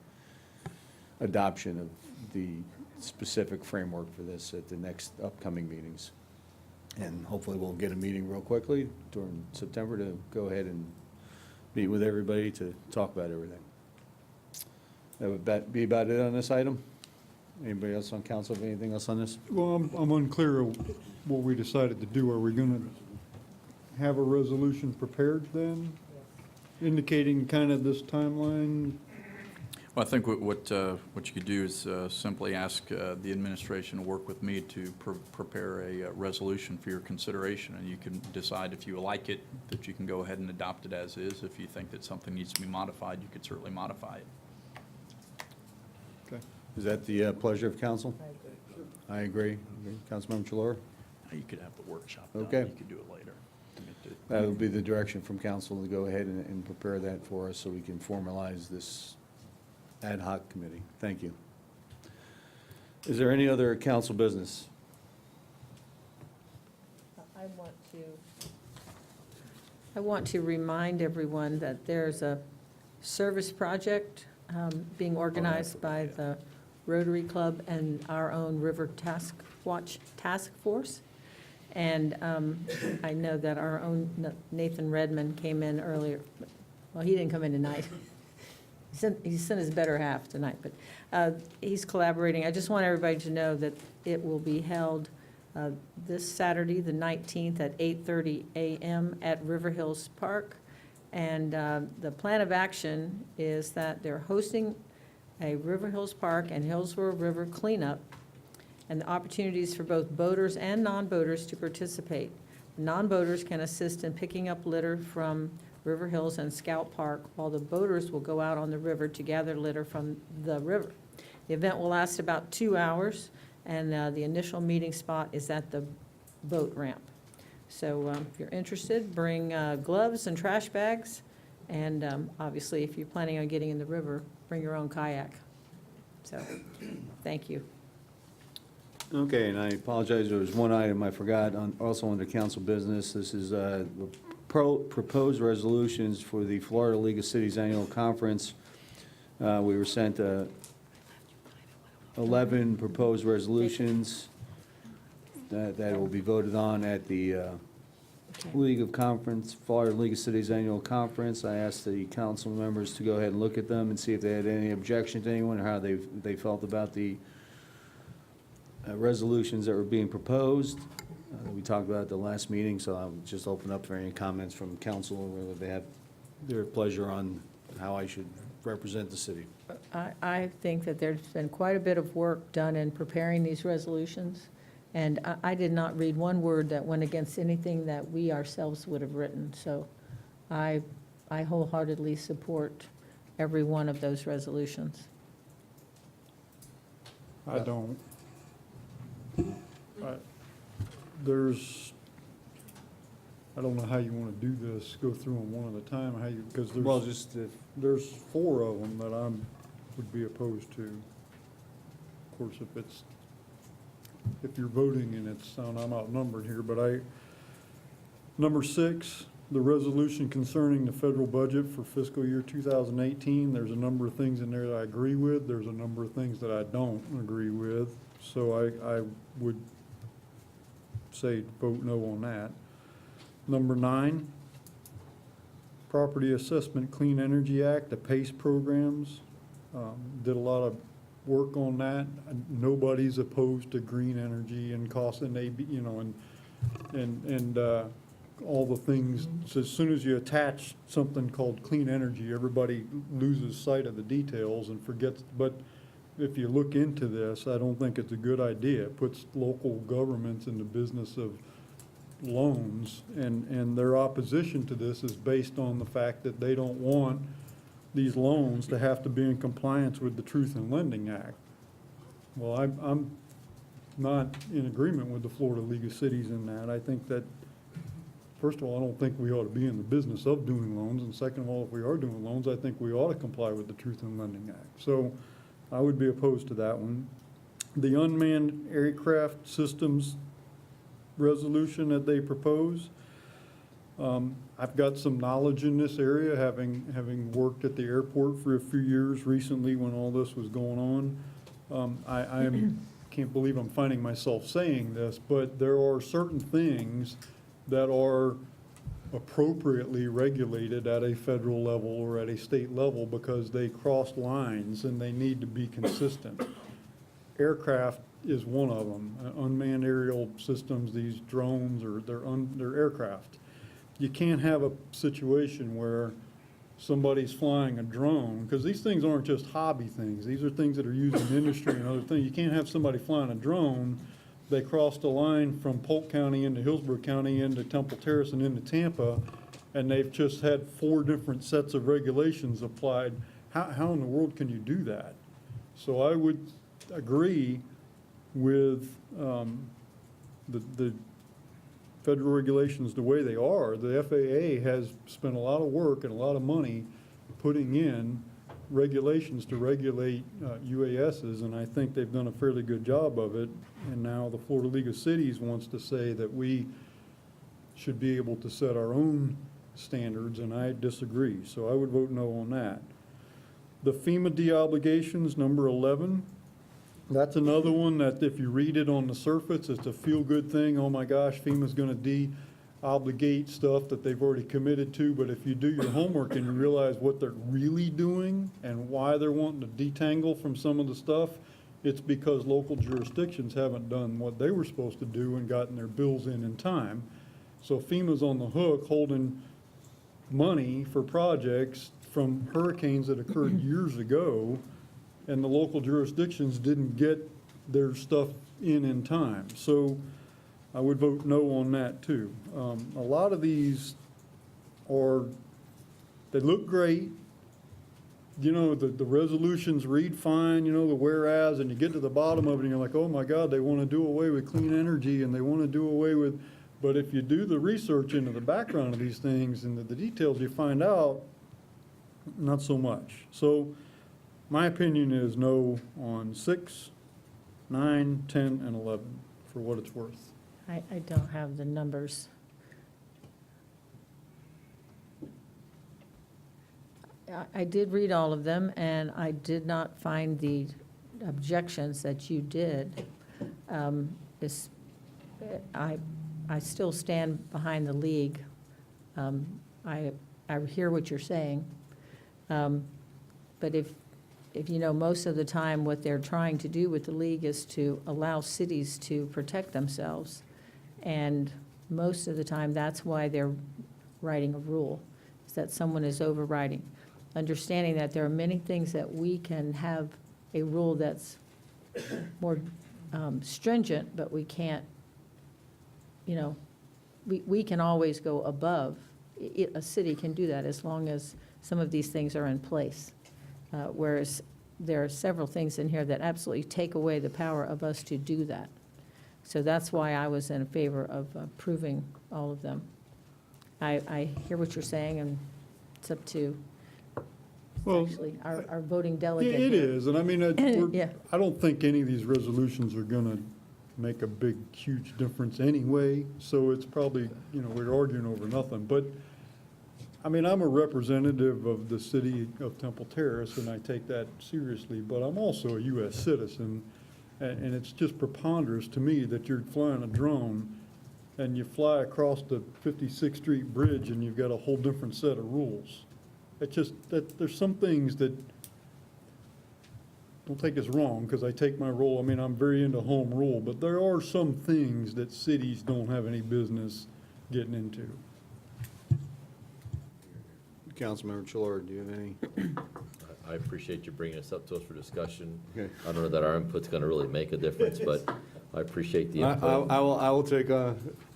adoption of the specific framework for this at the next upcoming meetings. And hopefully we'll get a meeting real quickly during September to go ahead and meet with everybody to talk about everything. That would be about it on this item. Anybody else on council have anything else on this? Well, I'm unclear of what we decided to do. Are we going to have a resolution prepared then, indicating kind of this timeline? Well, I think what you could do is simply ask the administration to work with me to prepare a resolution for your consideration, and you can decide if you like it, that you can go ahead and adopt it as is. If you think that something needs to be modified, you could certainly modify it. Okay. Is that the pleasure of council? I agree. Councilmember Chalour? You could have the workshop done. Okay. You could do it later. That would be the direction from council to go ahead and prepare that for us so we can formalize this ad hoc committee. Thank you. Is there any other council business? I want to remind everyone that there's a service project being organized by the Rotary Club and our own River Task Force. And I know that our own Nathan Redmond came in earlier. Well, he didn't come in tonight. He sent his better half tonight, but he's collaborating. I just want everybody to know that it will be held this Saturday, the 19th, at 8:30 a.m. at River Hills Park. And the plan of action is that they're hosting a River Hills Park and Hillsborough River cleanup, and the opportunities for both boaters and non-boaters to participate. Non-boaters can assist in picking up litter from River Hills and Scout Park, while the boaters will go out on the river to gather litter from the river. The event will last about 2 hours, and the initial meeting spot is at the boat ramp. So if you're interested, bring gloves and trash bags, and obviously, if you're planning on getting in the river, bring your own kayak. So, thank you. Okay, and I apologize, there was one item I forgot, also under council business. This is proposed resolutions for the Florida League of Cities Annual Conference. We were sent 11 proposed resolutions that will be voted on at the Florida League of Cities Annual Conference. I asked the council members to go ahead and look at them and see if they had any objection to anyone, or how they felt about the resolutions that were being proposed. We talked about it at the last meeting, so I'll just open up for any comments from council, or whether they have their pleasure on how I should represent the city. I think that there's been quite a bit of work done in preparing these resolutions, and I did not read one word that went against anything that we ourselves would have written. So I wholeheartedly support every one of those resolutions. I don't. I don't know how you want to do this, go through them one at a time, because Well, there's 4 of them that I'm would be opposed to. Of course, if you're voting and it's, and I'm outnumbered here, but number 6, the resolution concerning the federal budget for fiscal year 2018, there's a number of things in there that I agree with. There's a number of things that I don't agree with. So I would say vote no on that. Number 9, Property Assessment Clean Energy Act, the PACE programs. Did a lot of work on that. Nobody's opposed to green energy and cost, and they, you know, and all the things. So as soon as you attach something called clean energy, everybody loses sight of the details and forgets. But if you look into this, I don't think it's a good idea. It puts local governments in the business of loans, and their opposition to this is based on the fact that they don't want these loans to have to be in compliance with the Truth in Lending Act. Well, I'm not in agreement with the Florida League of Cities in that. I think that, first of all, I don't think we ought to be in the business of doing loans, and second of all, if we are doing loans, I think we ought to comply with the Truth in Lending Act. So I would be opposed to that one. The unmanned aircraft systems resolution that they propose, I've got some knowledge in this area, having worked at the airport for a few years recently when all this was going on. I can't believe I'm finding myself saying this, but there are certain things that are appropriately regulated at a federal level or at a state level because they cross lines and they need to be consistent. Aircraft is one of them. Unmanned aerial systems, these drones, or they're aircraft. You can't have a situation where somebody's flying a drone, because these things aren't just hobby things. These are things that are used in industry and other things. You can't have somebody flying a drone. They crossed the line from Polk County into Hillsborough County into Temple Terrace and into Tampa, and they've just had 4 different sets of regulations applied. How in the world can you do that? So I would agree with the federal regulations the way they are. The FAA has spent a lot of work and a lot of money putting in regulations to regulate UASs, and I think they've done a fairly good job of it. And now the Florida League of Cities wants to say that we should be able to set our own standards, and I disagree. So I would vote no on that. The FEMA de-obligations, number 11, that's another one that if you read it on the surface, it's a feel-good thing. Oh my gosh, FEMA's going to de-obligate stuff that they've already committed to. But if you do your homework and you realize what they're really doing and why they're wanting to detangle from some of the stuff, it's because local jurisdictions haven't done what they were supposed to do and gotten their bills in time. So FEMA's on the hook holding money for projects from hurricanes that occurred years ago, and the local jurisdictions didn't get their stuff in time. So I would vote no on that too. A lot of these they look great. You know, the resolutions read fine, you know, the whereas, and you get to the bottom of it and you're like, oh my God, they want to do away with clean energy and they want to do away with, but if you do the research into the background of these things and the details, you find out not so much. So my opinion is no on 6, 9, 10, and 11, for what it's worth. I don't have the numbers. I did read all of them, and I did not find the objections that you did. I still stand behind the league. I hear what you're saying. But if you know, most of the time what they're trying to do with the league is to allow cities to protect themselves. And most of the time, that's why they're writing a rule, is that someone is overriding. Understanding that there are many things that we can have a rule that's more stringent, but we can't, you know, we can always go above. A city can do that as long as some of these things are in place. Whereas there are several things in here that absolutely take away the power of us to do that. So that's why I was in favor of approving all of them. I hear what you're saying, and it's up to Well, actually, our voting Yeah, delegate. it here. is, and I mean, Yeah. I don't think any of these resolutions are gonna make a big, huge difference anyway, so it's probably, we're arguing over nothing, but, I mean, I'm a representative of the city of Temple Terrace, and I take that seriously, but I'm also a US citizen, and it's just preponderous to me that you're flying a drone, and you fly across the 56th Street Bridge, and you've got a whole different set of rules. It's just, that, there's some things that, don't take us wrong, because I take my role, I mean, I'm very into home rule, but there are some things that cities don't have any business getting into. Councilmember Chilora, do you have any? I appreciate you bringing this up to us for discussion. Okay. I don't know that our input's going to really make a difference, but I appreciate the I input. will take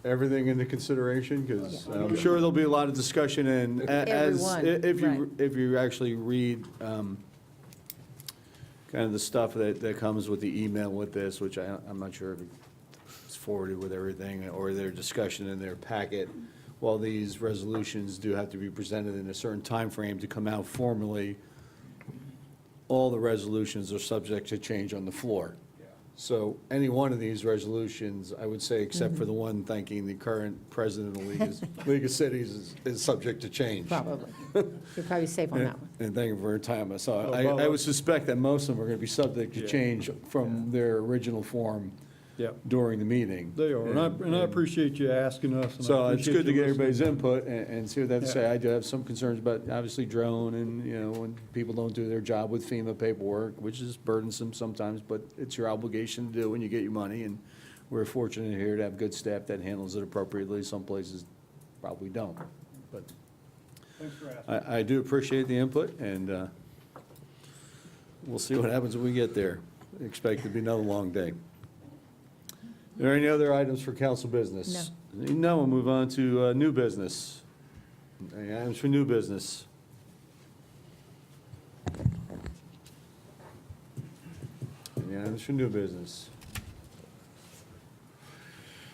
everything into consideration, because I'm sure there'll be a lot of discussion, and Everyone, if you actually read kind of the stuff that comes with the email with this, which I'm not sure if it's forwarded with everything, or their discussion in their packet, while these resolutions do have to be presented in a certain time frame to come out formally, all the resolutions are subject to change on the floor. So any one of these resolutions, I would say, except for the one thanking the current president of the League of Cities, is subject to change. Probably. You're probably safe on that one. And thank you for your time. So Oh, I Bob, would suspect that most of them are going to be subject to Yeah. change from their original form Yep, during the meeting. they are, and I appreciate you asking us. and I So it's appreciate good to you get everybody's listening. input and see what they have to say. I do have some concerns about, obviously, drone and, when people don't do their job with FEMA paperwork, which is burdensome sometimes, but it's your obligation to do when you get your money. And we're fortunate here to have good staff that handles it appropriately. Some places probably don't. But Thanks for asking. I do appreciate the input, and we'll see what happens when we get there. Expect it to be another long day. Are there any other items for council business? No, we'll move on to new business. Any items for new business? Any items for new business?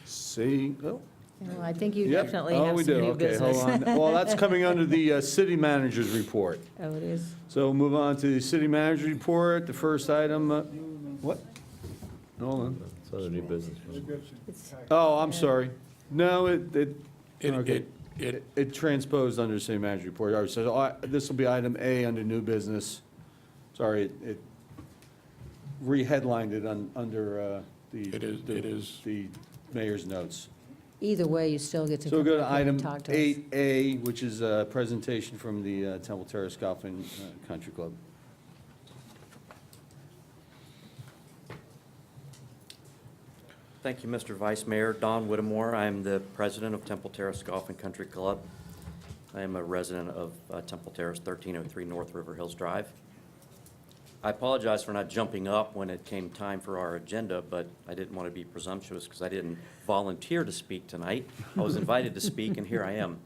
See, oh. Well, I think you Yep. definitely Oh, have we some do. new Okay, business. hold on. Well, that's coming under the city manager's report. Oh, it is? So we'll move on to the city manager's report. The first item, what? Hold on. It's other new business. Oh, I'm sorry. No, It- okay. it- It transposed under city manager report. All right, so this will be item A under new business. Sorry, it re-headlined it under It is. the mayor's notes. Either way, you still get to So come we'll go up to here and item talk to us. 8A, which is a presentation from the Temple Terrace Golf and Country Club. Thank you, Mr. Vice Mayor. Don Whittemore. I'm the president of Temple Terrace Golf and Country Club. I am a resident of Temple Terrace, 1303 North River Hills Drive. I apologize for not jumping up when it came time for our agenda, but I didn't want to be presumptuous because I didn't volunteer to speak tonight. I was invited to speak, and here I am.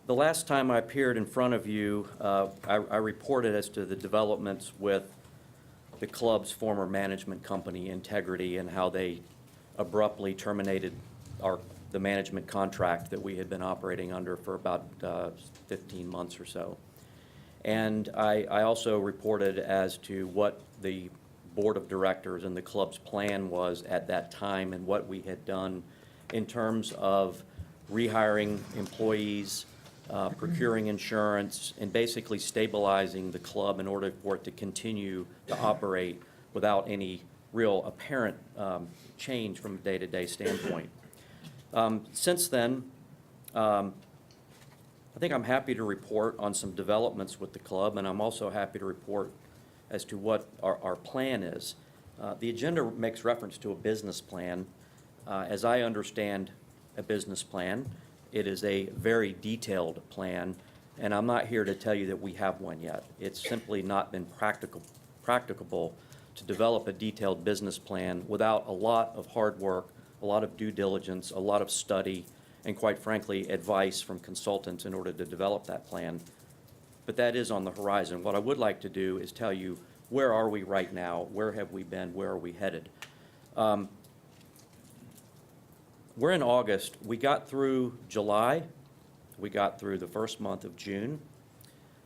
The last time I appeared in front of you, I reported as to the developments with the club's former management company, Integrity, and how they abruptly terminated the management contract that we had been operating under for about 15 months or so. And I also reported as to what the board of directors and the club's plan was at that time and what we had done in terms of rehiring employees, procuring insurance, and basically stabilizing the club in order for it to continue to operate without any real apparent change from a day-to-day standpoint. Since then, I think I'm happy to report on some developments with the club, and I'm also happy to report as to what our plan is. The agenda makes reference to a business plan. As I understand a business plan, it is a very detailed plan, and I'm not here to tell you that we have one yet. It's simply not been practicable to develop a detailed business plan without a lot of hard work, a lot of due diligence, a lot of study, and quite frankly, advice from consultants in order to develop that plan. But that is on the horizon. What I would like to do is tell you, where are we right now? Where have we been? Where are we headed? We're in August. We got through July. we got through the first month of June.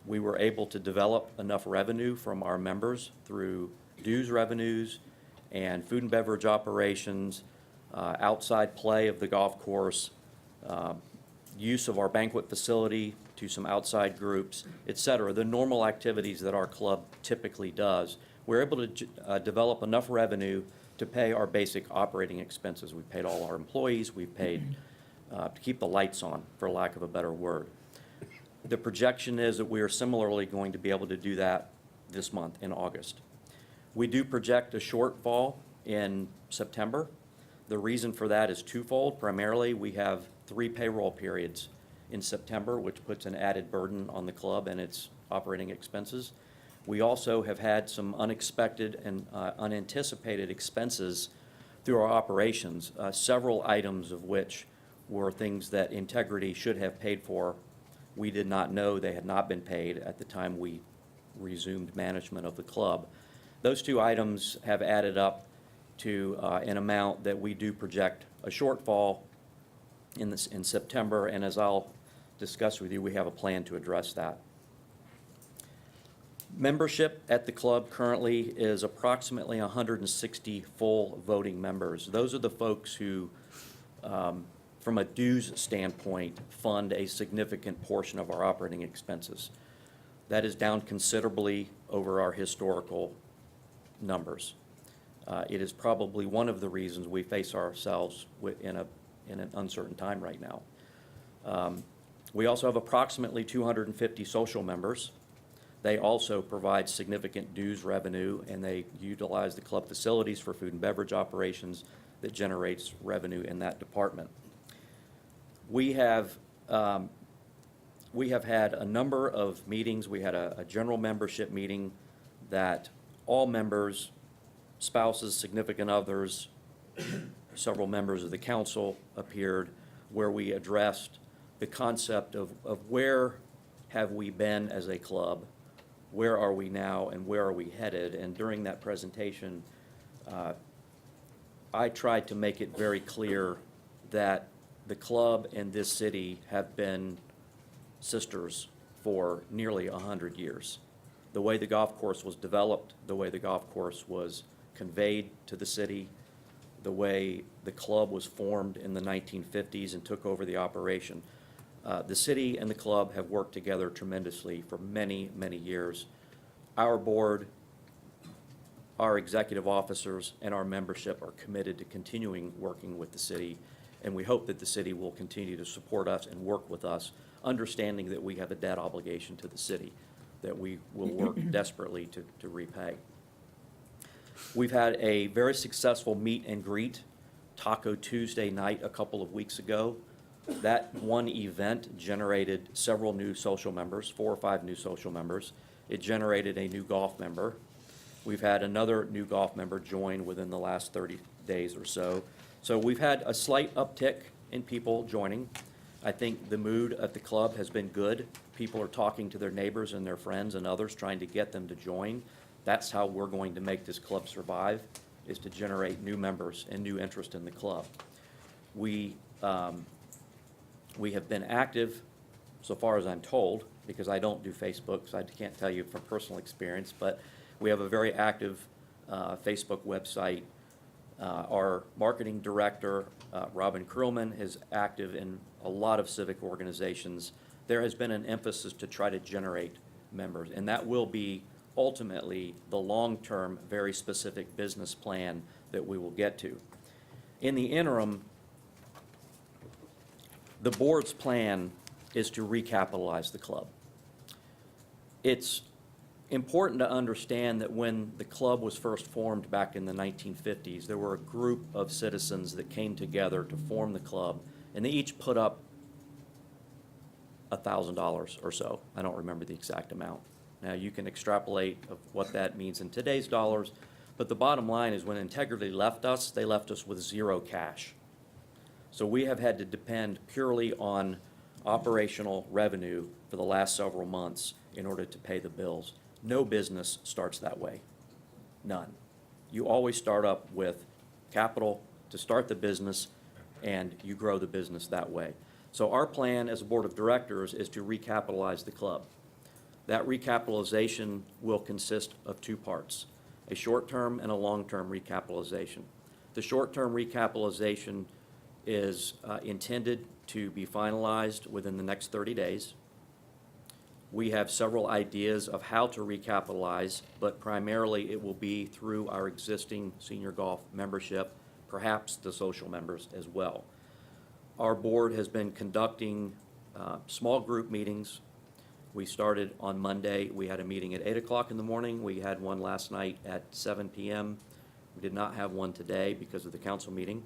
We were able to develop enough revenue from our members through dues revenues and food and beverage operations, outside play of the golf course, use of our banquet facility to some outside groups, et cetera, the normal activities that our club typically does. We're able to develop enough revenue to pay our basic operating expenses. We've paid all our employees, we've paid to keep the lights on, for lack of a better word. The projection is that we are similarly going to be able to do that this month in August. We do project a shortfall in September. The reason for that is twofold. Primarily, we have 3 payroll periods in September, which puts an added burden on the club and its operating expenses. We also have had some unexpected and unanticipated expenses through our operations, several items of which were things that Integrity should have paid for. We did not know they had not been paid at the time we resumed management of the club. Those 2 items have added up to an amount that we do project a shortfall in September, and as I'll discuss with you, we have a plan to address that. Membership at the club currently is approximately 160 full voting members. Those are the folks who, from a dues standpoint, fund a significant portion of our operating expenses. That is down considerably over our historical numbers. It is probably one of the reasons we face ourselves in an uncertain time right now. We also have approximately 250 social members. They also provide significant dues revenue, and they utilize the club facilities for food and beverage operations that generates revenue in that department. We have had a number of meetings. We had a general membership meeting that all members, spouses, significant others, several members of the council appeared, where we addressed the concept of where have we been as a club, where are we now, and where are we headed. And during that presentation, I tried to make it very clear that the club and this city have been sisters for nearly 100 years. The way the golf course was developed, the way the golf course was conveyed to the city, the way the club was formed in the 1950s and took over the operation. The city and the club have worked together tremendously for many, many years. Our board, our executive officers, and our membership are committed to continuing working with the city, and we hope that the city will continue to support us and work with us, understanding that we have a debt obligation to the city that we will work desperately to repay. We've had a very successful meet and greet Taco Tuesday night a couple of weeks ago. That one event generated several new social members, 4 or 5 new social members. It generated a new golf member. We've had another new golf member join within the last 30 days or so. So we've had a slight uptick in people joining. I think the mood at the club has been good. People are talking to their neighbors and their friends and others, trying to get them to join. That's how we're going to make this club survive, is to generate new members and new interest in the club. We have been active, so far as I'm told, because I don't do Facebook, so I can't tell you from personal experience, but we have a very active Facebook website. Our marketing director, Robin Krillman, is active in a lot of civic organizations. There has been an emphasis to try to generate members, and that will be ultimately the long-term, very specific business plan that we will get to. In the interim, the board's plan is to recapitalize the club. It's important to understand that when the club was first formed back in the 1950s, there were a group of citizens that came together to form the club, and they each put up $1,000 or so. I don't remember the exact amount. Now, you can extrapolate of what that means in today's dollars, but the bottom line is when Integrity left us, they left us with 0 cash. So we have had to depend purely on operational revenue for the last several months in order to pay the bills. No business starts that way. None. You always start up with capital to start the business, and you grow the business that way. So our plan as a board of directors is to recapitalize the club. That recapitalization will consist of two parts, a short-term and a long-term recapitalization. The short-term recapitalization is intended to be finalized within the next 30 days. We have several ideas of how to recapitalize, but primarily it will be through our existing senior golf membership, perhaps the social members as well. Our board has been conducting small group meetings. We started on Monday. We had a meeting at 8 o'clock in the morning. We had one last night at 7 p.m. We did not have one today because of the council meeting.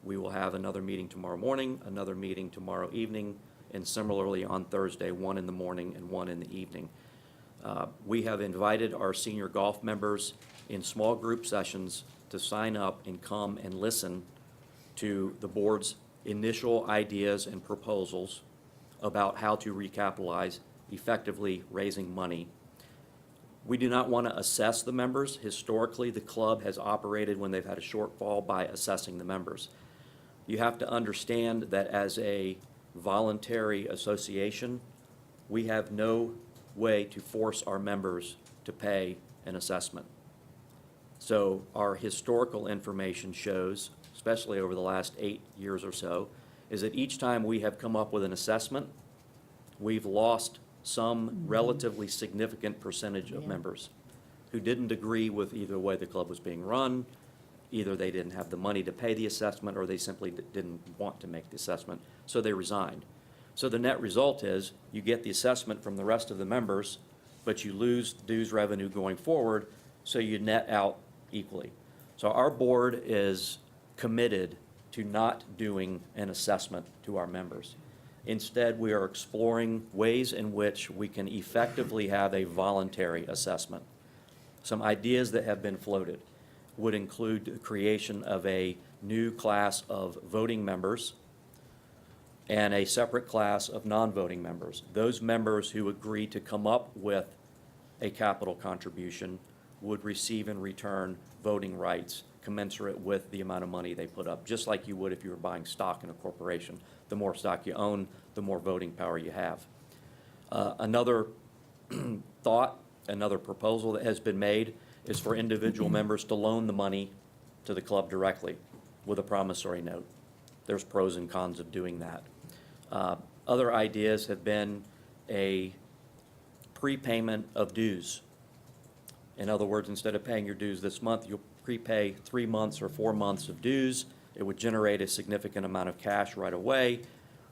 We will have another meeting tomorrow morning, another meeting tomorrow evening, and similarly on Thursday, one in the morning and one in the evening. We have invited our senior golf members in small group sessions to sign up and come and listen to the board's initial ideas and proposals about how to recapitalize, effectively raising money. We do not want to assess the members. Historically, the club has operated when they've had a shortfall by assessing the members. You have to understand that as a voluntary association, we have no way to force our members to pay an assessment. So our historical information shows, especially over the last 8 years or so, is that each time we have come up with an assessment, we've lost some relatively significant percentage of members who didn't agree with either the way the club was being run, either they didn't have the money to pay the assessment, or they simply didn't want to make the assessment, so they resigned. So the net result is you get the assessment from the rest of the members, but you lose dues revenue going forward, so you net out equally. So our board is committed to not doing an assessment to our members. Instead, we are exploring ways in which we can effectively have a voluntary assessment. Some ideas that have been floated would include the creation of a new class of voting members and a separate class of non-voting members. Those members who agree to come up with a capital contribution would receive in return voting rights commensurate with the amount of money they put up, just like you would if you were buying stock in a corporation. The more stock you own, the more voting power you have. Another thought, another proposal that has been made is for individual members to loan the money to the club directly with a promissory note. There's pros and cons of doing that. Other ideas have been a prepayment of dues. In other words, instead of paying your dues this month, you'll prepay 3 months or 4 months of dues. It would generate a significant amount of cash right away.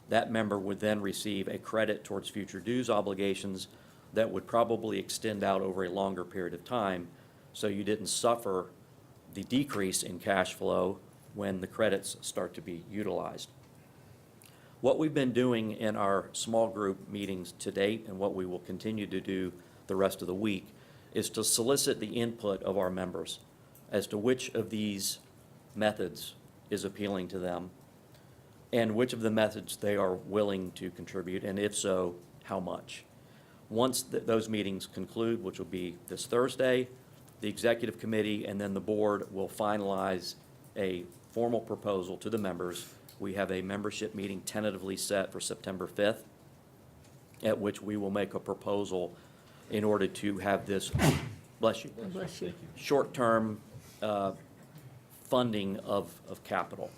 That member would then receive a credit towards future dues obligations that would probably extend out over a longer period of time, so you didn't suffer the decrease in cash flow when the credits start to be utilized. What we've been doing in our small group meetings to date, and what we will continue to do the rest of the week, is to solicit the input of our members as to which of these methods is appealing to them and which of the methods they are willing to contribute, and if so, how much. Once those meetings conclude, which will be this Thursday, the executive committee and then the board will finalize a formal proposal to the members. We have a membership meeting tentatively set for September 5th, at which we will make a proposal in order to have this, bless you, short-term funding of capital.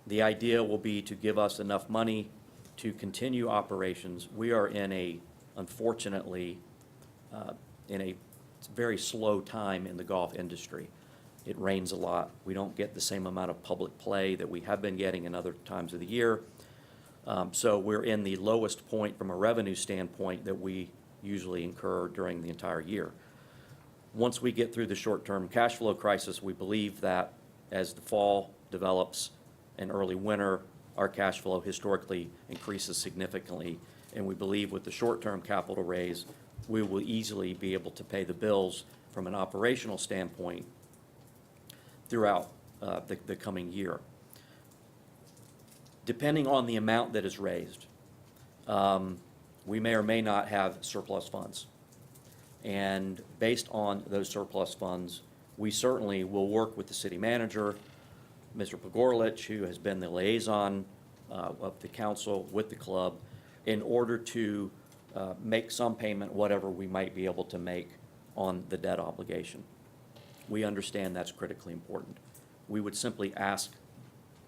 The idea will be to give us enough money to continue operations. We are in a, unfortunately, in a very slow time in the golf industry. It rains a lot. We don't get the same amount of public play that we have been getting in other times of the year. So we're in the lowest point from a revenue standpoint that we usually incur during the entire year. Once we get through the short-term cash flow crisis, we believe that as the fall develops and early winter, our cash flow historically increases significantly. And we believe with the short-term capital raise, we will easily be able to pay the bills from an operational standpoint throughout the coming year. Depending on the amount that is raised, we may or may not have surplus funds. And based on those surplus funds, we certainly will work with the city manager, Mr. Pogorlich, who has been the liaison of the council with the club in order to make some payment, whatever we might be able to make on the debt obligation. We understand that's critically important. We would simply ask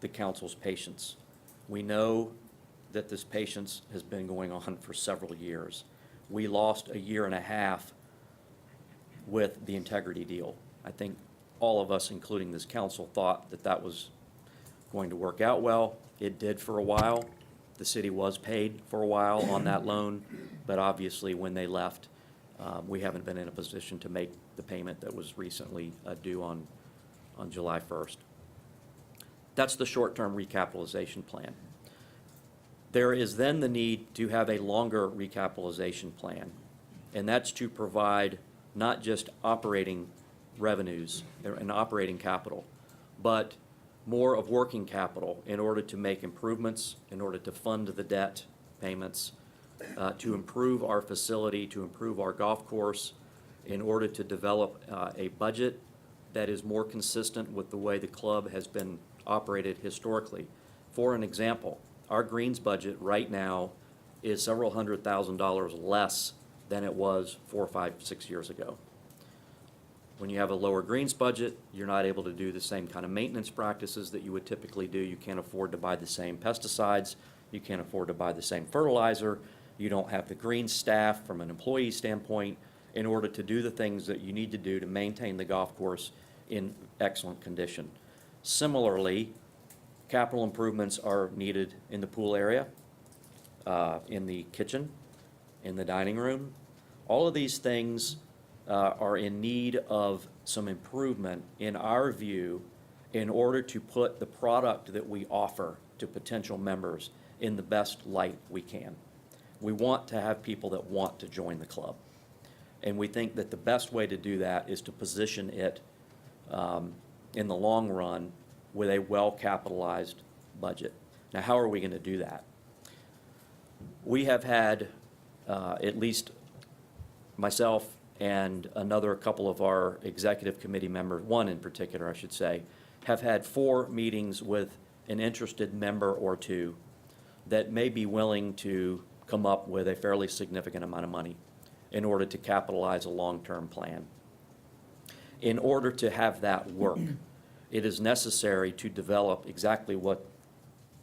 the council's patience. We know that this patience has been going on for several years. We lost a year and a half with the integrity deal. I think all of us, including this council, thought that that was going to work out well. It did for a while. The city was paid for a while on that loan, but obviously when they left, we haven't been in a position to make the payment that was recently due on July 1st. That's the short-term recapitalization plan. There is then the need to have a longer recapitalization plan, and that's to provide not just operating revenues and operating capital, but more of working capital in order to make improvements, in order to fund the debt payments, to improve our facility, to improve our golf course, in order to develop a budget that is more consistent with the way the club has been operated historically. For an example, our greens budget right now is several $100,000 less than it was 4, 5, 6 years ago. When you have a lower greens budget, you're not able to do the same kind of maintenance practices that you would typically do. You can't afford to buy the same pesticides. You can't afford to buy the same fertilizer. You don't have the green staff from an employee standpoint in order to do the things that you need to do to maintain the golf course in excellent condition. Similarly, capital improvements are needed in the pool area, in the kitchen, in the dining room. All of these things are in need of some improvement, in our view, in order to put the product that we offer to potential members in the best light we can. We want to have people that want to join the club. And we think that the best way to do that is to position it in the long run with a well-capitalized budget. Now, how are we going to do that? We have had, at least myself and another couple of our executive committee members, one in particular, I should say, have had 4 meetings with an interested member or two that may be willing to come up with a fairly significant amount of money in order to capitalize a long-term plan. In order to have that work, it is necessary to develop exactly what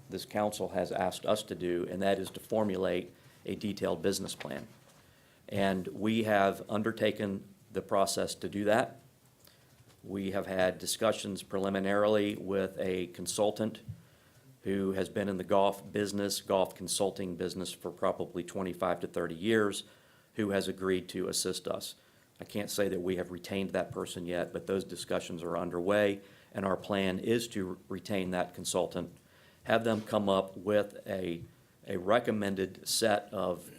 this council has asked us to do, and that is to formulate a detailed business plan. And we have undertaken the process to do that. We have had discussions preliminarily with a consultant who has been in the golf business, golf consulting business for probably 25 to 30 years, who has agreed to assist us. I can't say that we have retained that person yet, but those discussions are underway, and our plan is to retain that consultant, have them come up with a recommended set of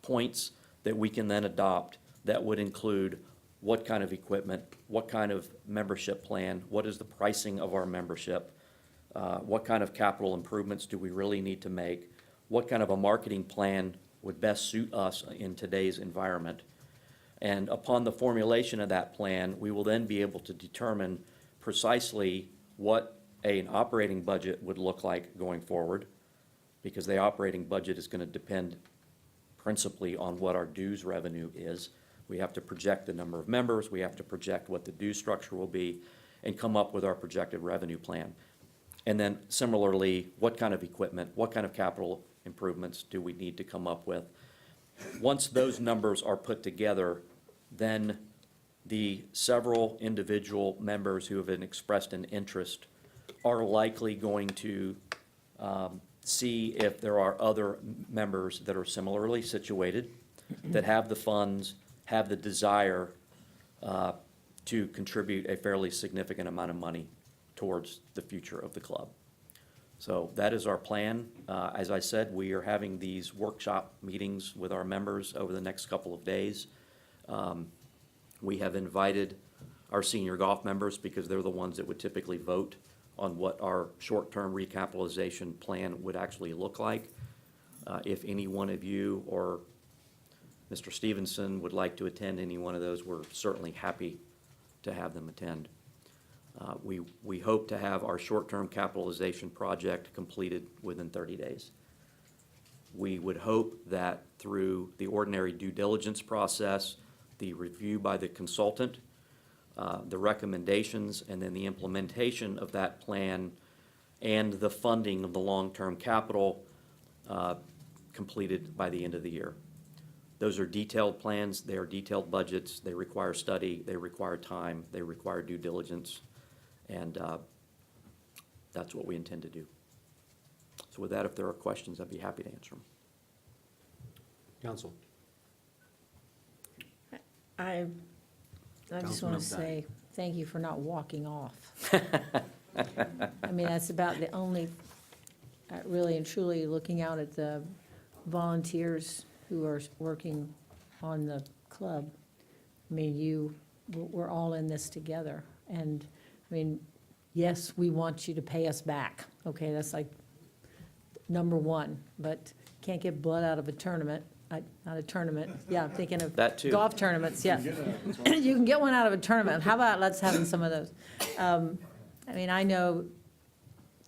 points that we can then adopt that would include what kind of equipment, what kind of membership plan, what is the pricing of our membership, what kind of capital improvements do we really need to make, what kind of a marketing plan would best suit us in today's environment. And upon the formulation of that plan, we will then be able to determine precisely what an operating budget would look like going forward, because the operating budget is going to depend principally on what our dues revenue is. We have to project the number of members, we have to project what the due structure will be, and come up with our projected revenue plan. And then similarly, what kind of equipment, what kind of capital improvements do we need to come up with? Once those numbers are put together, then the several individual members who have expressed an interest are likely going to see if there are other members that are similarly situated, that have the funds, have the desire to contribute a fairly significant amount of money towards the future of the club. So that is our plan. As I said, we are having these workshop meetings with our members over the next couple of days. We have invited our senior golf members because they're the ones that would typically vote on what our short-term recapitalization plan would actually look like. If any one of you or Mr. Stevenson would like to attend any one of those, we're certainly happy to have them attend. We hope to have our short-term capitalization project completed within 30 days. We would hope that through the ordinary due diligence process, the review by the consultant, the recommendations, and then the implementation of that plan and the funding of the long-term capital completed by the end of the year. Those are detailed plans, they are detailed budgets, they require study, they require time, they require due diligence, and that's what we intend to do. So with that, if there are questions, I'd be happy to answer them. Council. I just want Councilman to say thank you for not walking off. I mean, that's about the only, really and truly looking out at the volunteers who are working on the club. I mean, we're all in this together. And, I mean, yes, we want you to pay us back. Okay, that's like number one, but can't get blood out of a tournament. Not a tournament, yeah, I'm thinking of That too. golf tournaments, yeah. You can get one out of a tournament. How about let's have some of those? I mean, I know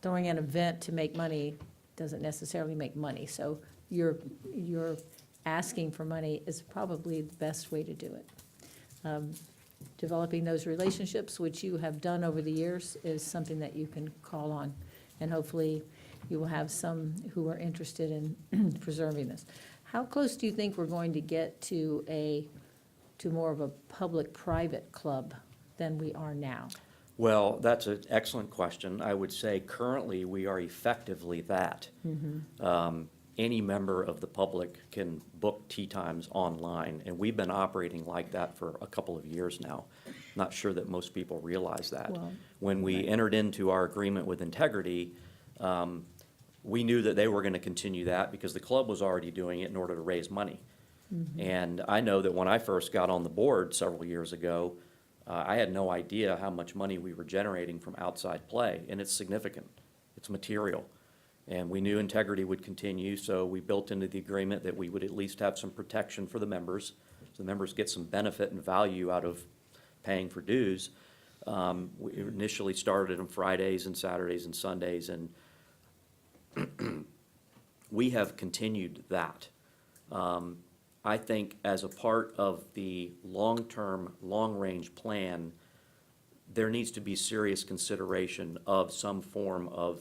throwing an event to make money doesn't necessarily make money. So you're asking for money is probably the best way to do it. Developing those relationships, which you have done over the years, is something that you can call on. And hopefully you will have some who are interested in preserving this. How close do you think we're going to get to more of a public-private club than we are now? Well, that's an excellent question. I would say currently we are effectively that. Any member of the public can book tee times online, and we've been operating like that for a couple of years now. Not sure that most people realize that. Well, when we entered into our agreement with Integrity, we knew that they were going to continue that because the club was already doing it in order to raise money. And I know that when I first got on the board several years ago, I had no idea how much money we were generating from outside play, and it's significant. It's material. And we knew Integrity would continue, so we built into the agreement that we would at least have some protection for the members, so the members get some benefit and value out of paying for dues. We initially started on Fridays and Saturdays and Sundays, and we have continued that. I think as a part of the long-term, long-range plan, there needs to be serious consideration of some form of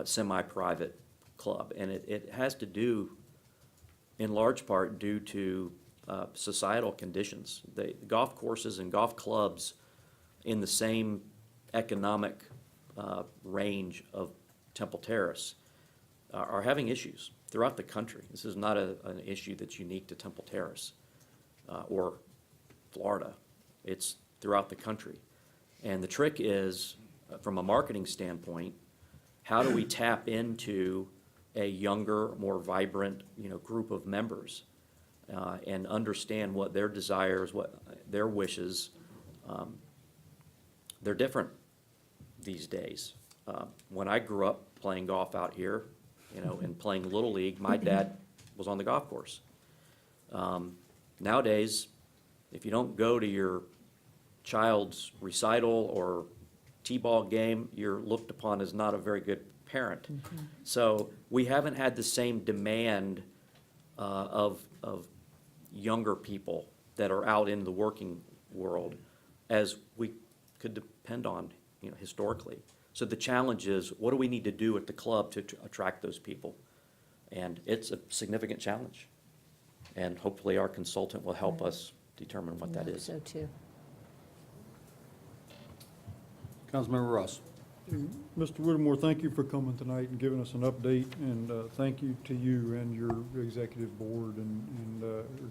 semi-private club. And it has to do, in large part, due to societal conditions. The golf courses and golf clubs in the same economic range of Temple Terrace are having issues throughout the country. This is not an issue that's unique to Temple Terrace or Florida. It's throughout the country. And the trick is, from a marketing standpoint, how do we tap into a younger, more vibrant, group of members and understand what their desires, what their wishes. They're different these days. When I grew up playing golf out here, and playing Little League, my dad was on the golf course. Nowadays, if you don't go to your child's recital or t-ball game, you're looked upon as not a very good parent. So we haven't had the same demand of younger people that are out in the working world as we could depend on, historically. So the challenge is, what do we need to do at the club to attract those people? And it's a significant challenge. And hopefully our consultant will help us determine what that I hope is. so too. Councilmember Ross. Mr. Whittemore, thank you for coming tonight and giving us an update, and thank you to you and your executive board and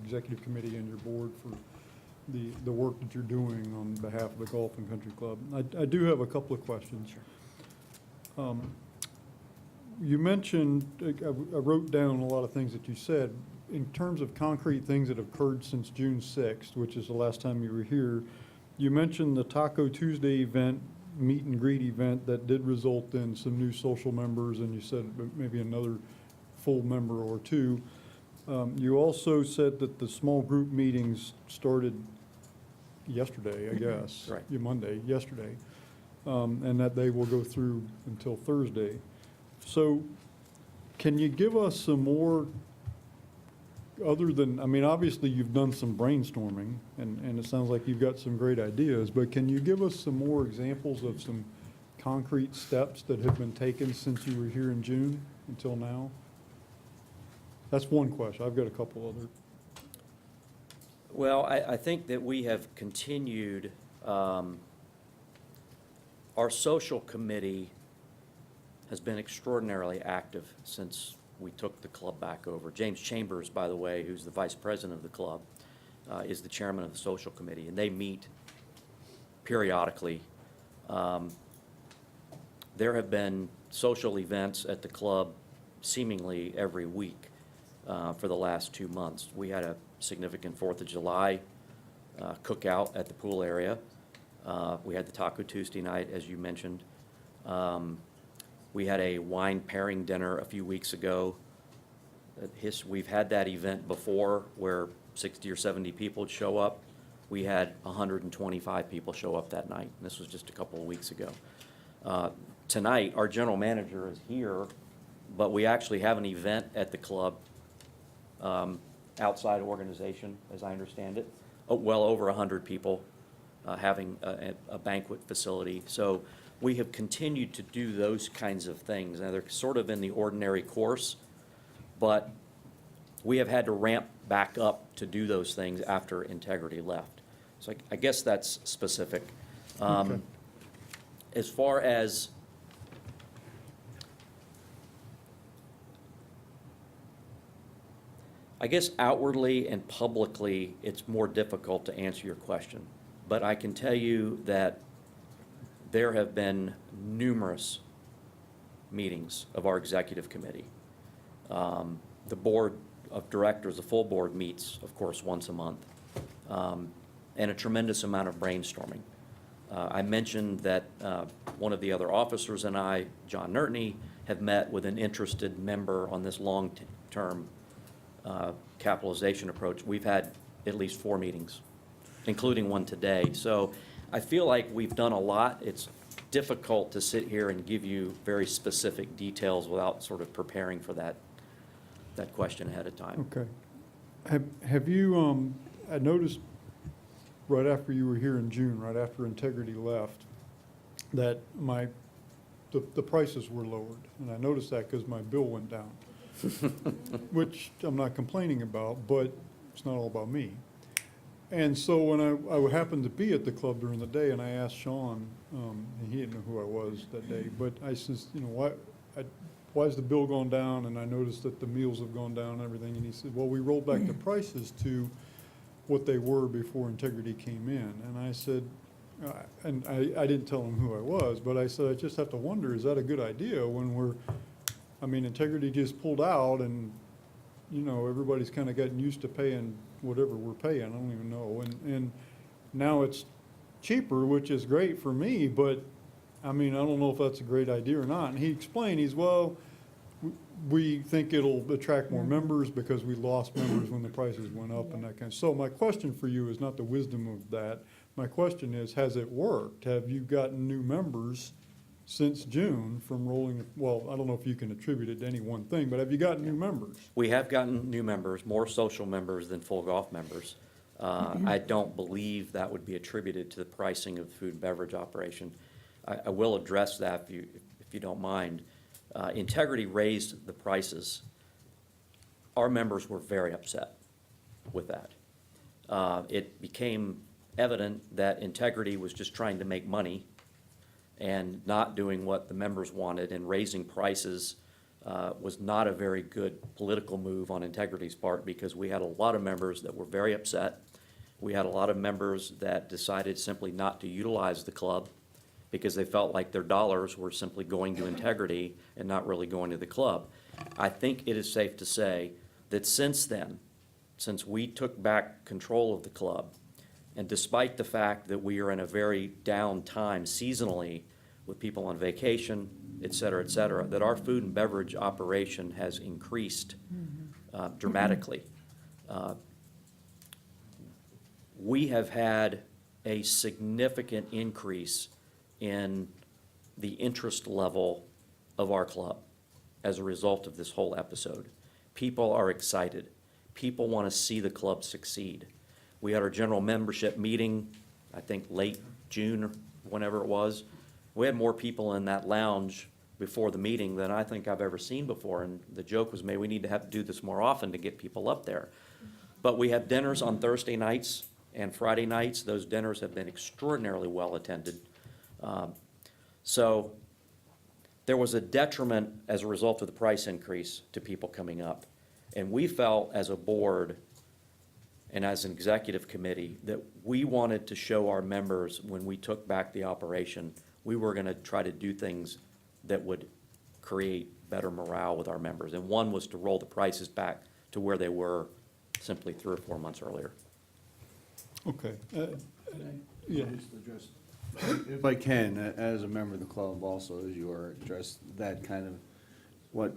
executive committee and your board for the work that you're doing on behalf of the Golf and Country Club. I do have a couple of questions. You mentioned, I wrote down a lot of things that you said. In terms of concrete things that have occurred since June 6th, which is the last time you were here, you mentioned the Taco Tuesday event, meet and greet event that did result in some new social members, and you said maybe another full member or two. You also said that the small group meetings started yesterday, I guess. Right. Monday, yesterday. and that they will go through until Thursday. So can you give us some more, other than, I mean, obviously you've done some brainstorming, and it sounds like you've got some great ideas, but can you give us some more examples of some concrete steps that have been taken since you were here in June until now? That's one question. I've got a couple other. Well, I think that we have continued, our social committee has been extraordinarily active since we took the club back over. James Chambers, by the way, who's the vice president of the club, is the chairman of the social committee, and they meet periodically. There have been social events at the club seemingly every week for the last 2 months. We had a significant 4th of July cookout at the pool area. We had the Taco Tuesday night, as you mentioned. We had a wine pairing dinner a few weeks ago. We've had that event before where 60 or 70 people would show up. We had 125 people show up that night. This was just a couple of weeks ago. Tonight, our general manager is here, but we actually have an event at the club, outside organization, as I understand it. Well over 100 people having a banquet facility. So we have continued to do those kinds of things. Now, they're sort of in the ordinary course, but we have had to ramp back up to do those things after Integrity left. So I guess that's specific. Okay. As far as I guess outwardly and publicly, it's more difficult to answer your question. But I can tell you that there have been numerous meetings of our executive committee. The board of directors, the full board meets, of course, once a month, and a tremendous amount of brainstorming. I mentioned that one of the other officers and I, John Nertney, have met with an interested member on this long-term capitalization approach. We've had at least 4 meetings, including one today. So I feel like we've done a lot. It's difficult to sit here and give you very specific details without sort of preparing for that question ahead of time. Okay. Have you, I noticed right after you were here in June, right after Integrity left, that the prices were lowered. And I noticed that because my bill went down, which I'm not complaining about, but it's not all about me. And so when I happened to be at the club during the day, and I asked Sean, and he didn't know who I was that day, but I says, you know, why is the bill going down? And I noticed that the meals have gone down and everything. And he said, well, we rolled back the prices to what they were before Integrity came in. And I said, and I didn't tell him who I was, but I said, I just have to wonder, is that a good idea when Integrity just pulled out and, you know, everybody's kind of gotten used to paying whatever we're paying, I don't even know. And now it's cheaper, which is great for me, but I don't know if that's a great idea or not. And he explained, we think it'll attract more members because we lost members when the prices went up and that kind of. So my question for you is not the wisdom of that. My question is, has it worked? Have you gotten new members since June from rolling? Well, I don't know if you can attribute it to any one thing, but have you gotten new members? We have gotten new members, more social members than full golf members. I don't believe that would be attributed to the pricing of the food and beverage operation. I will address that if you don't mind. Integrity raised the prices. Our members were very upset with that. It became evident that Integrity was just trying to make money and not doing what the members wanted, and raising prices was not a very good political move on Integrity's part, because we had a lot of members that were very upset. We had a lot of members that decided simply not to utilize the club because they felt like their dollars were simply going to Integrity and not really going to the club. I think it is safe to say that since then, since we took back control of the club, and despite the fact that we are in a very down time seasonally with people on vacation, et cetera, that our food and beverage operation has increased dramatically. We have had a significant increase in the interest level of our club as a result of this whole episode. People are excited. People want to see the club succeed. We had our general membership meeting, I think late June or whenever it was. We had more people in that lounge before the meeting than I think I've ever seen before. And the joke was made, we need to have to do this more often to get people up there. But we have dinners on Thursday nights and Friday nights. Those dinners have been extraordinarily well attended. So there was a detriment as a result of the price increase to people coming up. And we felt as a board and as an executive committee that we wanted to show our members when we took back the operation, we were going to try to do things that would create better morale with our members. And one was to roll the prices back to where they were simply 3 or 4 months earlier. Okay. Yeah. If I can, as a member of the club also, as you are, address that kind of, what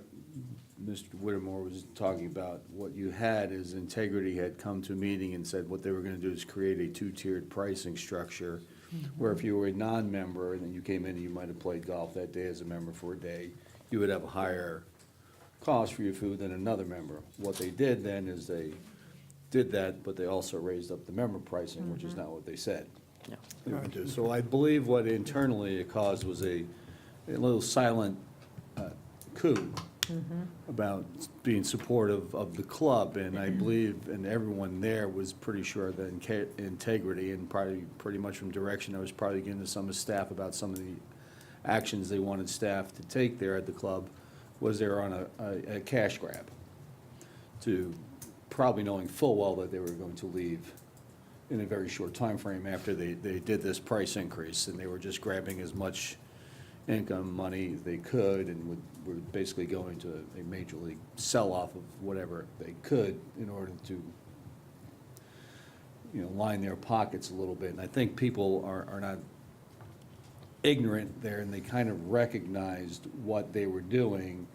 Mr. Whittemore was talking about. What you had is Integrity had come to a meeting and said what they were gonna do is create a two-tiered pricing structure, where if you were a non-member and then you came in and you might have played golf that day as a member for a day, you would have a higher cost for your food than another member. What they did then is they did that, but they also raised up the member pricing, which is not what they said they would do. So I believe what internally it caused was a little silent coup about being supportive of the club, and I believe, and everyone there was pretty sure that Integrity, and probably pretty much from direction I was probably getting to some of the staff about some of the actions they wanted staff to take there at the club, was they were on a cash grab, to probably knowing full well that they were going to leave in a very short time frame after they did this price increase, and they were just grabbing as much income money they could, and were basically going to a major league sell-off of whatever they could in order to, line their pockets a little bit. And I think people are not ignorant there, and they kind of recognized what they were doing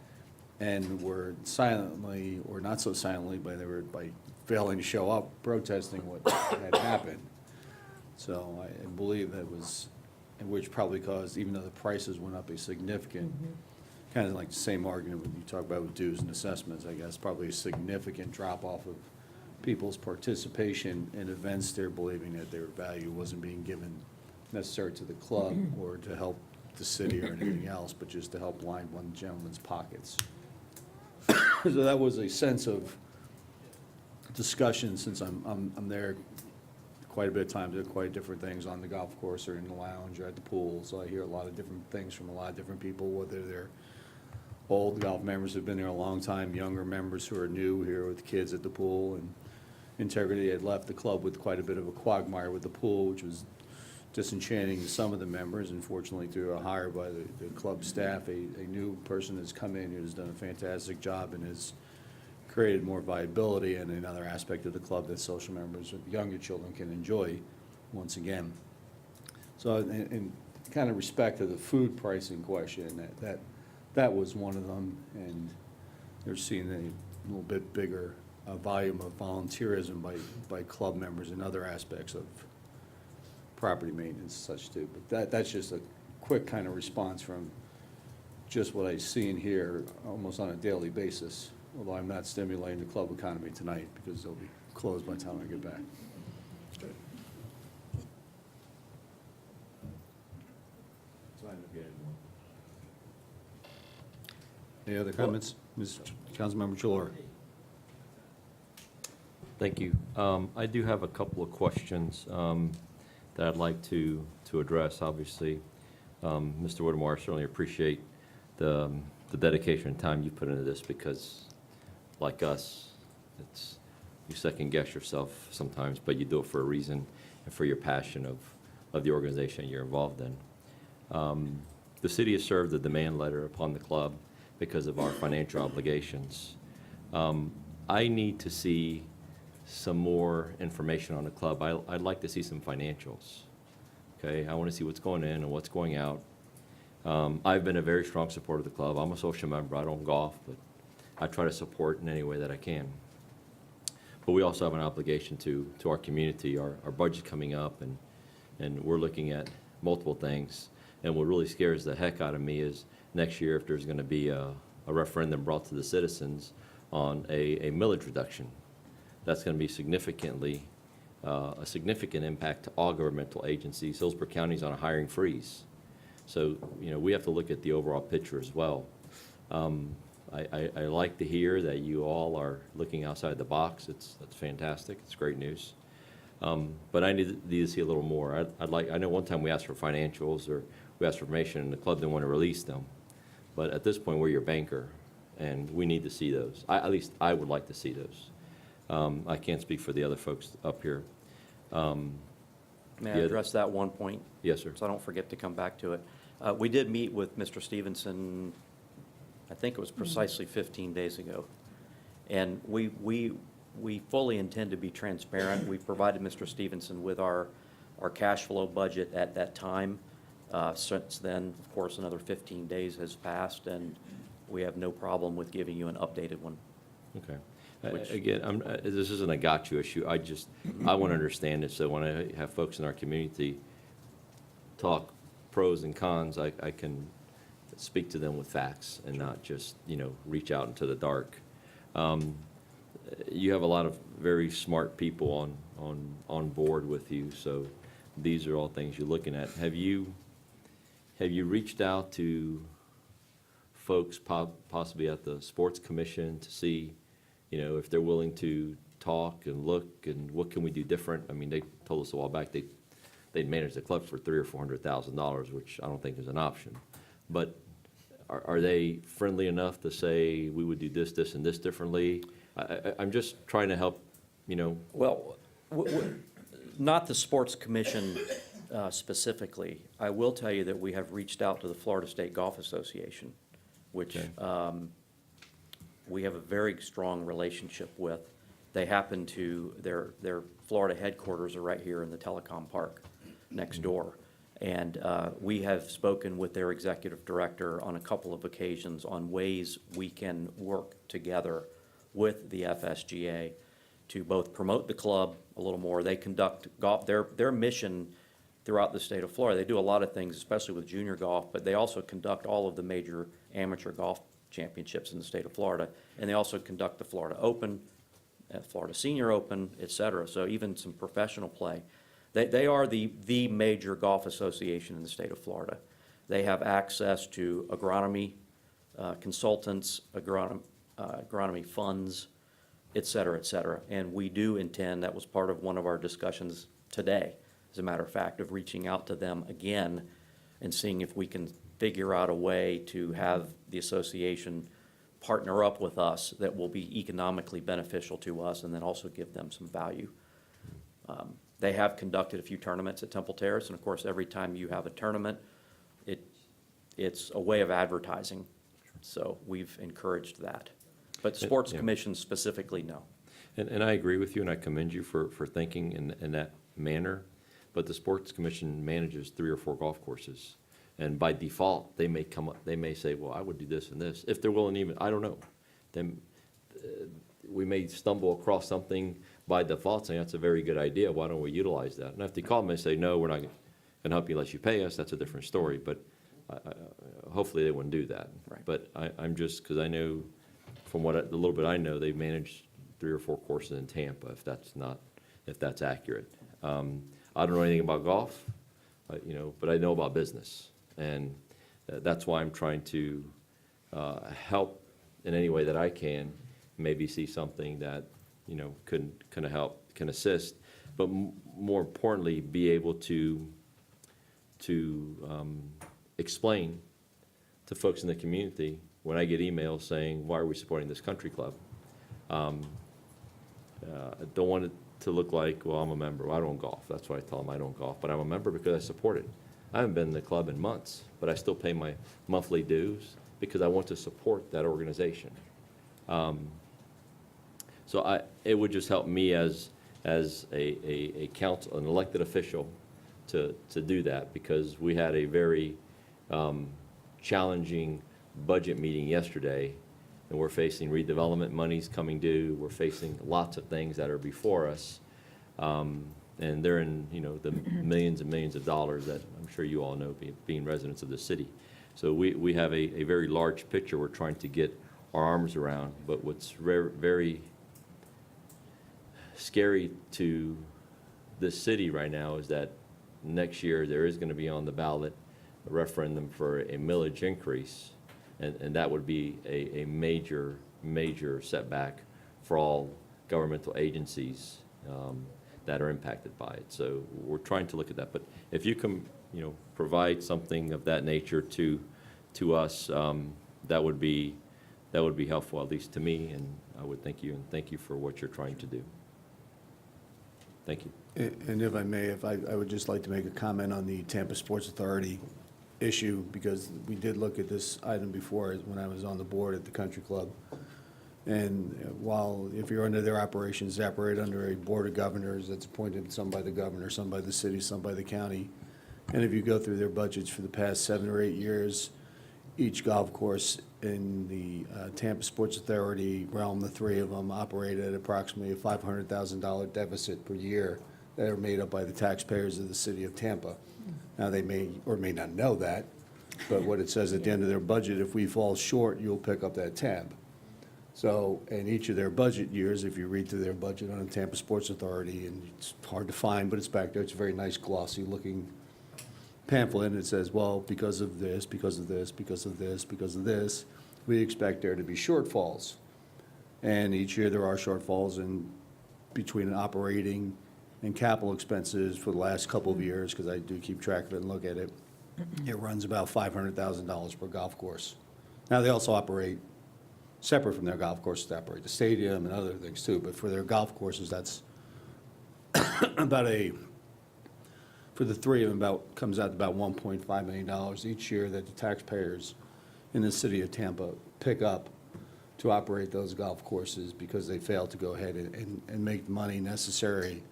and were silently, or not so silently, but they were by failing to show up, protesting what had happened. So I believe that was, and which probably caused, even though the prices went up a significant, kind of like the same argument when you talk about with dues and assessments, I guess, probably a significant drop-off of people's participation in events they're believing that their value wasn't being given necessary to the club or to help the city or anything else, but just to help line one gentleman's pockets. So that was a sense of discussion, since I'm there quite a bit of time, did quite different things on the golf course or in the lounge or at the pool, so I hear a lot of different things from a lot of different people, whether they're old golf members who've been there a long time, younger members who are new here with kids at the pool. And Integrity had left the club with quite a bit of a quagmire with the pool, which was disenchanting to some of the members. Unfortunately, through a hire by the club staff, a new person has come in who's done a fantastic job and has created more viability and another aspect of the club that social members with younger children can enjoy once again. So in kind of respect to the food pricing question, that was one of them, and they're seeing a little bit bigger volume of volunteerism by club members in other aspects of property maintenance and such too. But that's just a quick kind of response from just what I see and hear almost on a daily basis, although I'm not stimulating the club economy tonight because they'll be closed by the time I get back. Any other comments? Councilmember Chilora. Thank you. I do have a couple of questions that I'd like to address. Obviously, Mr. Whittemore, I certainly appreciate the dedication and time you put into this, because like us, you second guess yourself sometimes, but you do it for a reason and for your passion of the organization you're involved in. The city has served a demand letter upon the club because of our financial obligations. I need to see some more information on the club. I'd like to see some financials. Okay, I want to see what's going in and what's going out. I've been a very strong supporter of the club. I'm a social member. I don't golf, but I try to support in any way that I can. But we also have an obligation to our community. Our budget's coming up, and we're looking at multiple things. And what really scares the heck out of me is next year if there's going to be a referendum brought to the citizens on a millage reduction. That's going to be a significant impact to all governmental agencies. Hillsborough County's on a hiring freeze. So, we have to look at the overall picture as well. I like to hear that you all are looking outside the box. That's fantastic. It's great news. But I need to see a little more. I know one time we asked for financials or we asked for information and the club didn't want to release them. But at this point, we're your banker and we need to see those. At least I would like to see those. I can't speak for the other folks up here. May I address that one point? Yes, sir. So I don't forget to come back to it. We did meet with Mr. Stevenson, I think it was precisely 15 days ago. And we fully intend to be transparent. We provided Mr. Stevenson with our cash flow budget at that time. Since then, of course, another 15 days has passed, and we have no problem with giving you an updated one. Okay. Again, this isn't a got you issue. I want to understand it, so when I have folks in our community talk pros and cons, I can speak to them with facts and not just, reach out into the dark. You have a lot of very smart people on board with you, so these are all things you're looking at. Have you reached out to folks possibly at the Sports Commission to see, if they're willing to talk and look and what can we do different? I mean, they told us a while back they'd manage the club for $300,000 or $400,000, which I don't think is an option. But are they friendly enough to say we would do this, this, and this differently? I'm just trying to help, Well, not the Sports Commission specifically. I will tell you that we have reached out to the Florida State Golf Association, which we have a very strong relationship with. They happen to, their Florida headquarters are right here in the telecom park next door. And we have spoken with their executive director on a couple of occasions on ways we can work together with the FSGA to both promote the club a little more. They conduct golf, their mission throughout the state of Florida. They do a lot of things, especially with junior golf, but they also conduct all of the major amateur golf championships in the state of Florida. And they also conduct the Florida Open, Florida Senior Open, et cetera. So even some professional play. They are the major golf association in the state of Florida. They have access to agronomy consultants, agronomy funds, et cetera, et cetera. And we do intend, that was part of one of our discussions today, as a matter of fact, of reaching out to them again and seeing if we can figure out a way to have the association partner up with us that will be economically beneficial to us and then also give them some value. They have conducted a few tournaments at Temple Terrace, and of course, every time you have a tournament, it's a way of advertising. So we've encouraged that. But the Sports Commission specifically, no. and I agree with you, and I commend you for thinking in that manner. But the Sports Commission manages 3 or 4 golf courses. And by default, they may say, well, I would do this and this. If they're willing even, I don't know. Then we may stumble across something by default saying that's a very good idea. Why don't we utilize that? And if they call them and say, no, we're not going to help you unless you pay us, that's a different story. But hopefully they wouldn't do that. Right. But I'm just, because I know from the little bit I know, they've managed 3 or 4 courses in Tampa, if that's accurate. I don't know anything about golf, but I know about business. And that's why I'm trying to help in any way that I can, maybe see something that, can help, can assist, but more importantly, be able to explain to folks in the community when I get emails saying, why are we supporting this country club? I don't want it to look like, well, I'm a member. Well, I don't golf. That's why I tell them I don't golf, but I'm a member because I support it. I haven't been in the club in months, but I still pay my monthly dues because I want to support that organization. So it would just help me as a council, an elected official, to do that, because we had a very challenging budget meeting yesterday, and we're facing redevelopment monies coming due. We're facing lots of things that are before us. And they're in, the millions and millions of dollars that I'm sure you all know, being residents of the city. So we have a very large picture we're trying to get our arms around. But what's very scary to this city right now is that next year there is going to be on the ballot a referendum for a millage increase, and that would be a major setback for all governmental agencies that are impacted by it. So we're trying to look at that. But if you can, provide something of that nature to us, that would be helpful, at least to me, and I would thank you, and thank you for what you're trying to do. Thank you. And if I may, I would just like to make a comment on the Tampa Sports Authority issue, because we did look at this item before when I was on the board at the country club. And while if you're under their operations, they operate under a board of governors that's appointed, some by the governor, some by the city, some by the county. And if you go through their budgets for the past 7 or 8 years, each golf course in the Tampa Sports Authority realm, the 3 of them, operate at approximately a $500,000 deficit per year that are made up by the taxpayers of the city of Tampa. Now, they may or may not know that, but what it says at the end of their budget, if we fall short, you'll pick up that tab. So in each of their budget years, if you read through their budget on the Tampa Sports Authority, and it's hard to find, but it's back there, it's a very nice glossy looking pamphlet, and it says, well, because of this, because of this, because of this, because of this, we expect there to be shortfalls. And each year there are shortfalls in between operating and capital expenses for the last couple of years, because I do keep track of it and look at it. It runs about $500,000 per golf course. Now, they also operate separate from their golf courses, they operate the stadium and other things too, but for their golf courses, that's about for the 3 of them, comes out to about $1.5 million each year that the taxpayers in the city of Tampa pick up to operate those golf courses because they fail to go ahead and make the money necessary.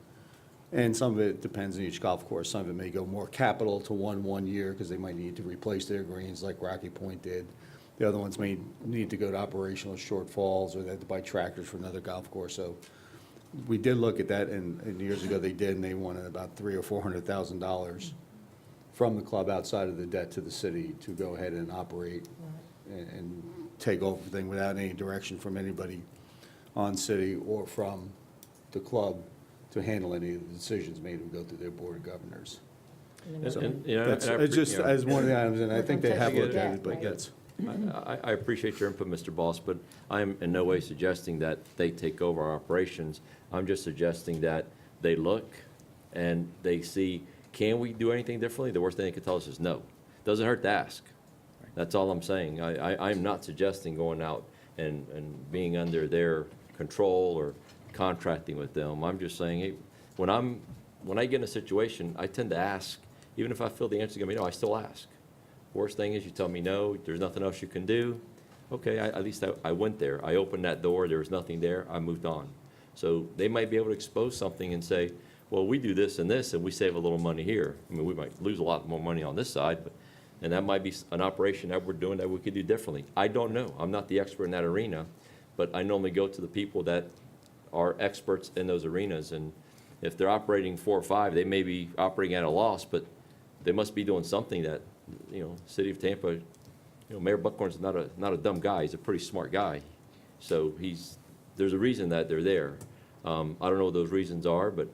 And some of it depends on each golf course. Some of it may go more capital to one year because they might need to replace their greens like Rocky Point did. The other ones may need to go to operational shortfalls, or they have to buy tractors for another golf course. So we did look at that, and years ago they did, and they wanted about $300,000 or $400,000 from the club outside of the debt to the city to go ahead and operate and take over everything without any direction from anybody on city or from the club to handle any of the decisions made and go through their board of governors. So it's just as one of the items, and I think they have looked at it, but that's. I appreciate your input, Mr. Boss, but I'm in no way suggesting that they take over our operations. I'm just suggesting that they look and they see, can we do anything differently? The worst thing they could tell us is no. Doesn't hurt to ask. That's all I'm saying. I'm not suggesting going out and being under their control or contracting with them. I'm just saying, hey, when I get in a situation, I tend to ask. Even if I feel the answer is going to be no, I still ask. Worst thing is you tell me no, there's nothing else you can do. Okay, at least I went there. I opened that door, there was nothing there, I moved on. So they might be able to expose something and say, well, we do this and this, and we save a little money here. I mean, we might lose a lot more money on this side, and that might be an operation that we're doing that we could do differently. I don't know. I'm not the expert in that arena, but I normally go to the people that are experts in those arenas, and if they're operating 4 or 5, they may be operating at a loss, but they must be doing something that, City of Tampa, Mayor Buckhorn's not a dumb guy. He's a pretty smart guy. So there's a reason that they're there. I don't know what those reasons are, but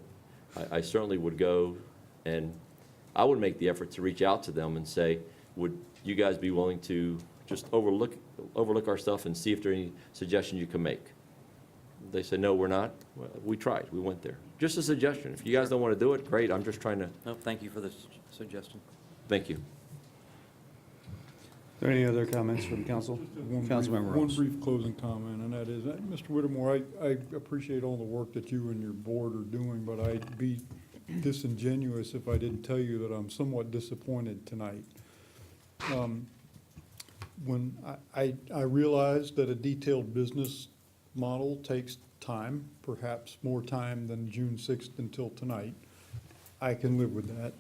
I certainly would go, and I would make the effort to reach out to them and say, would you guys be willing to just overlook our stuff and see if there are any suggestions you can make? They said, no, we're not. Well, we tried. We went there. Just a suggestion. If you guys don't want to do it, great. I'm just trying to. No, thank you for the suggestion. Thank you. Are there any other comments from council? Councilmember One Ross. brief closing comment, and that is, Mr. Whittemore, I appreciate all the work that you and your board are doing, but I'd be disingenuous if I didn't tell you that I'm somewhat disappointed tonight. When I realize that a detailed business model takes time, perhaps more time than June 6th until tonight. I can live with that.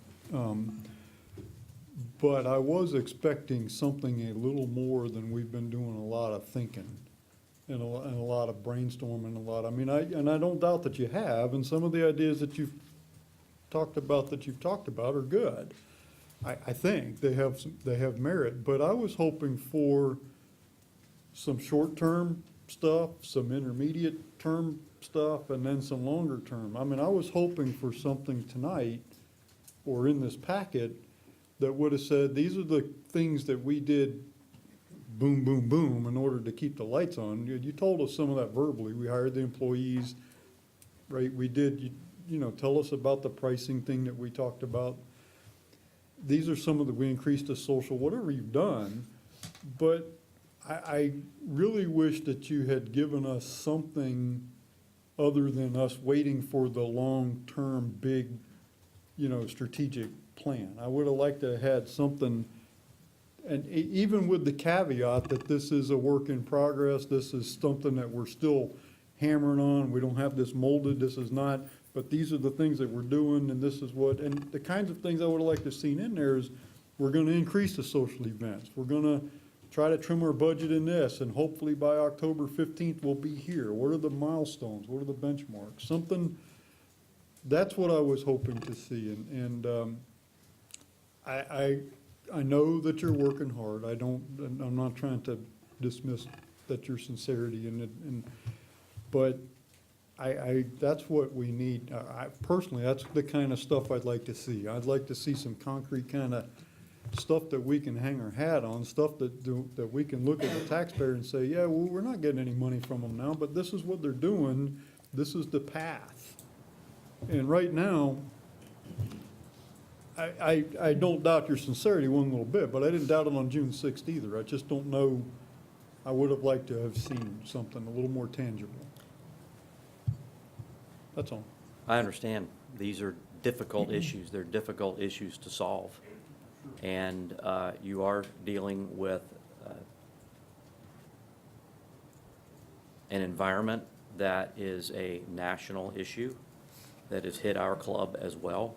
But I was expecting something a little more than we've been doing a lot of thinking and a lot of brainstorming, I don't doubt that you have, and some of the ideas that you've talked about that you've talked about are good. I think they have merit, but I was hoping for some short-term stuff, some intermediate-term stuff, and then some longer-term. I mean, I was hoping for something tonight or in this packet that would have said, these are the things that we did boom, boom, boom in order to keep the lights on. You told us some of that verbally. We hired the employees, right? We did, you know, tell us about the pricing thing that we talked about. These are some of the, we increased the social, whatever you've done, but I really wish that you had given us something other than us waiting for the long-term, big, you know, strategic plan. I would have liked to have had something, and even with the caveat that this is a work in progress, this is something that we're still hammering on, we don't have this molded, this is not, but these are the things that we're doing, and this is what, and the kinds of things I would have liked to have seen in there is, we're gonna increase the social events, we're gonna try to trim our budget in this, and hopefully by October 15th, we'll be here. What are the milestones? What are the benchmarks? Something, that's what I was hoping to see, and I know that you're working hard. I'm not trying to dismiss that your sincerity but that's what we need. Personally, that's the kind of stuff I'd like to see. I'd like to see some concrete kind of stuff that we can hang our hat on, stuff that we can look at the taxpayer and say, yeah, well, we're not getting any money from them now, but this is what they're doing. This is the path. And right now, I don't doubt your sincerity one little bit, but I didn't doubt it on June 6th either. I just don't know, I would have liked to have seen something a little more tangible. That's all. I understand. These are difficult issues. They're difficult issues to solve. And you are dealing with an environment that is a national issue that has hit our club as well.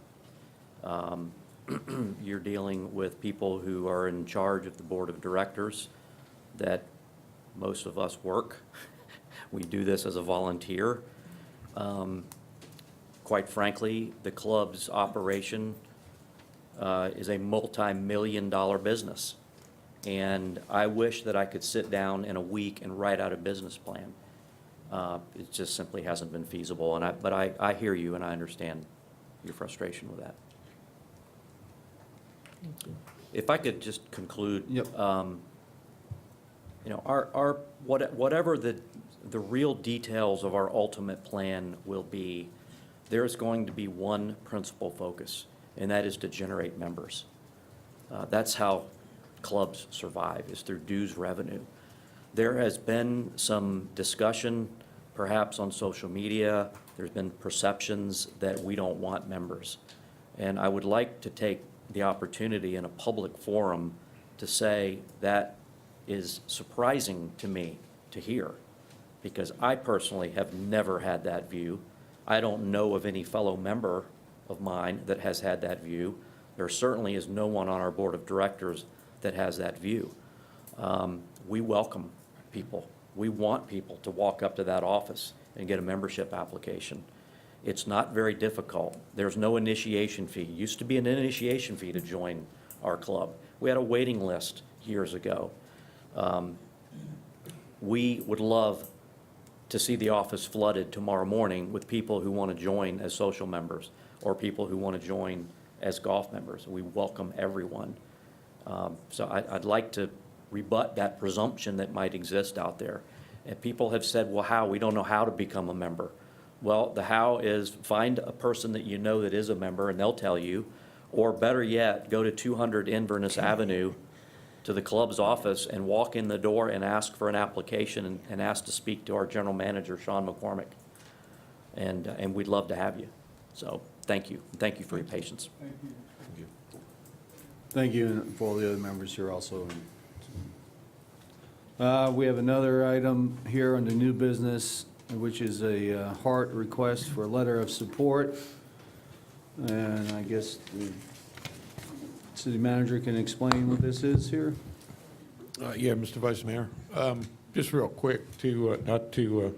You're dealing with people who are in charge of the board of directors that most of us work. We do this as a volunteer. Quite frankly, the club's operation is a multi-million-dollar business. And I wish that I could sit down in a week and write out a business plan. It just simply hasn't been feasible. But I hear you and I understand your frustration with that. If I could just conclude. Yep. You know, whatever the real details of our ultimate plan will be, there's going to be one principal focus, and that is to generate members. That's how clubs survive, is through dues revenue. There has been some discussion, perhaps on social media, there's been perceptions that we don't want members. And I would like to take the opportunity in a public forum to say that is surprising to me to hear, because I personally have never had that view. I don't know of any fellow member of mine that has had that view. There certainly is no one on our board of directors that has that view. We welcome people. We want people to walk up to that office and get a membership application. It's not very difficult. There's no initiation fee. It used to be an initiation fee to join our club. We had a waiting list years ago. We would love to see the office flooded tomorrow morning with people who want to join as social members or people who want to join as golf members. We welcome everyone. So I'd like to rebut that presumption that might exist out there. And people have said, well, how? We don't know how to become a member. Well, the how is find a person that you know that is a member and they'll tell you, or better yet, go to 200 Inverness Avenue to the club's office and walk in the door and ask for an application and ask to speak to our general manager, Sean McCormick. And we'd love to have you. So thank you. Thank you for your patience. Thank you. Thank you, and for all the other members here also. We have another item here under new business, which is a Hart request for a letter of support. And I guess the city manager can explain what this is here. Yeah, Mr. Vice Mayor. Just real quick, not to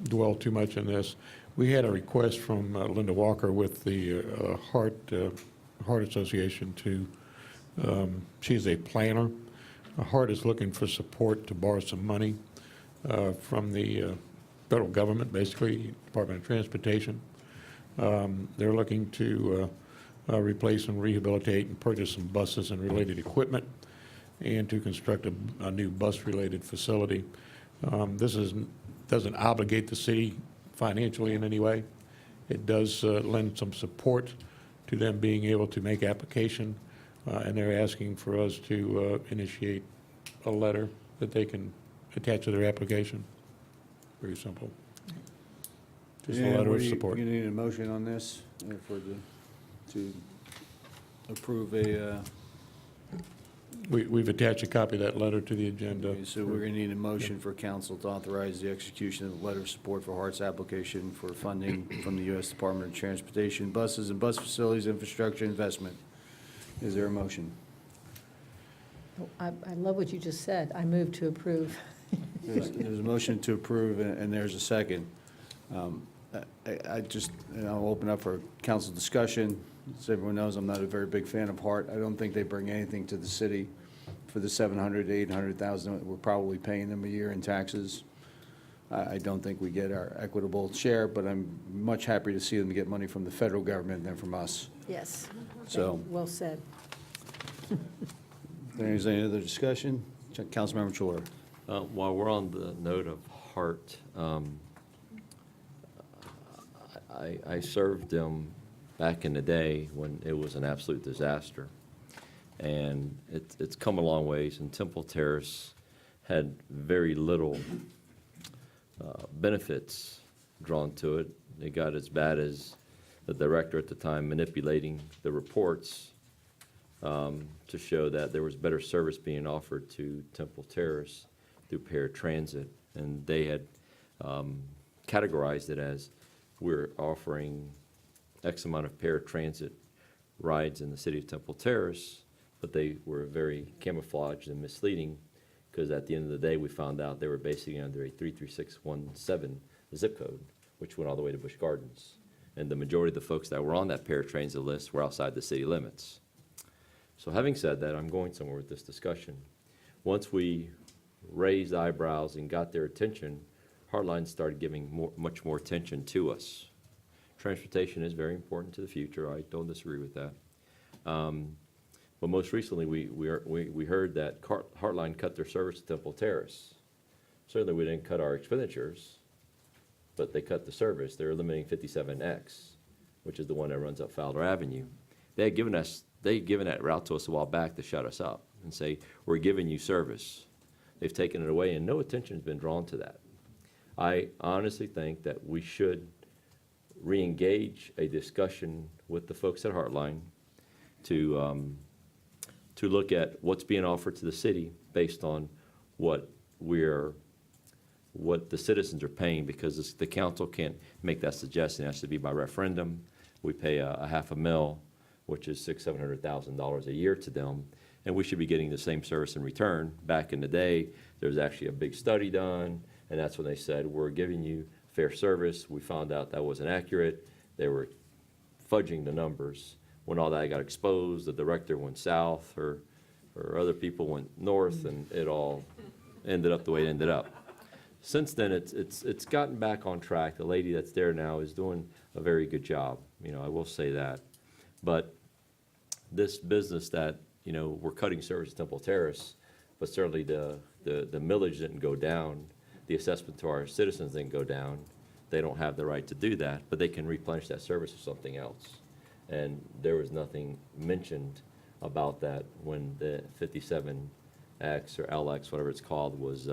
dwell too much on this. We had a request from Linda Walker with the Heart Association she's a planner. Heart is looking for support to borrow some money from the federal government, basically Department of Transportation. They're looking to replace and rehabilitate and purchase some buses and related equipment, and to construct a new bus-related facility. This doesn't obligate the city financially in any way. It does lend some support to them being able to make application, and they're asking for us to initiate a letter that they can attach to their application. Very simple. Just a letter of support. You need a motion on this to approve a, We've attached a copy of that letter to the agenda. so we're going to need a motion for council to authorize the execution of the letter of support for Hart's application for funding from the U.S. Department of Transportation, buses and bus facilities infrastructure investment. Is there a motion? I love what you just said. I move to approve. There's a motion to approve, and there's a second. I'll open up for council discussion. As everyone knows, I'm not a very big fan of Hart. I don't think they bring anything to the city for the $700,000 to $800,000 that we're probably paying them a year in taxes. I don't think we get our equitable share, but I'm much happier to see them get money from the federal government than from us. Yes. So, Well said. there's any other discussion? Councilmember Chor. While we're on the note of Hart, I served them back in the day when it was an absolute disaster. And it's come a long ways, and Temple Terrace had very little benefits drawn to it. It got as bad as the director at the time manipulating the reports to show that there was better service being offered to Temple Terrace through paratransit. And they had categorized it as, we're offering X amount of paratransit rides in the city of Temple Terrace, but they were very camouflaged and misleading, because at the end of the day, we found out they were basically under a 33617 zip code, which went all the way to Busch Gardens. And the majority of the folks that were on that paratransit list were outside the city limits. So having said that, I'm going somewhere with this discussion. Once we raised eyebrows and got their attention, Heartline started giving much more attention to us. Transportation is very important to the future. I don't disagree with that. But most recently, we heard that Heartline cut their service to Temple Terrace. Certainly, we didn't cut our expenditures, but they cut the service. They're eliminating 57X, which is the one that runs up Fowler Avenue. They had given that route to us a while back to shut us up and say, we're giving you service. They've taken it away, and no attention has been drawn to that. I honestly think that we should re-engage a discussion with the folks at Heartline to look at what's being offered to the city based on what the citizens are paying, because the council can't make that suggestion. It has to be by referendum. We pay a $500,000, which is $600,000 a year to them, and we should be getting the same service in return. Back in the day, there was actually a big study done, and that's when they said, we're giving you fair service. We found out that wasn't accurate. They were fudging the numbers. When all that got exposed, the director went south, or other people went north, and it all ended up the way it ended up. Since then, it's gotten back on track. The lady that's there now is doing a very good job. I will say that. But this business that, we're cutting service at Temple Terrace, but certainly the millage didn't go down. The assessment to our citizens didn't go down. They don't have the right to do that, but they can replenish that service with something else. And there was nothing mentioned about that when the 57X or LX, whatever it's called, was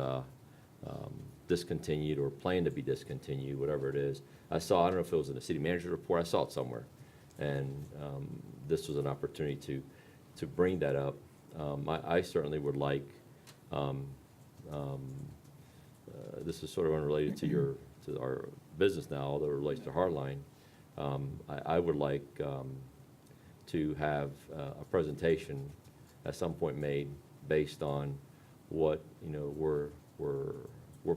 discontinued or planned to be discontinued, whatever it is. I don't know if it was in the city manager report, I saw it somewhere. And this was an opportunity to bring that up. I certainly would like, this is sort of unrelated to our business now, although it relates to Hardline. I would like to have a presentation at some point made based on what we're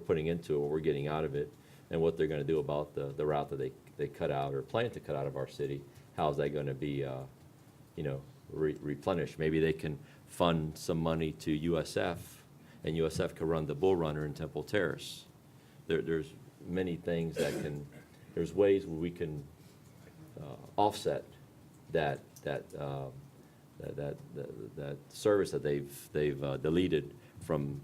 putting into it, what we're getting out of it, and what they're going to do about the route that they cut out or plan to cut out of our city. How's that going to be, replenished? Maybe they can fund some money to USF, and USF can run the Bull Runner in Temple Terrace. There's many things there's ways where we can offset that service that they've deleted from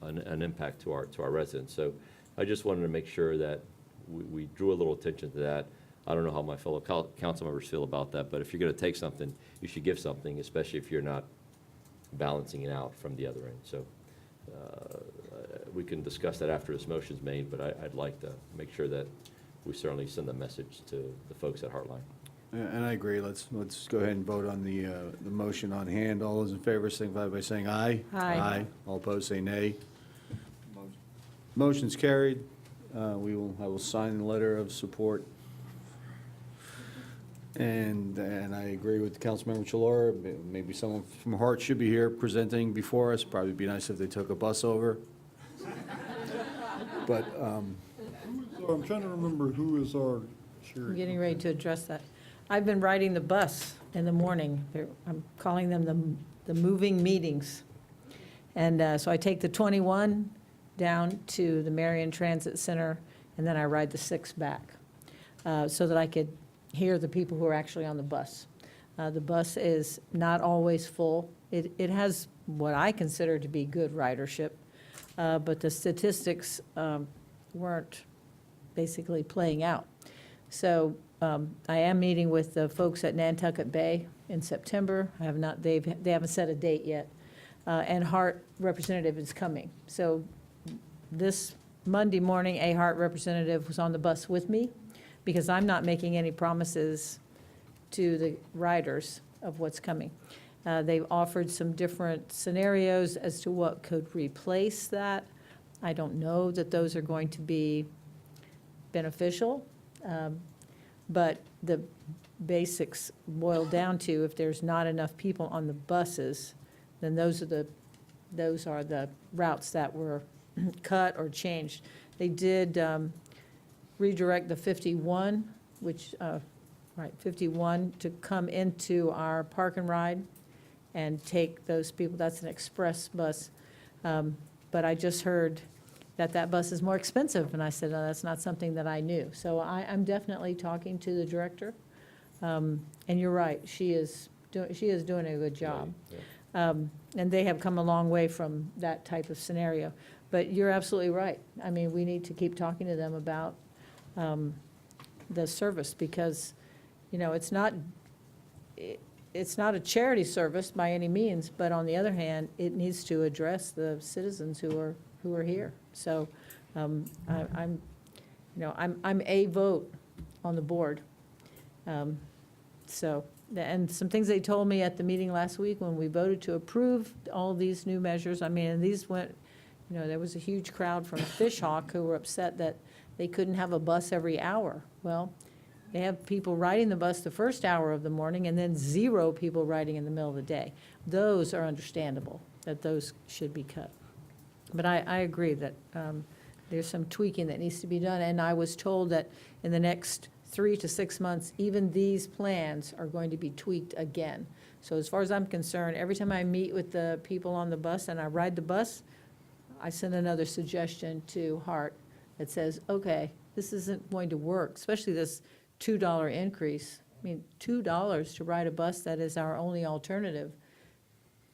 an impact to our residents. So I just wanted to make sure that we drew a little attention to that. I don't know how my fellow council members feel about that, but if you're going to take something, you should give something, especially if you're not balancing it out from the other end. So we can discuss that after this motion's made, but I'd like to make sure that we certainly send a message to the folks at Heartline. And I agree. Let's go ahead and vote on the motion on hand. All those in favor signify by saying aye. Aye. All opposed, say nay. Motion's carried. I will sign the letter of support. And I agree with Councilmember Chilora. Maybe someone from Hart should be here presenting before us. Probably be nice if they took a bus over. But, So I'm trying to remember who is our chair. I'm getting ready to address that. I've been riding the bus in the morning. I'm calling them the moving meetings. And so I take the 21 down to the Marion Transit Center, and then I ride the 6 back, so that I could hear the people who are actually on the bus. The bus is not always full. It has what I consider to be good ridership, but the statistics weren't basically playing out. So I am meeting with the folks at Nantucket Bay in September. They haven't set a date yet. And Hart representative is coming. So this Monday morning, a Hart representative was on the bus with me, because I'm not making any promises to the riders of what's coming. They've offered some different scenarios as to what could replace that. I don't know that those are going to be beneficial, but the basics boil down to, if there's not enough people on the buses, then those are the routes that were cut or changed. They did redirect the 51, 51 to come into our park and ride and take those people. That's an express bus. But I just heard that bus is more expensive, and I said, oh, that's not something that I knew. So I'm definitely talking to the director. And you're right, she is doing a good job. And they have come a long way from that type of scenario. But you're absolutely right. I mean, we need to keep talking to them about the service, because, it's not a charity service by any means, but on the other hand, it needs to address the citizens who are here. So I'm a vote on the board. And some things they told me at the meeting last week when we voted to approve all these new measures, and these went, there was a huge crowd from Fishhawk who were upset that they couldn't have a bus every hour. Well, they have people riding the bus the first hour of the morning and then 0 people riding in the middle of the day. Those are understandable, that those should be cut. But I agree that there's some tweaking that needs to be done, and I was told that in the next 3 to 6 months, even these plans are going to be tweaked again. So as far as I'm concerned, every time I meet with the people on the bus and I ride the bus, I send another suggestion to Hart that says, okay, this isn't going to work, especially this $2 increase. I mean, $2 to ride a bus that is our only alternative,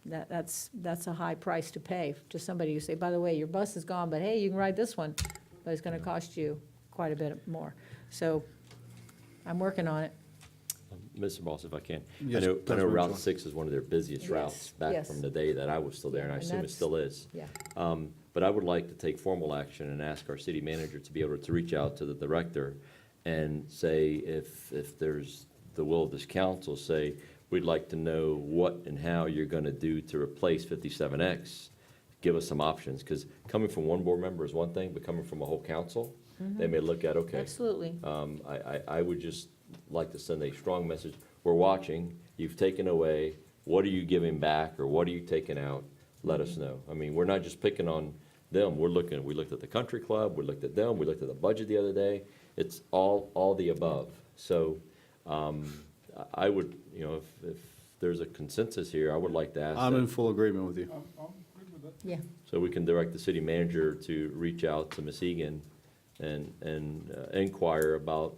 that's a high price to pay to somebody who say, by the way, your bus is gone, but hey, you can ride this one, but it's going to cost you quite a bit more. So I'm working on it. Mr. Boss, if I can. Yes, I know Councilmember Route Jones. 6 is one of their busiest routes back yes. from the day that I was still there, and I And assume it that's- still is. Yeah. But I would like to take formal action and ask our city manager to be able to reach out to the director and say, if there's the will of this council, say, we'd like to know what and how you're going to do to replace 57X. Give us some options, because coming from one board member is one thing, but coming from a whole council, they may look at, okay. Absolutely. I would just like to send a strong message. We're watching, you've taken away, what are you giving back, or what are you taking out? Let us know. I mean, we're not just picking on them. We looked at the country club, we looked at them, we looked at the budget the other day. It's all the above. So I would, if there's a consensus here, I would like to ask I'm in that, full agreement with you. Yeah. so we can direct the city manager to reach out to Ms. Egan and inquire about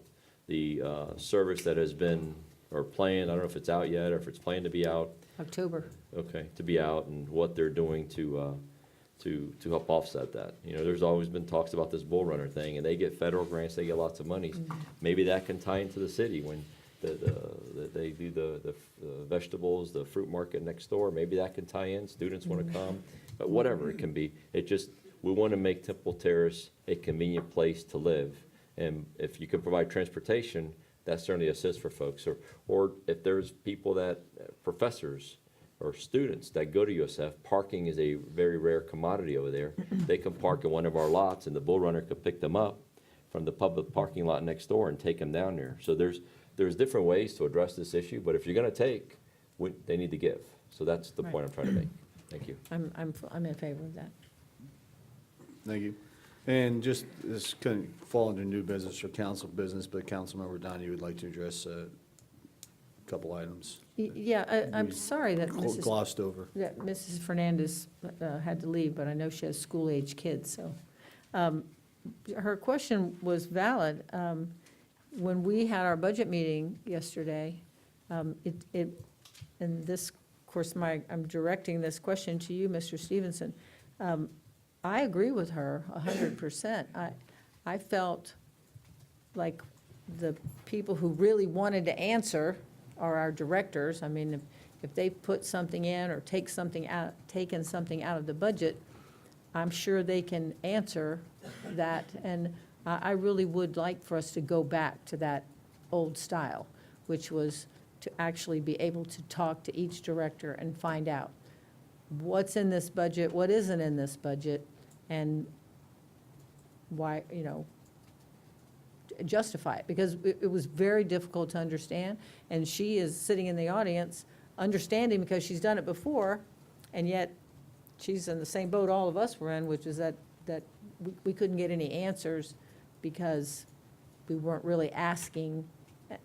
the service that has been, or planned, I don't know if it's out yet, or if it's planned to be out, October. okay, to be out, and what they're doing to help offset that. There's always been talks about this bull runner thing, and they get federal grants, they get lots of money. Maybe that can tie into the city when they do the vegetables, the fruit market next door, maybe that can tie in, students want to come, but whatever it can be. We want to make Temple Terrace a convenient place to live, and if you can provide transportation, that certainly assists for folks, or if there's people professors or students that go to USF, parking is a very rare commodity over there. They can park in one of our lots, and the bull runner could pick them up from the public parking lot next door and take them down there. So there's different ways to address this issue, but if you're gonna take, they need to give. So that's the point I'm trying to make. Thank you. I'm in favor of that. Thank you. And just, this couldn't fall under new business or council business, but Councilmember Donnie would like to address a couple items. Yeah, I'm sorry that Glossed over. Mrs. Fernandez had to leave, but I know she has school-age kids, so. Her question was valid. When we had our budget meeting yesterday, and this, of course, I'm directing this question to you, Mr. Stevenson. I agree with her 100%. I felt like the people who really wanted to answer are our directors. I mean, if they put something in or taken something out of the budget, I'm sure they can answer that. And I really would like for us to go back to that old style, which was to actually be able to talk to each director and find out what's in this budget, what isn't in this budget, and why, justify it, because it was very difficult to understand, and she is sitting in the audience understanding because she's done it before, and yet she's in the same boat all of us were in, which is that we couldn't get any answers because we weren't really asking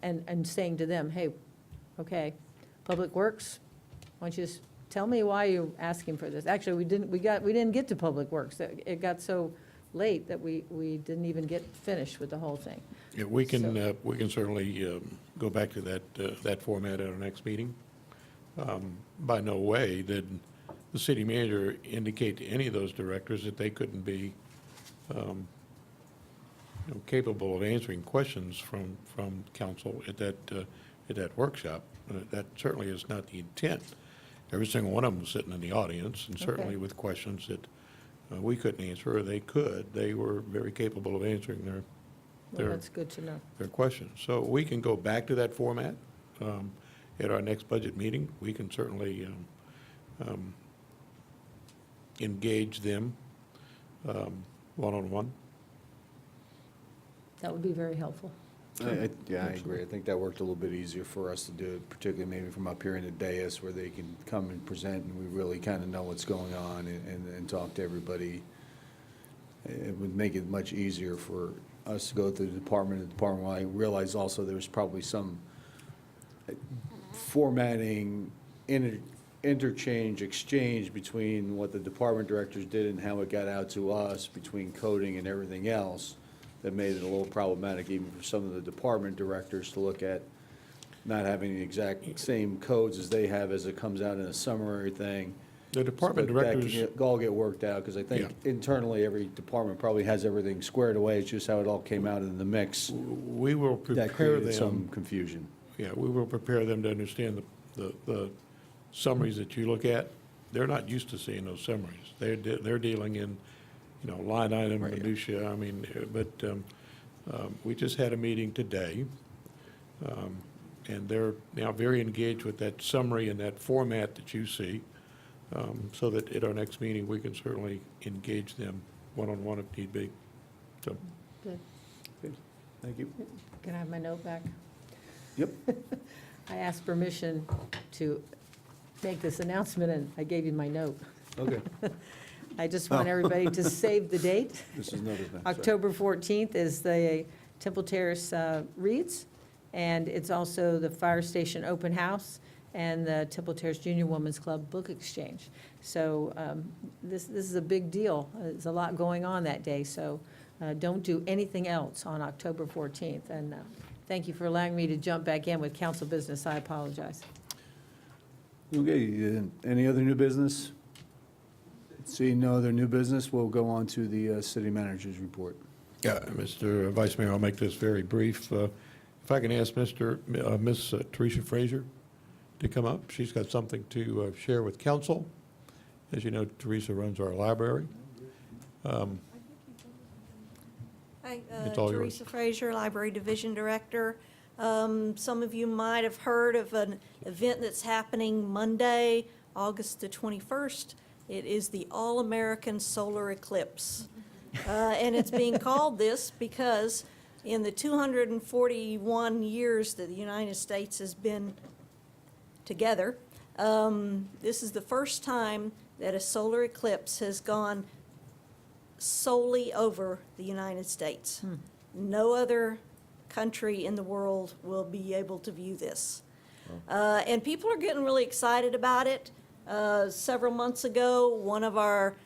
and saying to them, hey, okay, Public Works, why don't you just tell me why you're asking for this? Actually, we didn't get to Public Works. It got so late that we didn't even get finished with the whole thing. Yeah, we can certainly go back to that format at our next meeting. By no way did the city manager indicate to any of those directors that they couldn't be capable of answering questions from council at that workshop. That certainly is not the intent. Every single one of them was sitting in the audience, and certainly with questions that we couldn't answer, or they could. They were very capable of answering That's good to know. their questions. So we can go back to that format at our next budget meeting. We can certainly engage them one-on-one. That would be very helpful. Yeah, I agree. I think that worked a little bit easier for us to do it, particularly maybe from up here in the dais where they can come and present and we really kind of know what's going on and talk to everybody. It would make it much easier for us to go through the department. I realize also there was probably some formatting, interchange, exchange between what the department directors did and how it got out to us, between coding and everything else, that made it a little problematic even for some of the department directors to look at not having the exact same codes as they have as it comes out in a summary thing. The department But directors. that can all get worked out, because I think internally, every department probably has everything squared away. It's just how it all came out in the mix. We will prepare That created them. some confusion. Yeah, we will prepare them to understand the summaries that you look at. They're not used to seeing those summaries. They're dealing in, line item minutia. I mean, but we just had a meeting today, and they're now very engaged with that summary and that format that you see, so that at our next meeting, we can certainly engage them one-on-one if need be. So. Good. Thank you. Can I have my note back? Yep. I asked permission to make this announcement, and I gave you my note. Okay. I just want everybody to save the date. This is another thing. October 14th is the Temple Terrace Reads, and it's also the Fire Station Open House and the Temple Terrace Junior Women's Club Book Exchange. So this is a big deal. There's a lot going on that day, so don't do anything else on October 14th. And thank you for allowing me to jump back in with council business. I apologize. Okay, any other new business? Seeing no other new business, we'll go on to the city manager's report. Yeah, Mr. Vice Mayor, I'll make this very brief. If I can ask Miss Teresa Frazier to come up. She's got something to share with council. As you know, Teresa runs our library. Hi, It's all yours. Teresa Frazier, Library Division Director. Some of you might have heard of an event that's happening Monday, August the 21st. It is the All-American Solar Eclipse. And it's being called this because in the 241 years that the United States has been together, this is the first time that a solar eclipse has gone solely over the United States. No other country in the world will be able to view this. And people are getting really excited about it. Several months ago, one of our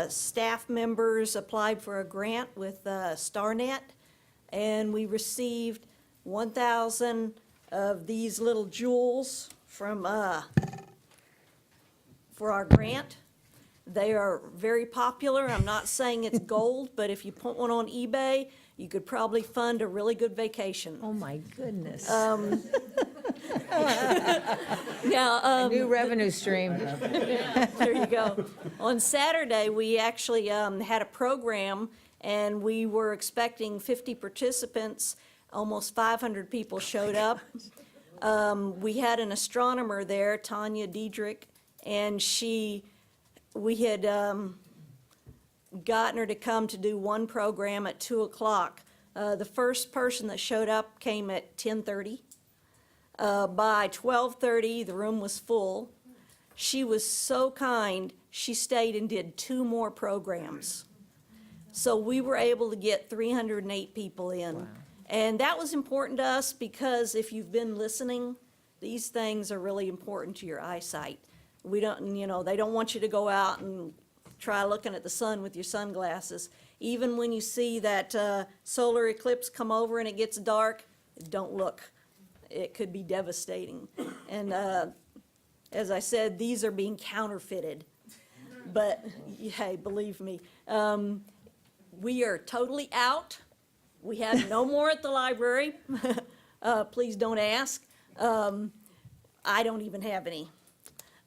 staff members applied for a grant with StarNet, and we received 1,000 of these little jewels from for our grant. They are very popular. I'm not saying it's gold, but if you put one on eBay, you could probably fund a really good vacation. Oh, my goodness. Now, A new revenue stream. there you go. On Saturday, we actually had a program, and we were expecting 50 participants. Almost 500 people showed up. We had an astronomer there, Tanya Diedrich, and we had gotten her to come to do one program at 2 o'clock. The first person that showed up came at 10:30. By 12:30, the room was full. She was so kind, she stayed and did 2 more programs. So we were able to get 308 people in. Wow. And that was important to us because if you've been listening, these things are really important to your eyesight. We don't, they don't want you to go out and try looking at the sun with your sunglasses. Even when you see that solar eclipse come over and it gets dark, don't look. It could be devastating. And as I said, these are being counterfeited. But hey, believe me, we are totally out. We have no more at the library. Please don't ask. I don't even have any.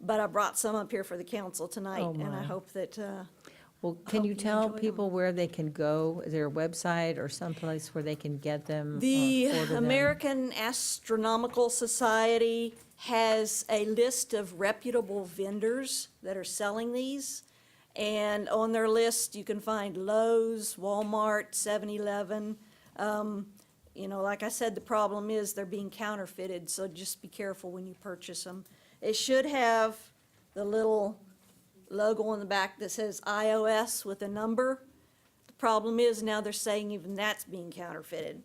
But I brought some up here for the council tonight, Oh, and I my. hope that, Well, can you hope you tell enjoy them. people where they can go? Is there a website or someplace where they can get them? or the order them? American Astronomical Society has a list of reputable vendors that are selling these. And on their list, you can find Lowe's, Walmart, 7-Eleven. Like I said, the problem is they're being counterfeited, so just be careful when you purchase them. It should have the little logo on the back that says iOS with a number. The problem is now they're saying even that's being counterfeited.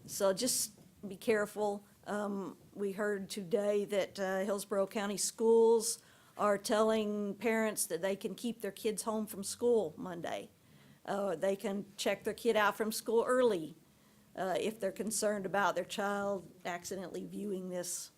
So just be careful. We heard today that Hillsborough County Schools are telling parents that they can keep their kids home from school Monday. They can check their kid out from school early if they're concerned about their child accidentally viewing this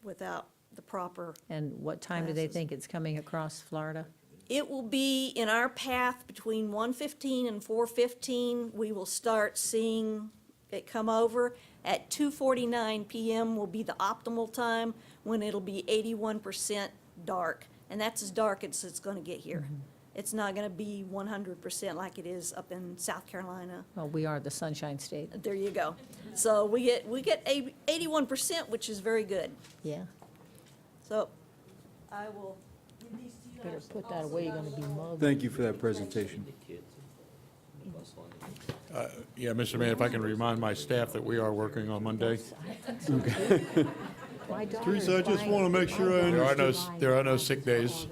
without the proper. And what time do they classes. think it's coming across Florida? It will be in our path between 1:15 and 4:15. We will start seeing it come over. At 2:49 p.m. will be the optimal time when it'll be 81% dark. And that's as dark as it's going to get here. It's not going to be 100% like it is up in South Carolina. Well, we are the Sunshine State. There you go. So we get 81%, which is very good. Yeah. So I will give these to you. Better put that away, you're gonna be mugged. Thank you for that presentation. Yeah, Mr. Mayor, if I can remind my staff that we are working on Monday. My daughter Teresa, I is just buying- want to make sure I understood. There are no sick days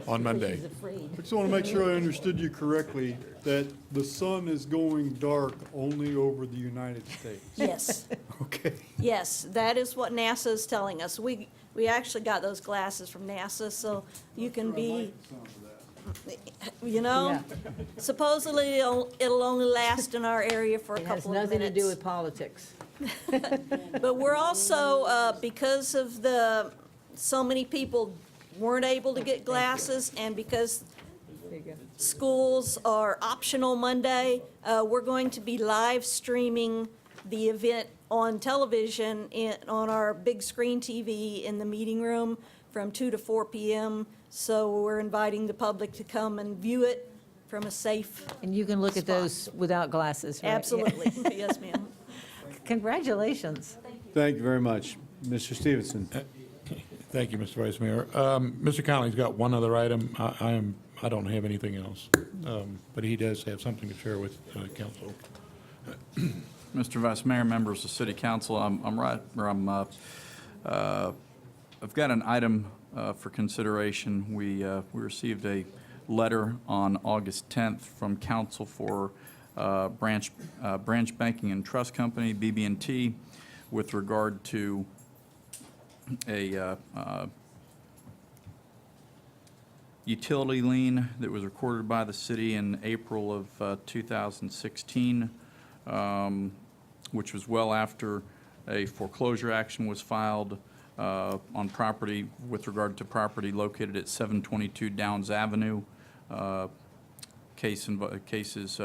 on Monday. She's afraid. I just want to make sure I understood you correctly, that the sun is going dark only over the United States. Yes. Okay. Yes, that is what NASA is telling us. We actually got those glasses from NASA, so you can be, you know, supposedly it'll only last in our area for a It has couple of nothing to do minutes. with politics. But we're also, because of so many people weren't able to get glasses, and because There you go. schools are optional Monday, we're going to be live streaming the event on television on our big screen TV in the meeting room from 2 to 4 p.m. So we're inviting the public to come and view it from a safe. And you can look at spot. those without glasses, right? Yeah. Absolutely. Yes, ma'am. Congratulations. Thank you very much. Mr. Stevenson? Thank you, Mr. Vice Mayor. Mr. Connolly's got one other item. I don't have anything else, but he does have something to share with council. Mr. Vice Mayor, members of City Council, I've got an item for consideration. We received a letter on August 10th from Council for Branch Banking and Trust Company, BB&T, with regard to a utility lien that was recorded by the city in April of 2016, which was well after a foreclosure action was filed on property with regard to property located at 722 Downs Avenue. Cases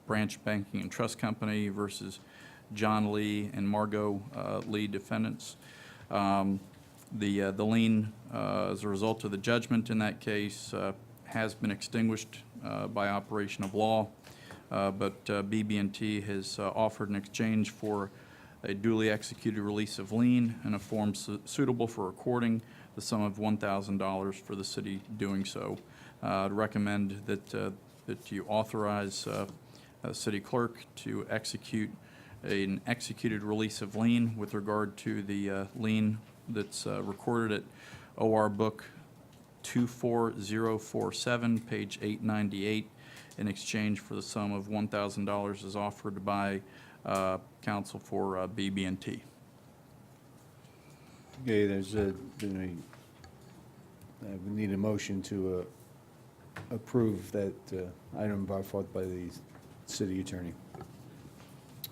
Branch Banking and Trust Company versus John Lee and Margot Lee defendants. The lien, as a result of the judgment in that case, has been extinguished by operation of law, but BB&T has offered in exchange for a duly executed release of lien in a form suitable for recording the sum of $1,000 for the city doing so. I'd recommend that you authorize city clerk to execute an executed release of lien with regard to the lien that's recorded at OR Book 24047, page 898, in exchange for the sum of $1,000 as offered by counsel for BB&T. Okay, we need a motion to approve that item brought forth by the city attorney.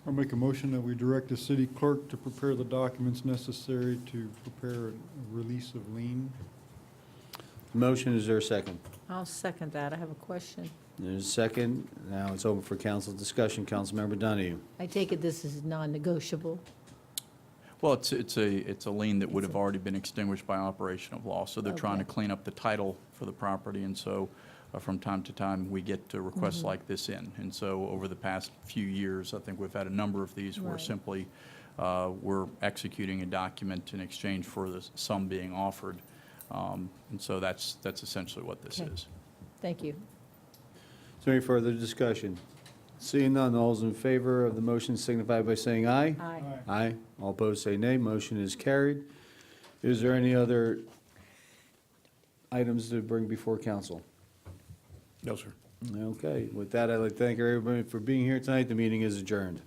I'll make a motion that we direct the city clerk to prepare the documents necessary to prepare a release of lien. Motion, is there a second? I'll second that. I have a question. There's a second. Now it's open for council discussion. Councilmember Donahue. I take it this is non-negotiable? Well, it's a lien that would have already been extinguished by operation of law, so they're trying to Okay. clean up the title for the property, and so from time to time, we get requests like this in. And so over the past few years, I think we've had a number of these where Right. simply we're executing a document in exchange for the sum being offered. And so that's essentially what this Okay. is. Thank you. Is there any further discussion? Seeing none, all those in favor of the motion signify by saying aye. Aye. Aye. All opposed say nay. Motion is carried. Is there any other items to bring before council? No, sir. Okay, with that, I'd like to thank everybody for being here tonight. The meeting is adjourned.